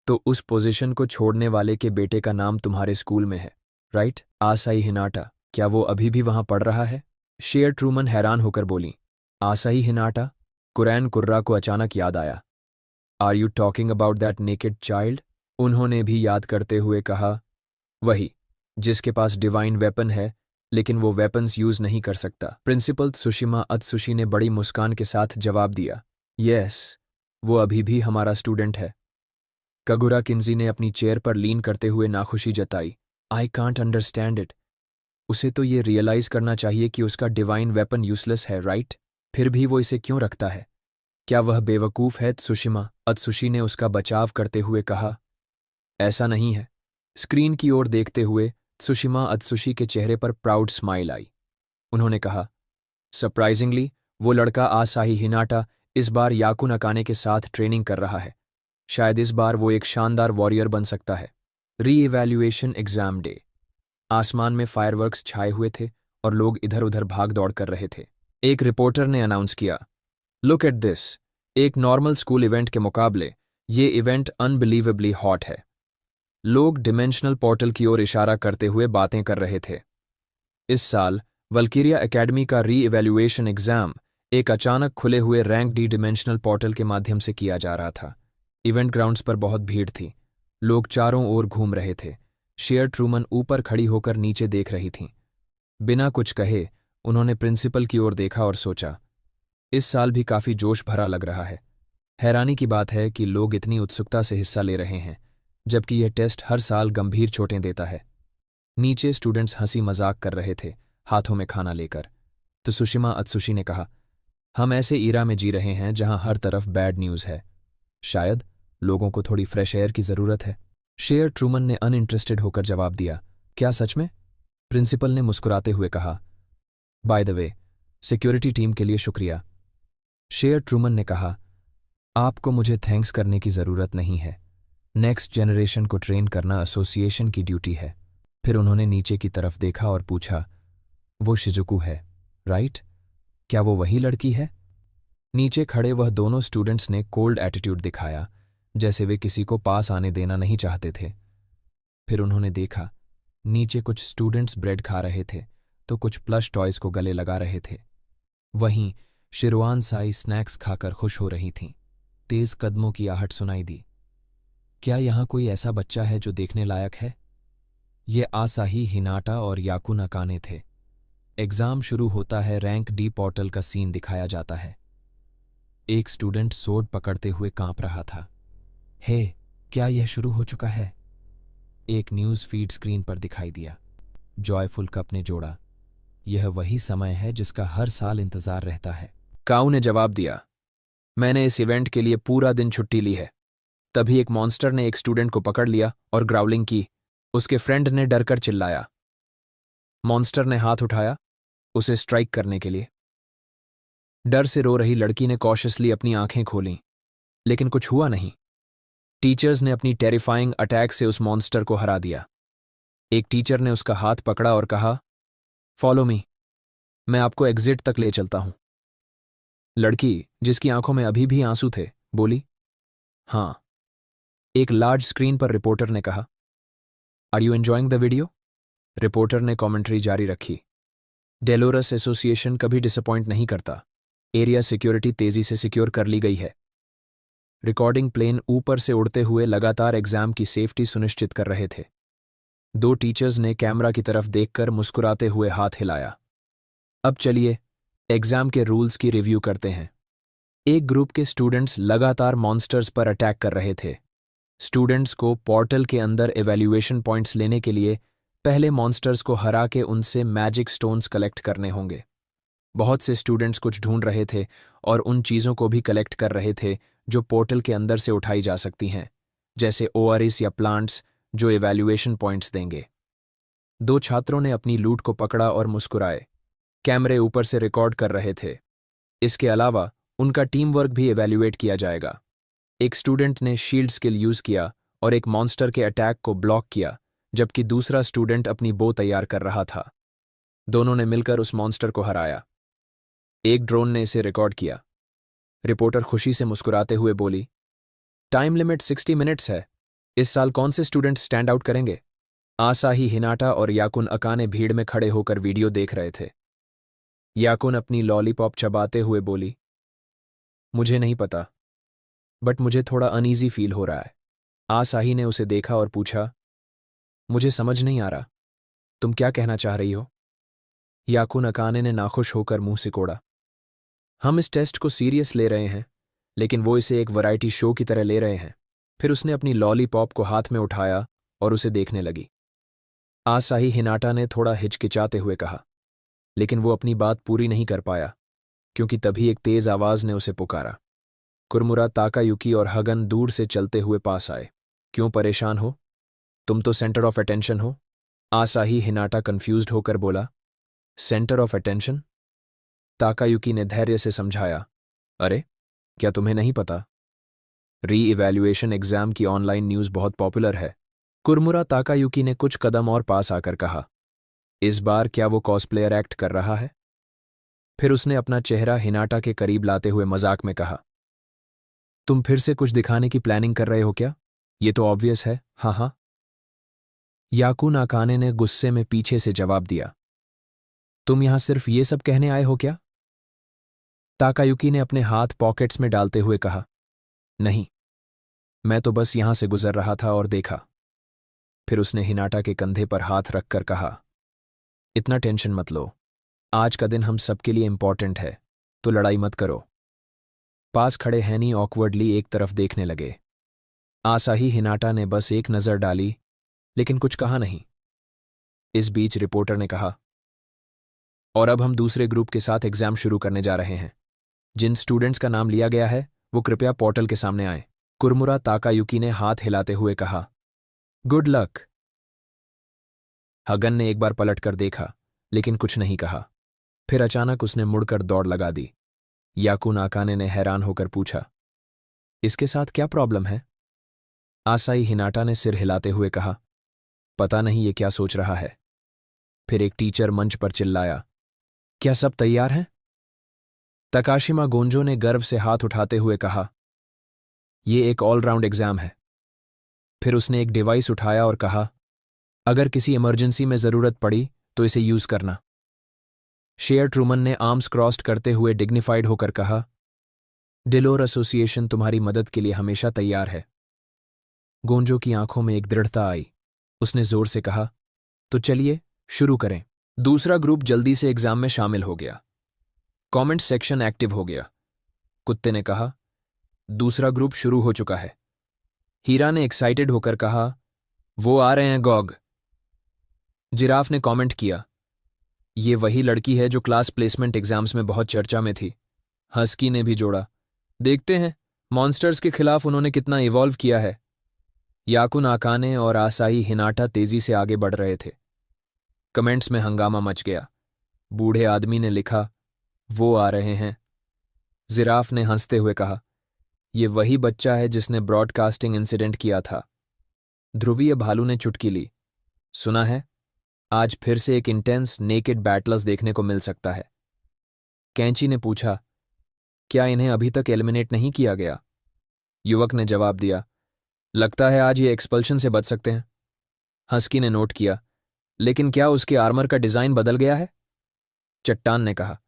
तो उस पोजीशन को छोड़ने वाले के बेटे का नाम तुम्हारे स्कूल में है, राइट? आसाई हिनाटा, क्या वो अभी भी वहां पढ़ रहा है? शेयर ट्रूमन हैरान होकर बोली, आसाई हिनाटा? कुरैन कुर्रा को अचानक याद आया, are you talking about that naked child? उन्होंने भी याद करते हुए कहा, वही, जिसके पास डिवाइन वेपन है लेकिन वो वेपन्स यूज नहीं कर सकता। प्रिंसिपल त्सुशिमा अत्सुशी ने बड़ी मुस्कान के साथ जवाब दिया, यस, वो अभी भी हमारा स्टूडेंट है। कगुरा किंजी ने अपनी चेयर पर लीन करते हुए नाखुशी जताई, आई कांट अंडरस्टैंड इट। उसे तो ये रियलाइज करना चाहिए कि उसका डिवाइन वेपन यूजलेस है, राइट? फिर भी वो इसे क्यों रखता है? क्या वह बेवकूफ है? त्सुशिमा अत्सुशी ने उसका बचाव करते हुए कहा, ऐसा नहीं है। स्क्रीन की ओर देखते हुए त्सुशिमा अत्सुशी के चेहरे पर प्राउड स्माइल आई। उन्होंने कहा, सरप्राइजिंगली वो लड़का आसाही हिनाटा इस बार याकुन अकाने के साथ ट्रेनिंग कर रहा है। शायद इस बार वो एक शानदार वॉरियर बन सकता है। री-इवैल्यूएशन एग्जाम डे। आसमान में फायरवर्क्स छाए हुए थे और लोग इधर उधर भाग दौड़ कर रहे थे। एक रिपोर्टर ने अनाउंस किया, लुक एट दिस, एक नॉर्मल स्कूल इवेंट के मुकाबले ये इवेंट अनबिलीवेबली हॉट है। लोग डिमेंशनल पोर्टल की ओर इशारा करते हुए बातें कर रहे थे। इस साल वल्कीरिया एकेडमी का री-इवैल्यूएशन एग्जाम एक अचानक खुले हुए रैंक डी डिमेंशनल पोर्टल के माध्यम से किया जा रहा था। इवेंट ग्राउंड्स पर बहुत भीड़ थी। लोग चारों ओर घूम रहे थे। शेयर ट्रूमन ऊपर खड़ी होकर नीचे देख रही थीं। बिना कुछ कहे उन्होंने प्रिंसिपल की ओर देखा और सोचा, इस साल भी काफी जोश भरा लग रहा है। हैरानी की बात है कि लोग इतनी उत्सुकता से हिस्सा ले रहे हैं, जबकि यह टेस्ट हर साल गंभीर चोटें देता है। नीचे स्टूडेंट्स हंसी मजाक कर रहे थे, हाथों में खाना लेकर। त्सुशिमा अत्सुशी ने कहा, हम ऐसे ईरा में जी रहे हैं जहां हर तरफ बैड न्यूज है। शायद लोगों को थोड़ी फ्रेश एयर की जरूरत है। शेयर ट्रूमन ने अनइंटरेस्टेड होकर जवाब दिया, क्या सच में? प्रिंसिपल ने मुस्कुराते हुए कहा, by the way, security team के लिए शुक्रिया। शेयर ट्रूमन ने कहा, आपको मुझे थैंक्स करने की जरूरत नहीं है। नेक्स्ट जनरेशन को ट्रेन करना एसोसिएशन की ड्यूटी है। फिर उन्होंने नीचे की तरफ देखा और पूछा, वो शिजुकू है, राइट? क्या वो वही लड़की है? नीचे खड़े वह दोनों स्टूडेंट्स ने कोल्ड एटीट्यूड दिखाया, जैसे वे किसी को पास आने देना नहीं चाहते थे। फिर उन्होंने देखा, नीचे कुछ स्टूडेंट्स ब्रेड खा रहे थे तो कुछ प्लश टॉयज को गले लगा रहे थे। वहीं शिरवान साई स्नैक्स खाकर खुश हो रही थीं। तेज कदमों की आहट सुनाई दी। क्या यहाँ कोई ऐसा बच्चा है जो देखने लायक है? ये आसाही, हिनाटा और याकुन अकाने थे। एग्जाम शुरू होता है, रैंक डी पोर्टल का सीन दिखाया जाता है। एक स्टूडेंट सोड पकड़ते हुए कांप रहा था। हे, क्या यह शुरू हो चुका है? एक न्यूज़ फीड स्क्रीन पर दिखाई दिया। जॉयफुल कप ने जोड़ा, यह वही समय है जिसका हर साल इंतजार रहता है। काऊ ने जवाब दिया, मैंने इस इवेंट के लिए पूरा दिन छुट्टी ली है। तभी एक मॉन्स्टर ने एक स्टूडेंट को पकड़ लिया और ग्राउलिंग की। उसके फ्रेंड ने डरकर चिल्लाया। मॉन्स्टर ने हाथ उठाया उसे स्ट्राइक करने के लिए। डर से रो रही लड़की ने कॉशियसली अपनी आंखें खोलीं, लेकिन कुछ हुआ नहीं। टीचर्स ने अपनी टेरिफाइंग अटैक से उस मॉन्स्टर को हरा दिया। एक टीचर ने उसका हाथ पकड़ा और कहा, फॉलो मी, मैं आपको एग्जिट तक ले चलता हूं। लड़की, जिसकी आंखों में अभी भी आंसू थे, बोली, हां। एक लार्ज स्क्रीन पर रिपोर्टर ने कहा, are you enjoying the video? Reporter ने कमेंट्री जारी रखी। डेलोरस एसोसिएशन कभी डिसअपॉइंट नहीं करता। एरिया सिक्योरिटी तेजी से सिक्योर कर ली गई है। रिकॉर्डिंग प्लेन ऊपर से उड़ते हुए लगातार एग्जाम की सेफ्टी सुनिश्चित कर रहे थे। दो टीचर्स ने कैमरा की तरफ देखकर मुस्कुराते हुए हाथ हिलाया। अब चलिए एग्जाम के रूल्स की रिव्यू करते हैं। एक ग्रुप के स्टूडेंट्स लगातार मॉन्स्टर्स पर अटैक कर रहे थे। स्टूडेंट्स को पोर्टल के अंदर इवैल्यूएशन पॉइंट्स लेने के लिए पहले मॉन्स्टर्स को हरा के उनसे मैजिक स्टोन्स कलेक्ट करने होंगे। बहुत से स्टूडेंट्स कुछ ढूंढ रहे थे और उन चीज़ों को भी कलेक्ट कर रहे थे जो पोर्टल के अंदर से उठाई जा सकती हैं, जैसे ओआरएस या प्लांट्स जो इवैल्यूएशन पॉइंट्स देंगे। दो छात्रों ने अपनी लूट को पकड़ा और मुस्कुराए। कैमरे ऊपर से रिकॉर्ड कर रहे थे। इसके अलावा उनका टीम वर्क भी इवैल्यूएट किया जाएगा। एक स्टूडेंट ने शील्ड स्किल यूज किया और एक मॉन्स्टर के अटैक को ब्लॉक किया, जबकि दूसरा स्टूडेंट अपनी बो तैयार कर रहा था। दोनों ने मिलकर उस मॉन्स्टर को हराया। एक ड्रोन ने इसे रिकॉर्ड किया। रिपोर्टर खुशी से मुस्कुराते हुए बोली, टाइम लिमिट 60 मिनट्स है। इस साल कौन से स्टूडेंट स्टैंड आउट करेंगे? आसाही, हिनाटा और याकुन अकाने भीड़ में खड़े होकर वीडियो देख रहे थे। याकुन अपनी लॉलीपॉप चबाते हुए बोली, मुझे नहीं पता, बट मुझे थोड़ा अनईजी फील हो रहा है। आसाही ने उसे देखा और पूछा, मुझे समझ नहीं आ रहा, तुम क्या कहना चाह रही हो? याकुन अकाने ने नाखुश होकर मुंह सिकोड़ा, हम इस टेस्ट को सीरियस ले रहे हैं, लेकिन वो इसे एक वैरायटी शो की तरह ले रहे हैं। फिर उसने अपनी लॉलीपॉप को हाथ में उठाया और उसे देखने लगी। आसाही, हिनाटा ने थोड़ा हिचकिचाते हुए कहा, लेकिन वो अपनी बात पूरी नहीं कर पाया, क्योंकि तभी एक तेज आवाज ने उसे पुकारा। कुरमुरा, ताकायुकी और हगन दूर से चलते हुए पास आए। क्यों परेशान हो? तुम तो सेंटर ऑफ अटेंशन हो। आसाही, हिनाटा कंफ्यूज्ड होकर बोला, सेंटर ऑफ अटेंशन? ताकायुकी ने धैर्य से समझाया, अरे क्या तुम्हें नहीं पता? री इवैल्यूएशन एग्जाम की ऑनलाइन न्यूज़ बहुत पॉपुलर है। कुरमुरा ताकायुकी ने कुछ कदम और पास आकर कहा, इस बार क्या वो कॉस्प्लेयर एक्ट कर रहा है? फिर उसने अपना चेहरा हिनाटा के करीब लाते हुए मजाक में कहा, तुम फिर से कुछ दिखाने की प्लानिंग कर रहे हो क्या? ये तो ऑब्वियस है। हाँ हाँ। याकुन अकाने ने गुस्से में पीछे से जवाब दिया, तुम यहां सिर्फ ये सब कहने आए हो क्या? ताकायुकी ने अपने हाथ पॉकेट्स में डालते हुए कहा, नहीं, मैं तो बस यहां से गुजर रहा था और देखा। फिर उसने हिनाटा के कंधे पर हाथ रखकर कहा, इतना टेंशन मत लो, आज का दिन हम सबके लिए इंपॉर्टेंट है, तो लड़ाई मत करो। पास खड़े हैनी ऑकवर्डली एक तरफ देखने लगे। आसाही, हिनाटा ने बस एक नजर डाली, लेकिन कुछ कहा नहीं। इस बीच रिपोर्टर ने कहा, और अब हम दूसरे ग्रुप के साथ एग्जाम शुरू करने जा रहे हैं। जिन स्टूडेंट्स का नाम लिया गया है वो कृपया पोर्टल के सामने आए। कुरमुरा ताकायुकी ने हाथ हिलाते हुए कहा, गुड लक। हगन ने एक बार पलट कर देखा, लेकिन कुछ नहीं कहा। फिर अचानक उसने मुड़कर दौड़ लगा दी। याकुन अकाने ने हैरान होकर पूछा, इसके साथ क्या प्रॉब्लम है? आसाई, हिनाटा ने सिर हिलाते हुए कहा, पता नहीं ये क्या सोच रहा है। फिर एक टीचर मंच पर चिल्लाया, क्या सब तैयार हैं? तकाशिमा गोंजो ने गर्व से हाथ उठाते हुए कहा, ये एक ऑलराउंड एग्जाम है। फिर उसने एक डिवाइस उठाया और कहा, अगर किसी इमरजेंसी में जरूरत पड़ी तो इसे यूज करना। शेयर ट्रूमन ने आर्म्स क्रॉस्ड करते हुए डिग्निफाइड होकर कहा, डिलोर एसोसिएशन तुम्हारी मदद के लिए हमेशा तैयार है। गोंजो की आंखों में एक दृढ़ता आई। उसने जोर से कहा, तो चलिए शुरू करें। दूसरा ग्रुप जल्दी से एग्जाम में शामिल हो गया। कमेंट सेक्शन एक्टिव हो गया। कुत्ते ने कहा, दूसरा ग्रुप शुरू हो चुका है। हीरा ने एक्साइटेड होकर कहा, वो आ रहे हैं गॉग। जिराफ ने कमेंट किया, ये वही लड़की है जो क्लास प्लेसमेंट एग्जाम्स में बहुत चर्चा में थी। हस्की ने भी जोड़ा, देखते हैं मॉन्स्टर्स के खिलाफ उन्होंने कितना इवॉल्व किया है। याकुन आकाने और आसाई हिनाटा तेजी से आगे बढ़ रहे थे। कमेंट्स में हंगामा मच गया। बूढ़े आदमी ने लिखा, वो आ रहे हैं। जिराफ ने हंसते हुए कहा, ये वही बच्चा है जिसने ब्रॉडकास्टिंग इंसिडेंट किया था। ध्रुवीय भालू ने चुटकी ली, सुना है आज फिर से एक इंटेंस नेकेड बैटल्स देखने को मिल सकता है। कैंची ने पूछा, क्या इन्हें अभी तक एलिमिनेट नहीं किया गया? युवक ने जवाब दिया, लगता है आज ये एक्सपल्शन से बच सकते हैं। हस्की ने नोट किया, लेकिन क्या उसके आर्मर का डिजाइन बदल गया है? चट्टान ने कहा,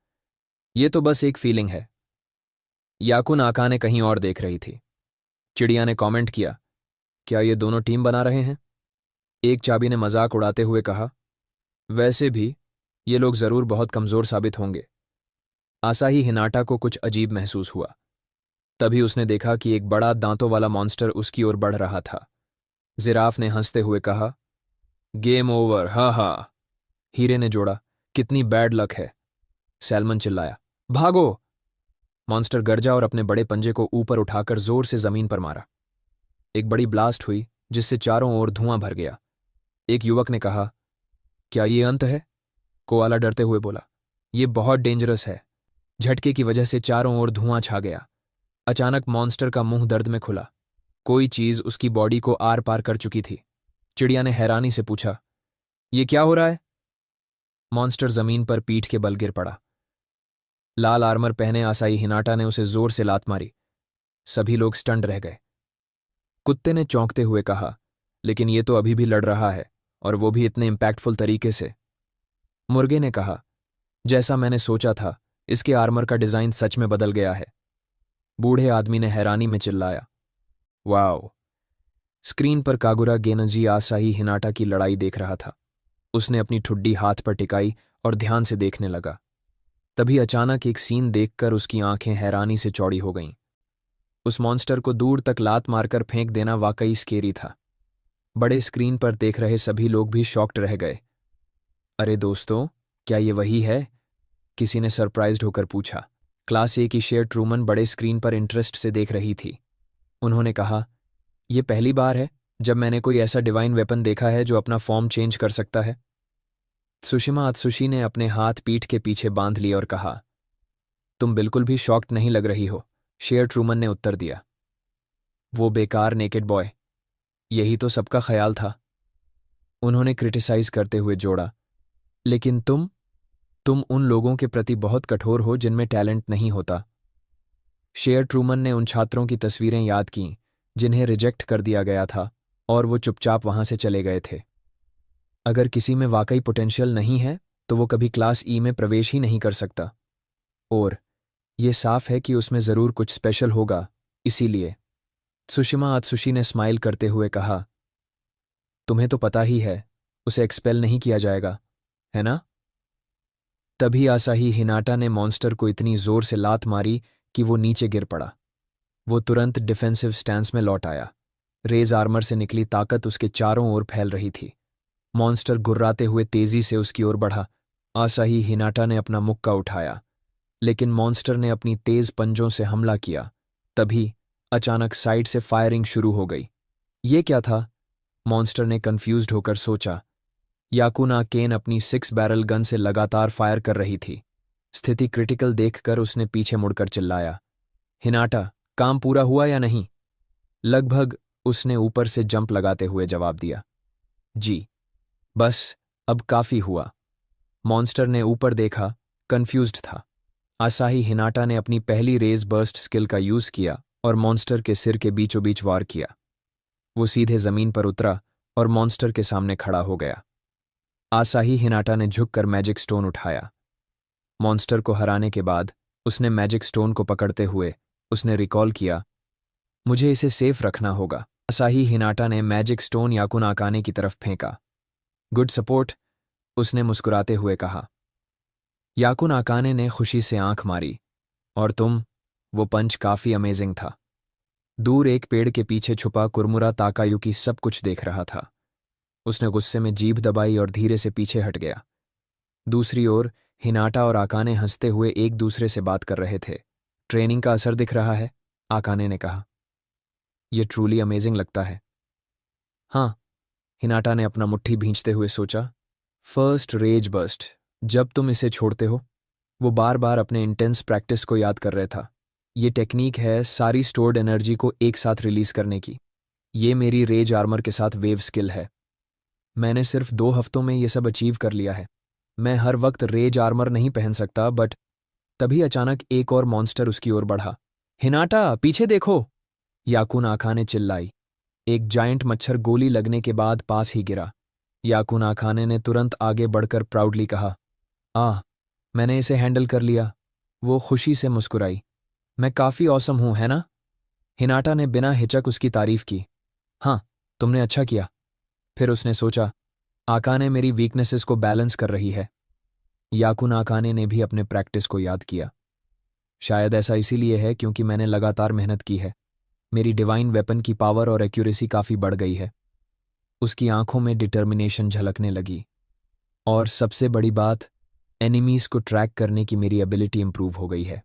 यह तो बस एक फीलिंग है। याकुन आकाने कहीं और देख रही थी। चिड़िया ने कमेंट किया, क्या ये दोनों टीम बना रहे हैं? एक चाबी ने मजाक उड़ाते हुए कहा, वैसे भी ये लोग जरूर बहुत कमजोर साबित होंगे। आसाही हिनाटा को कुछ अजीब महसूस हुआ। तभी उसने देखा कि एक बड़ा दांतों वाला मॉन्स्टर उसकी ओर बढ़ रहा था। जिराफ ने हंसते हुए कहा, गेम ओवर, हा हा। हीरे ने जोड़ा, कितनी बैड लक है। सैल्मन चिल्लाया, भागो। मॉन्स्टर गरजा और अपने बड़े पंजे को ऊपर उठाकर जोर से जमीन पर मारा। एक बड़ी ब्लास्ट हुई जिससे चारों ओर धुआं भर गया। एक युवक ने कहा, क्या ये अंत है? कोआला डरते हुए बोला, ये बहुत डेंजरस है। झटके की वजह से चारों ओर धुआं छा गया। अचानक मॉन्स्टर का मुंह दर्द में खुला। कोई चीज उसकी बॉडी को आर पार कर चुकी थी। चिड़िया ने हैरानी से पूछा, ये क्या हो रहा है? मॉन्स्टर जमीन पर पीठ के बल गिर पड़ा। लाल आर्मर पहने आसाई हिनाटा ने उसे जोर से लात मारी। सभी लोग स्टंड रह गए। कुत्ते ने चौंकते हुए कहा, लेकिन ये तो अभी भी लड़ रहा है, और वो भी इतने इम्पैक्टफुल तरीके से। मुर्गे ने कहा, जैसा मैंने सोचा था, इसके आर्मर का डिजाइन सच में बदल गया है। बूढ़े आदमी ने हैरानी में चिल्लाया, वाओ। स्क्रीन पर कागुरा गेनजी आसाही हिनाटा की लड़ाई देख रहा था। उसने अपनी ठुड्डी हाथ पर टिकाई और ध्यान से देखने लगा। तभी अचानक एक सीन देखकर उसकी आंखें हैरानी से चौड़ी हो गईं। उस मॉन्स्टर को दूर तक लात मारकर फेंक देना वाकई स्केरी था। बड़े स्क्रीन पर देख रहे सभी लोग भी शॉक्ड रह गए। अरे दोस्तों, क्या ये वही है? किसी ने सरप्राइज्ड होकर पूछा। क्लास ए की शेयर ट्रूमन बड़े स्क्रीन पर इंटरेस्ट से देख रही थी। उन्होंने कहा, यह पहली बार है जब मैंने कोई ऐसा डिवाइन वेपन देखा है जो अपना फॉर्म चेंज कर सकता है। त्सुशिमा अत्सुशी ने अपने हाथ पीठ के पीछे बांध लिए और कहा, तुम बिल्कुल भी शॉक्ड नहीं लग रही हो। शेयर ट्रूमन ने उत्तर दिया, वो बेकार नेकेड बॉय, यही तो सबका ख्याल था। उन्होंने क्रिटिसाइज करते हुए जोड़ा, लेकिन तुम उन लोगों के प्रति बहुत कठोर हो जिनमें टैलेंट नहीं होता। शेयर ट्रूमन ने उन छात्रों की तस्वीरें याद कीं जिन्हें रिजेक्ट कर दिया गया था, और वो चुपचाप वहां से चले गए थे। अगर किसी में वाकई पोटेंशियल नहीं है तो वो कभी क्लास ई में प्रवेश ही नहीं कर सकता, और ये साफ है कि उसमें जरूर कुछ स्पेशल होगा। इसीलिए त्सुशिमा अत्सुशी ने स्माइल करते हुए कहा, तुम्हें तो पता ही है उसे एक्सपेल नहीं किया जाएगा, है ना? तभी आसाही हिनाटा ने मॉन्स्टर को इतनी जोर से लात मारी कि वो नीचे गिर पड़ा। वो तुरंत डिफेंसिव स्टैंस में लौट आया। रेज आर्मर से निकली ताकत उसके चारों ओर फैल रही थी। मॉन्स्टर गुर्राते हुए तेजी से उसकी ओर बढ़ा। आसाही हिनाटा ने अपना मुक्का उठाया, लेकिन मॉन्स्टर ने अपनी तेज पंजों से हमला किया। तभी अचानक साइड से फायरिंग शुरू हो गई। ये क्या था? मॉन्स्टर ने कंफ्यूज्ड होकर सोचा। याकुना केन अपनी 6 बैरल गन से लगातार फायर कर रही थी। स्थिति क्रिटिकल देखकर उसने पीछे मुड़कर चिल्लाया, हिनाटा, काम पूरा हुआ या नहीं? लगभग, उसने ऊपर से जंप लगाते हुए जवाब दिया। जी, बस अब काफी हुआ। मॉन्स्टर ने ऊपर देखा, कंफ्यूज्ड था। आसाही हिनाटा ने अपनी पहली रेज बर्स्ट स्किल का यूज किया और मॉन्स्टर के सिर के बीचों बीच वार किया। वो सीधे जमीन पर उतरा और मॉन्स्टर के सामने खड़ा हो गया। आसाही हिनाटा ने झुककर मैजिक स्टोन उठाया। मॉन्स्टर को हराने के बाद उसने मैजिक स्टोन को पकड़ते हुए उसने रिकॉल किया, मुझे इसे सेफ रखना होगा। असाही हिनाटा ने मैजिक स्टोन याकुन आकाने की तरफ फेंका। गुड सपोर्ट, उसने मुस्कुराते हुए कहा। याकुन आकाने ने खुशी से आंख मारी। और तुम? वो पंच काफी अमेजिंग था। दूर एक पेड़ के पीछे छुपा कुरमुरा ताकायुकी सब कुछ देख रहा था। उसने गुस्से में जीभ दबाई और धीरे से पीछे हट गया। दूसरी ओर हिनाटा और आकाने हंसते हुए एक दूसरे से बात कर रहे थे। ट्रेनिंग का असर दिख रहा है, आकाने ने कहा। यह ट्रूली अमेजिंग लगता है। हाँ, हिनाटा ने अपना मुट्ठी भींचते हुए सोचा। फर्स्ट रेज बर्स्ट, जब तुम इसे छोड़ते हो। वो बार बार अपने इंटेंस प्रैक्टिस को याद कर रहा था। ये टेक्निक है सारी स्टोर्ड एनर्जी को एक साथ रिलीज करने की। ये मेरी रेज आर्मर के साथ वेव स्किल है। मैंने सिर्फ 2 हफ्तों में ये सब अचीव कर लिया है। मैं हर वक्त रेज आर्मर नहीं पहन सकता, बट तभी अचानक एक और मॉन्स्टर उसकी ओर बढ़ा। हिनाटा, पीछे देखो, याकुन आकाने चिल्लाई। एक जायंट मच्छर गोली लगने के बाद पास ही गिरा। याकुन आकाने ने तुरंत आगे बढ़कर प्राउडली कहा, मैंने इसे हैंडल कर लिया। वो खुशी से मुस्कुराई। मैं काफी औसम हूं, है ना? हिनाटा ने बिना हिचक उसकी तारीफ की। हाँ, तुमने अच्छा किया। फिर उसने सोचा, आकाने मेरी वीकनेसेस को बैलेंस कर रही है। याकुन आकाने ने भी अपने प्रैक्टिस को याद किया। शायद ऐसा इसीलिए है क्योंकि मैंने लगातार मेहनत की है। मेरी डिवाइन वेपन की पावर और एक्यूरेसी काफी बढ़ गई है। उसकी आंखों में डिटर्मिनेशन झलकने लगी। और सबसे बड़ी बात, एनिमीज को ट्रैक करने की मेरी एबिलिटी इंप्रूव हो गई है।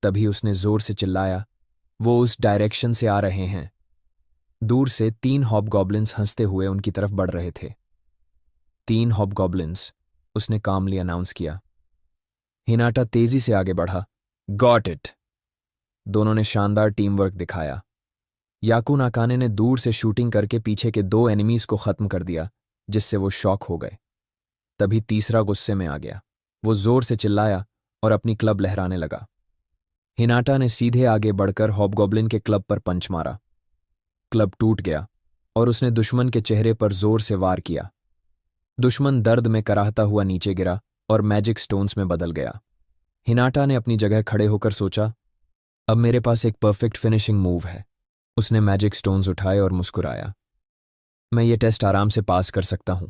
तभी उसने जोर से चिल्लाया, वो उस डायरेक्शन से आ रहे हैं। दूर से 3 हॉबगॉब्लिन्स हंसते हुए उनकी तरफ बढ़ रहे थे। 3 हॉबगॉब्लिन्स, उसने कामली अनाउंस किया। हिनाटा तेजी से आगे बढ़ा। Got it. दोनों ने शानदार टीम वर्क दिखाया। याकुन आकाने ने दूर से शूटिंग करके पीछे के 2 एनिमीज को खत्म कर दिया, जिससे वो शॉक हो गए। तभी तीसरा गुस्से में आ गया। वो जोर से चिल्लाया और अपनी क्लब लहराने लगा। हिनाटा ने सीधे आगे बढ़कर हॉबगॉब्लिन के क्लब पर पंच मारा। क्लब टूट गया और उसने दुश्मन के चेहरे पर जोर से वार किया। दुश्मन दर्द में कराहता हुआ नीचे गिरा और मैजिक स्टोन्स में बदल गया। हिनाटा ने अपनी जगह खड़े होकर सोचा, अब मेरे पास एक परफेक्ट फिनिशिंग मूव है। उसने मैजिक स्टोन्स उठाए और मुस्कुराया। मैं ये टेस्ट आराम से पास कर सकता हूं।